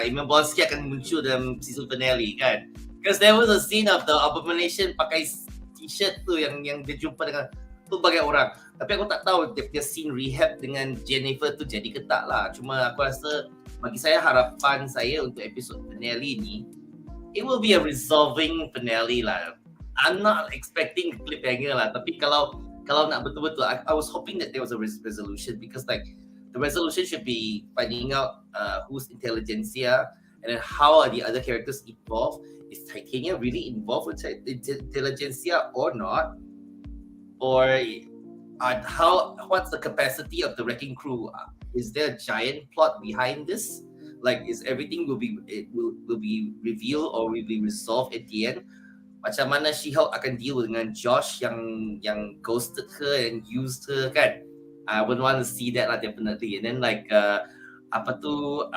Emil Blonsky akan muncul dalam season finale kan, because there was a scene of the Abomination pakai t-shirt tu yang dia jumpa dengan tu banyak orang, tapi aku tak tahu dia scene rehab dengan Jennifer tu jadi ke tak lah. Cuma aku rasa bagi saya, harapan saya untuk episode finale ni, it will be a resolving finale lah. I'm not expecting cliffhanger lah, tapi kalau nak betul-betul, I was hoping that there was a resolution, because like the resolution should be finding out who's intelligentsia, and then how are the other characters involved. Is Titania really involved with intelligentsia or not? Or what's the capacity of the wrecking crew? Is there a giant plot behind this? Like, is everything will be revealed or will be resolved at the end? Macam mana She-Hulk akan deal dengan Josh yang ghosted her and used her kan? I wouldn't want to see that lah, definitely. And then like how to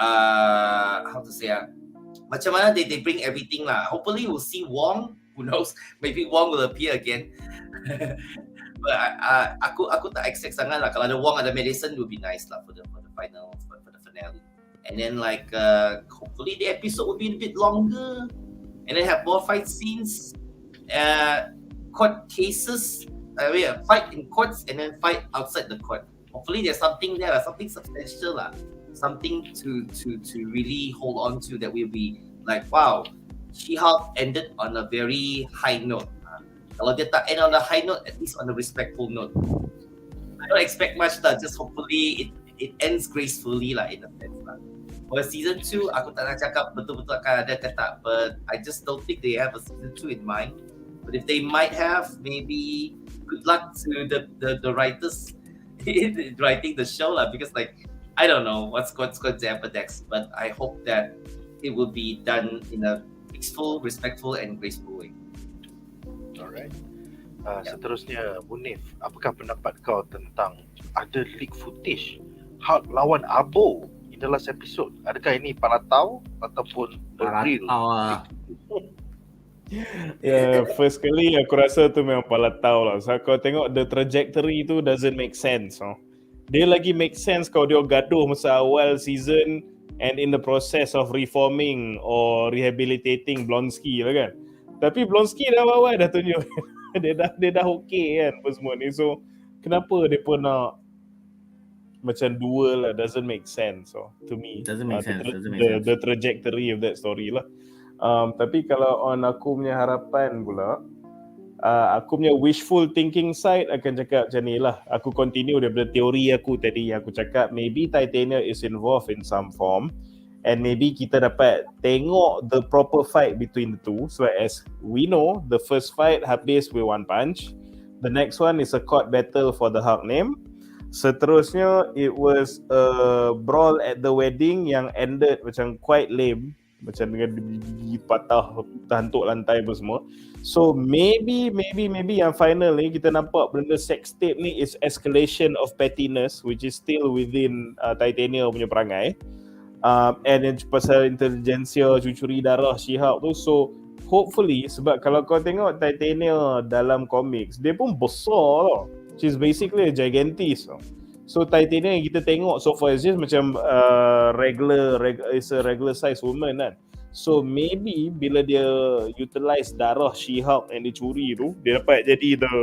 say macam mana they bring everything lah. Hopefully we'll see Wong. Who knows? Maybe Wong will appear again. But aku tak expect sangat lah. Kalau ada Wong, ada Madison, will be nice lah for the final for the finale. And then like hopefully the episode will be a bit longer. And then have more fight scenes, court cases, fight in courts and then fight outside the court. Hopefully there's something there, something substantial, something to really hold on to, that will be like, wow, She-Hulk ended on a very high note. Kalau dia tak end on a high note, at least on a respectful note. I don't expect much lah, just hopefully it ends gracefully lah, in a sense lah. For season 2, aku tak nak cakap betul-betul akan ada ke tak, but I just don't think they have a season 2 in mind. But if they might have, maybe good luck to the writers writing the show lah, because like, I don't know what's going to happen next, but I hope that it will be done in a peaceful, respectful and graceful way.
Alright. Seterusnya Munif, apakah pendapat kau tentang ada leak footage Hulk lawan Abo the last episode? Adakah ini paratau ataupun real?
First kali aku rasa tu memang paratau lah. So kau tengok the trajectory tu doesn't make sense. Dia lagi make sense kalau dia gaduh masa awal season and in the process of reforming or rehabilitating Blonsky lah kan. Tapi Blonsky dah awal dah tunjuk dia dah okay kan apa semua ni. So kenapa dia pun nak macam dual lah, doesn't make sense to me.
Doesn't make sense.
The trajectory of that story lah. Tapi kalau on aku punya harapan pula, aku punya wishful thinking side akan cakap macam ni lah. Aku continue daripada teori aku tadi. Aku cakap maybe Titania is involved in some form, and maybe kita dapat tengok the proper fight between the two. So as we know, the first fight habis with one punch. The next one is a court battle for the Hulk name. Seterusnya, it was a brawl at the wedding yang ended macam quite lame. Macam dengan gigi patah, terhantuk lantai apa semua. So maybe yang final ni kita nampak benda sex tape ni is escalation of pettiness, which is still within Titania punya perangai. And then pasal intelijensia cucuri darah She-Hulk tu. So hopefully, sebab kalau kau tengok Titania dalam comics, dia pun besar tau. She's basically a gigantis. So Titania yang kita tengok so far is just macam is a regular size woman kan. So maybe bila dia utilize darah She-Hulk yang dicuri tu, dia dapat jadi the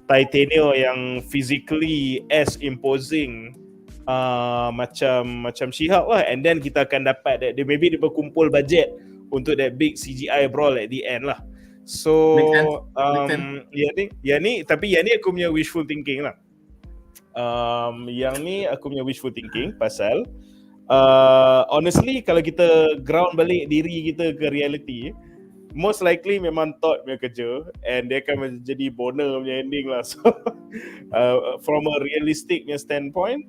Titania yang physically as imposing macam She-Hulk lah. And then kita akan dapat that maybe dia berkumpul budget untuk that big CGI brawl at the end lah. So
Make sense.
yang ni aku punya wishful thinking lah. Yang ni aku punya wishful thinking pasal honestly kalau kita ground balik diri kita ke reality, most likely memang Todd punya kerja and dia akan jadi Bonner punya ending lah. So from a realistic punya standpoint,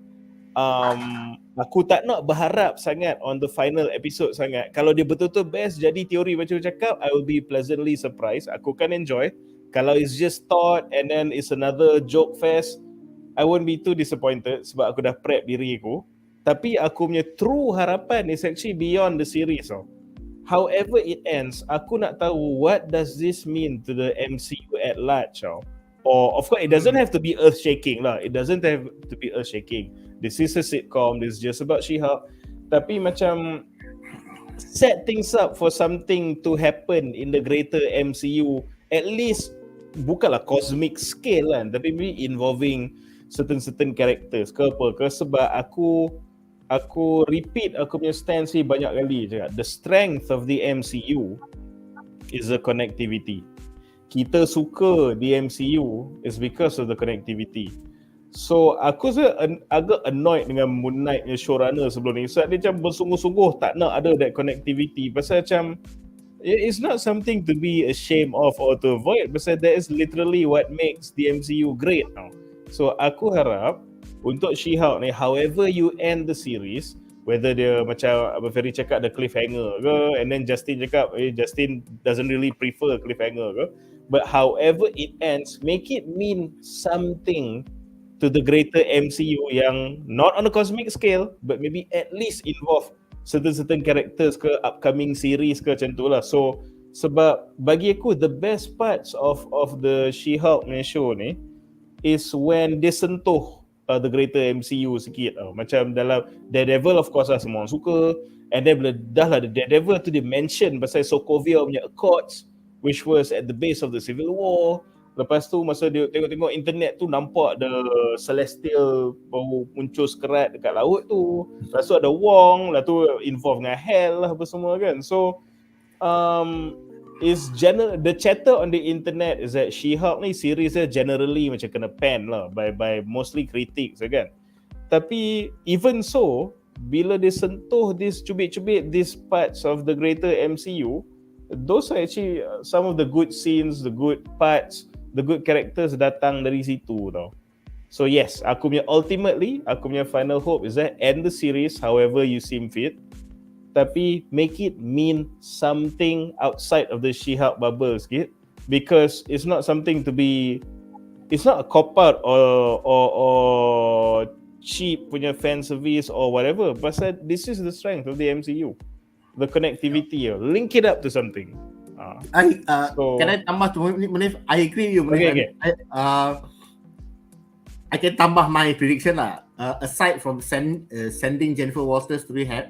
aku tak nak berharap sangat on the final episode sangat. Kalau dia betul-betul best jadi teori macam cakap, I will be pleasantly surprised. Aku kan enjoy. Kalau it's just Todd and then it's another joke fest, I won't be too disappointed sebab aku dah prep diri aku. Tapi aku punya true harapan is actually beyond the series. However it ends, aku nak tahu what does this mean to the MCU at large. Or of course it doesn't have to be earth-shaking lah. It doesn't have to be earth-shaking. This is a sitcom, this is just about She-Hulk. Tapi macam set things up for something to happen in the greater MCU, at least bukanlah cosmic scale kan, tapi maybe involving certain characters ke apa ke. Sebab aku repeat aku punya stance ni banyak kali cakap, the strength of the MCU is the connectivity. Kita suka di MCU is because of the connectivity. So aku agak annoyed dengan Moon Knight punya showrunner sebelum ni sebab dia macam bersungguh-sungguh tak nak ada that connectivity, pasal macam it's not something to be ashamed of or to avoid, pasal that is literally what makes the MCU great now. So aku harap untuk She-Hulk ni, however you end the series, whether dia macam Ferry cakap the cliffhanger ke, and then Justin cakap Justin doesn't really prefer cliffhanger ke, but however it ends, make it mean something to the greater MCU yang not on a cosmic scale, but maybe at least involve certain characters ke, upcoming series ke macam tu lah. So sebab bagi aku the best parts of the She-Hulk punya show ni is when dia sentuh the greater MCU sikit. Macam dalam Daredevil of course lah semua orang suka, and then bila dah lah Daredevil tu dia mention pasal Sokovia punya Accords which was at the base of the Civil War. Lepas tu masa dia tengok-tengok internet tu nampak the Celestial baru muncul sekerat dekat laut tu. Lepas tu ada Wong, lepas tu involve dengan Hell lah apa semua kan. So is the chatter on the internet is that She-Hulk ni series dia generally macam kena pan lah by mostly critics kan. Tapi even so, bila dia sentuh this cubit-cubit these parts of the greater MCU, those are actually some of the good scenes, the good parts, the good characters datang dari situ tau. So yes, aku punya final hope is that end the series however you seem fit, tapi make it mean something outside of the She-Hulk bubble sikit, because it's not something to be, it's not a cop-out or cheap punya fan service or whatever, pasal this is the strength of the MCU, the connectivity, link it up to something.
Can I tambah tu, Munif? I agree with you, Munif.
Okay.
I can tambah my prediction lah. Aside from sending Jennifer Walters to rehab,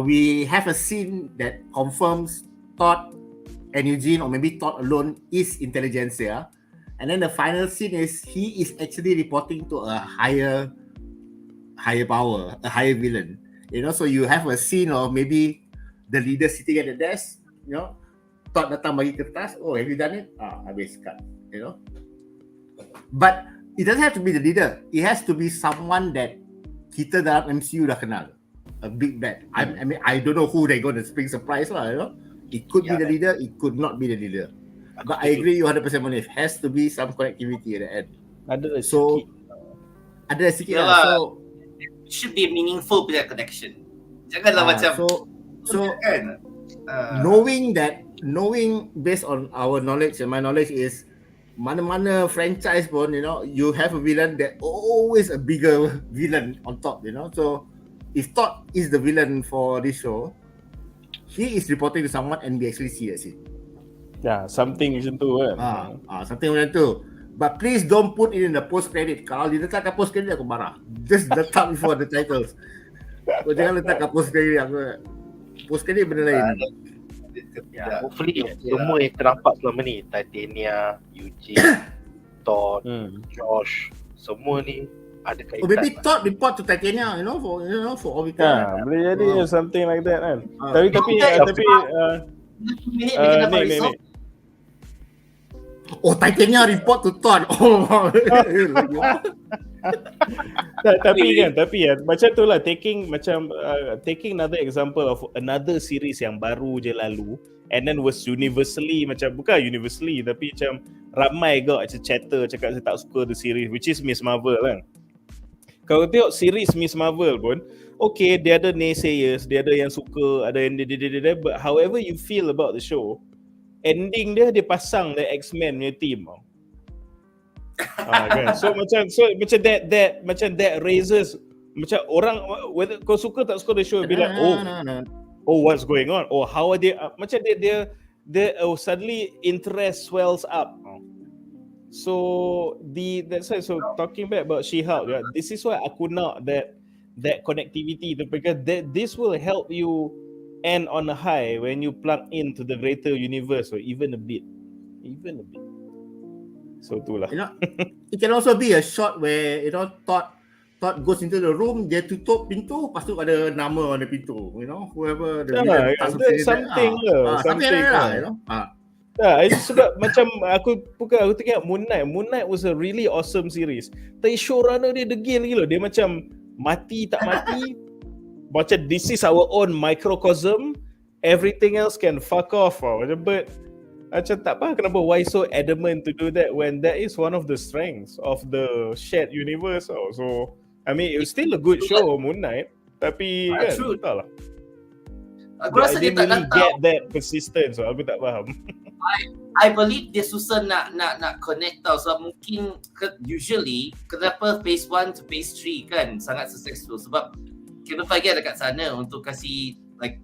we have a scene that confirms Todd and Eugene, or maybe Todd alone, is intelligentsia. And then the final scene is he is actually reporting to a higher power, a higher villain. You know, so you have a scene of maybe the leader sitting at the desk, you know, Todd datang bagi kertas, oh have you done it? Habis cut, you know. But it doesn't have to be the leader. It has to be someone that kita dalam MCU dah kenal. A big bad. I mean, I don't know who they're going to spring surprise lah, you know. It could be the leader, it could not be the leader. But I agree you 100% Munif. Has to be some connectivity at the end.
Ada
sikit lah. So
it should be a meaningful punya connection. Janganlah macam kan.
Knowing based on our knowledge and my knowledge is mana-mana franchise pun, you know, you have a villain that always a bigger villain on top, you know. So if Todd is the villain for this show, he is reporting to someone and we actually see that scene.
Yeah, something macam tu kan.
Something macam tu. But please don't put it in the post credit. Kalau dia letakkan post credit aku marah. Just letak before the titles. Kau jangan letakkan post credit aku. Post credit benda lain.
Hopefully semua yang ternampak selama ni, Titania, Eugene, Todd, Josh, semua ni ada kaitan.
Maybe Todd report to Titania, you know, for all we can.
Boleh jadi something like that kan. Tapi
Oh, Titania report to Todd. Oh.
Tapi macam tu lah, taking another example of another series yang baru je lalu, and then was universally, macam bukan universally tapi macam ramai juga chatter cakap saya tak suka the series, which is Miss Marvel kan. Kalau tengok series Miss Marvel pun, okay, dia ada naysayers, dia ada yang suka, ada yang dia, but however you feel about the show, ending dia pasang the X-Men punya team tau. Kan? So macam that raises macam orang, whether kau suka tak suka the show, be like, oh what's going on, or how are they, macam dia suddenly interest swells up. So that's why, so talking back about She-Hulk, this is why aku nak that connectivity, because this will help you end on a high when you plug into the greater universe, or even a bit. So itulah.
It can also be a shot where Todd goes into the room, dia tutup pintu, lepas tu ada nama on the pintu, whoever the
something lah. Sebab macam aku tengok Moon Knight was a really awesome series. Tapi showrunner dia degil gila. Dia macam mati tak mati. Macam this is our own microcosm. Everything else can fuck off. But macam tak faham kenapa why so adamant to do that when that is one of the strengths of the shared universe. So I mean it's still a good show, Moon Knight. Tapi kan tak lah.
Aku rasa dia tak
really get that persistence, so aku tak faham.
I believe dia susah nak connect tau. So mungkin usually kenapa phase 1 to phase 3 kan sangat successful, sebab Kevin Feige ada kat sana untuk kasih like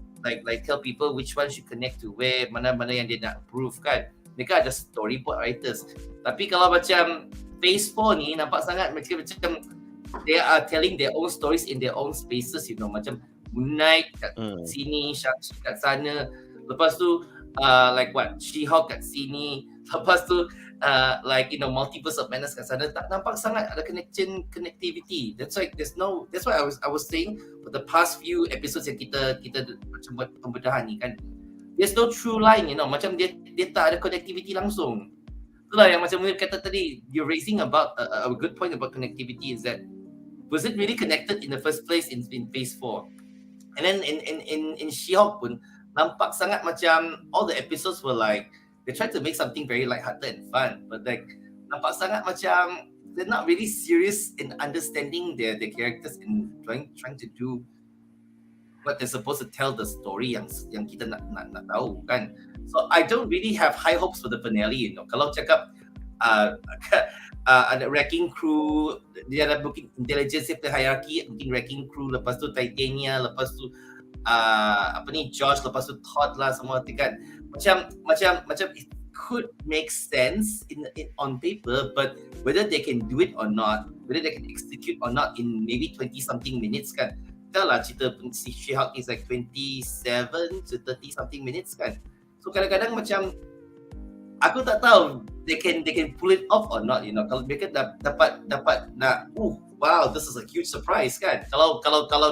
tell people which one should connect to where, mana yang dia nak approve kan. Mereka ada storyboard writers. Tapi kalau macam phase 4 ni nampak sangat macam they are telling their own stories in their own spaces, macam Moon Knight kat sini, Shang-Chi kat sana, lepas tu She-Hulk kat sini, lepas tu Multiverse of Madness kat sana. Tak nampak sangat ada connectivity. That's why I was saying for the past few episodes yang kita macam buat pembedahan ni kan, there's no true line, macam dia tak ada connectivity langsung. Itulah yang macam Munir kata tadi, you're raising about a good point about connectivity, is that was it really connected in the first place in phase 4? And then in She-Hulk pun nampak sangat macam all the episodes were like they tried to make something very lighthearted and fun, but like nampak sangat macam they're not really serious in understanding their characters and trying to do what they're supposed to tell the story yang kita nak tahu kan. So I don't really have high hopes for the finale. Kalau cakap ada wrecking crew, dia ada mungkin intelligence hierarchy, mungkin wrecking crew, lepas tu Titania, lepas tu Josh, lepas tu Todd lah semua kan. Macam it could make sense on paper, but whether they can do it or not, whether they can execute or not in maybe 20 something minutes kan. Dah lah cerita She-Hulk is like 27 to 30 something minutes kan. So kadang-kadang macam aku tak tahu they can pull it off or not, kalau mereka dapat nak wow, this is a huge surprise kan. Kalau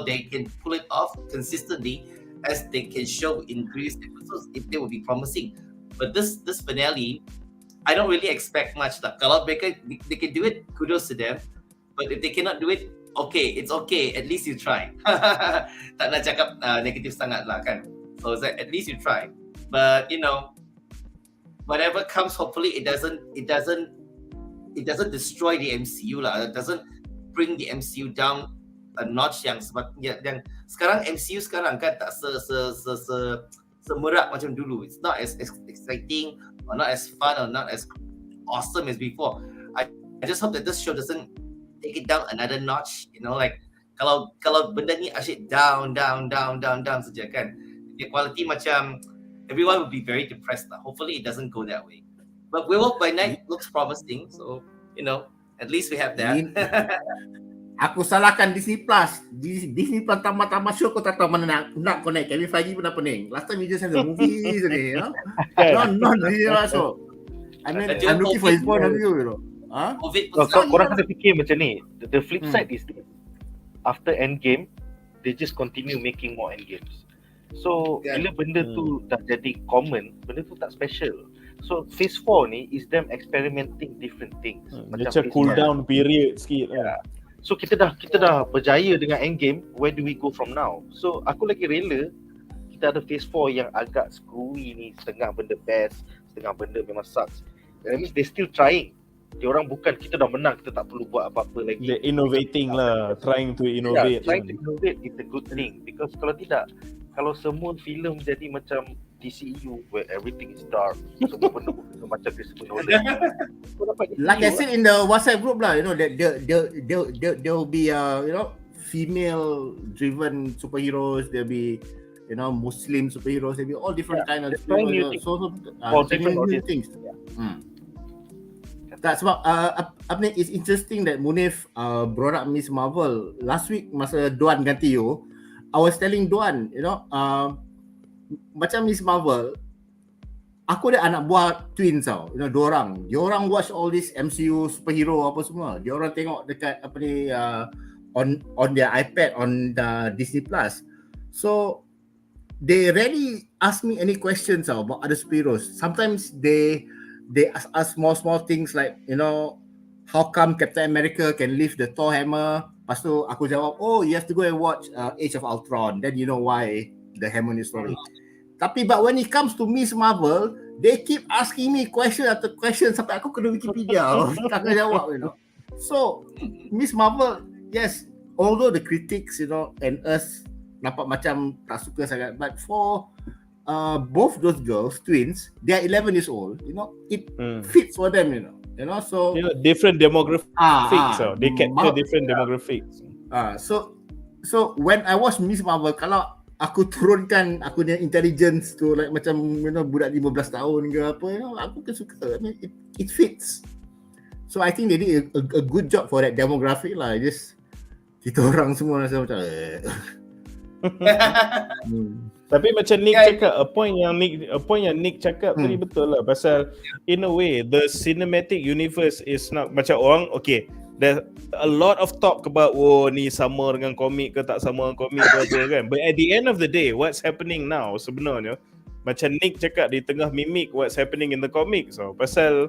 they can pull it off consistently as they can show in previous episodes, they will be promising. But this finale, I don't really expect much lah. Kalau mereka they can do it, kudos to them. But if they cannot do it, okay, it's okay, at least you try. Tak nak cakap negatif sangat lah kan. So it's like, at least you try. But whatever comes, hopefully it doesn't destroy the MCU lah. It doesn't bring the MCU down a notch yang sekarang MCU sekarang kan tak semerak macam dulu. It's not as exciting or not as fun or not as awesome as before. I just hope that this show doesn't take it down another notch. Like kalau benda ni asyik down saja kan. The quality macam everyone will be very depressed lah. Hopefully it doesn't go that way. But Werewolf by Night looks promising, so at least we have that.
Aku salahkan Disney Plus. Disney Plus tambah show, kau tak tahu mana nak connect. Kevin Feige pun dah pening. Last time we just have the movies only, so I'm looking for his point of view,
Korang kena fikir macam ni. The flip side is this. After Endgame, they just continue making more Endgames. So bila benda tu dah jadi common, benda tu tak special. So phase 4 ni is them experimenting different things.
Macam cool down period sikit.
So kita dah berjaya dengan endgame. Where do we go from now? So aku lagi rela kita ada phase 4 yang agak screwy ni, setengah benda best, setengah benda memang sucks. That means they still trying. Dia orang bukan kita dah menang, kita tak perlu buat apa-apa lagi.
They're innovating lah, trying to innovate.
Trying to innovate is a good thing, because kalau tidak, kalau semua filem jadi macam DCU where everything is dark, semua benda macam Christopher Nolan.
Like I said in the WhatsApp group lah, you know, that there will be female driven superheroes, there'll be Muslim superheroes, there'll be all different kind of superheroes, different new things. Tak, sebab it's interesting that Munif brought up Miss Marvel last week masa Duan ganti you. I was telling Duan, macam Miss Marvel, aku ada anak buah twins tau, dia orang watch all this MCU superhero apa semua, dia orang tengok dekat on their iPad, on the Disney Plus. So they rarely ask me any questions about other superheroes. Sometimes they ask small things like, how come Captain America can lift the Thor hammer? Lepas tu aku jawab, you have to go and watch Age of Ultron, then you know why the hammer is story. But when it comes to Miss Marvel, they keep asking me question after question sampai aku kena Wikipedia tak nak jawab, So Miss Marvel, yes, although the critics and us nampak macam tak suka sangat, but for both those girls, twins, they are 11 years old, it fits for them, so
different demographics, they capture different demographics.
So when I watch Miss Marvel, kalau aku turunkan aku punya intelligence tu like macam budak 15 tahun ke apa, aku kan suka. I mean, it fits. So I think they did a good job for that demographic lah. Just kita orang semua rasa macam
Tapi macam Nick cakap, a point yang Nick cakap tadi betul lah, pasal in a way the cinematic universe is not macam orang, okay, there's a lot of talk about ni sama dengan komik ke tak sama dengan komik ke apa kan, but at the end of the day what's happening now sebenarnya, macam Nick cakap, di tengah mimic what's happening in the comics. So pasal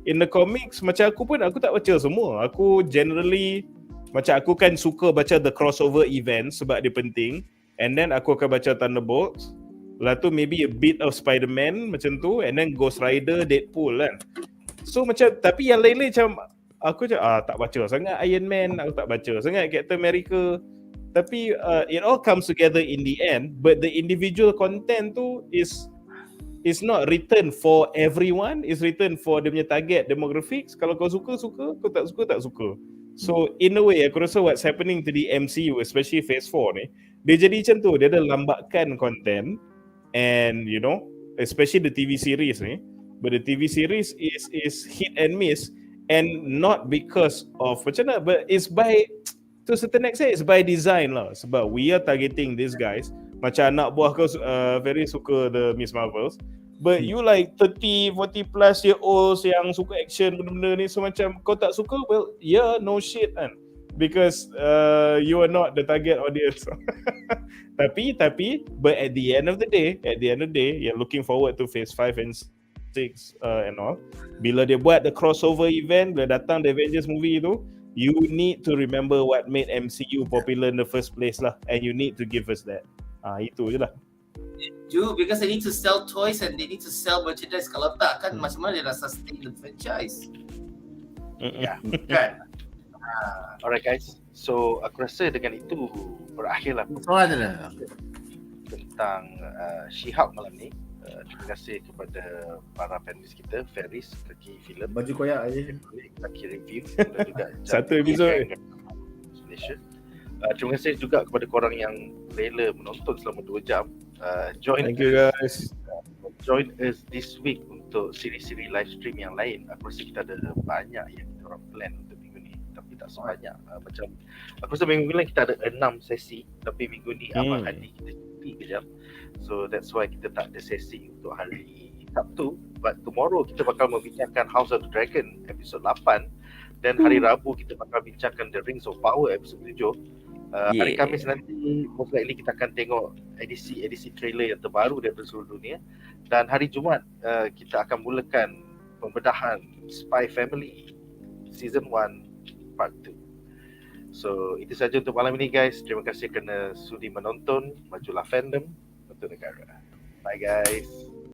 in the comics, macam aku pun aku tak baca semua. Aku generally macam aku kan suka baca the crossover event sebab dia penting, and then aku akan baca Thunderbolts, lepas tu maybe a bit of Spider-Man macam tu, and then Ghost Rider, Deadpool kan. So macam, tapi yang lain-lain macam aku tak baca sangat Iron Man, aku tak baca sangat Captain America. Tapi it all comes together in the end, but the individual content tu is not written for everyone, is written for dia punya target demographics. Kalau kau suka, kau tak suka. So in a way aku rasa what's happening to the MCU, especially phase 4 ni, dia jadi macam tu, dia ada lambatkan content, and especially the TV series ni, but the TV series is hit and miss, and not because of macam mana, but it's by, to a certain extent it's by design lah, sebab we are targeting these guys. Macam anak buah kau very suka the Miss Marvels, but you like 30, 40 plus year olds yang suka action benda-benda ni, so macam kau tak suka, well yeah, no shit kan, because you are not the target audience. tapi but at the end of the day you're looking forward to phase 5 and 6 and all. Bila dia buat the crossover event, bila datang the Avengers movie tu, you need to remember what made MCU popular in the first place lah, and you need to give us that. Itu je lah.
Because they need to sell toys and they need to sell merchandise. Kalau tak kan macam mana dia nak sustain the franchise? Kan?
Alright guys, so aku rasa dengan itu berakhirlah tentang She-Hulk malam ni. Terima kasih kepada para panelis kita, Ferris, Kaki Film,
baju koyak aja,
Kaki Review, dan juga
satu episod.
Terima kasih juga kepada korang yang rela menonton selama 2 jam.
Thank you guys.
Join us this week untuk siri-siri live stream yang lain. Aku rasa kita ada banyak yang kita orang plan untuk minggu ni, tapi tak sebanyak. Macam aku rasa minggu lain kita ada 6 sesi, tapi minggu ni Abang Hadi kita cuti kejap. So that's why kita tak ada sesi untuk hari Sabtu. But tomorrow kita bakal membincangkan House of the Dragon episod 8, dan hari Rabu kita bakal bincangkan The Rings of Power episod 7. Hari Khamis nanti most likely kita akan tengok edisi trailer yang terbaru daripada seluruh dunia, Dan hari Jumaat kita akan mulakan pembedahan Spy Family Season 1 Part 2. So itu saja untuk malam ini guys. Terima kasih kerana sudi menonton. Majulah fandom untuk negara. Bye guys.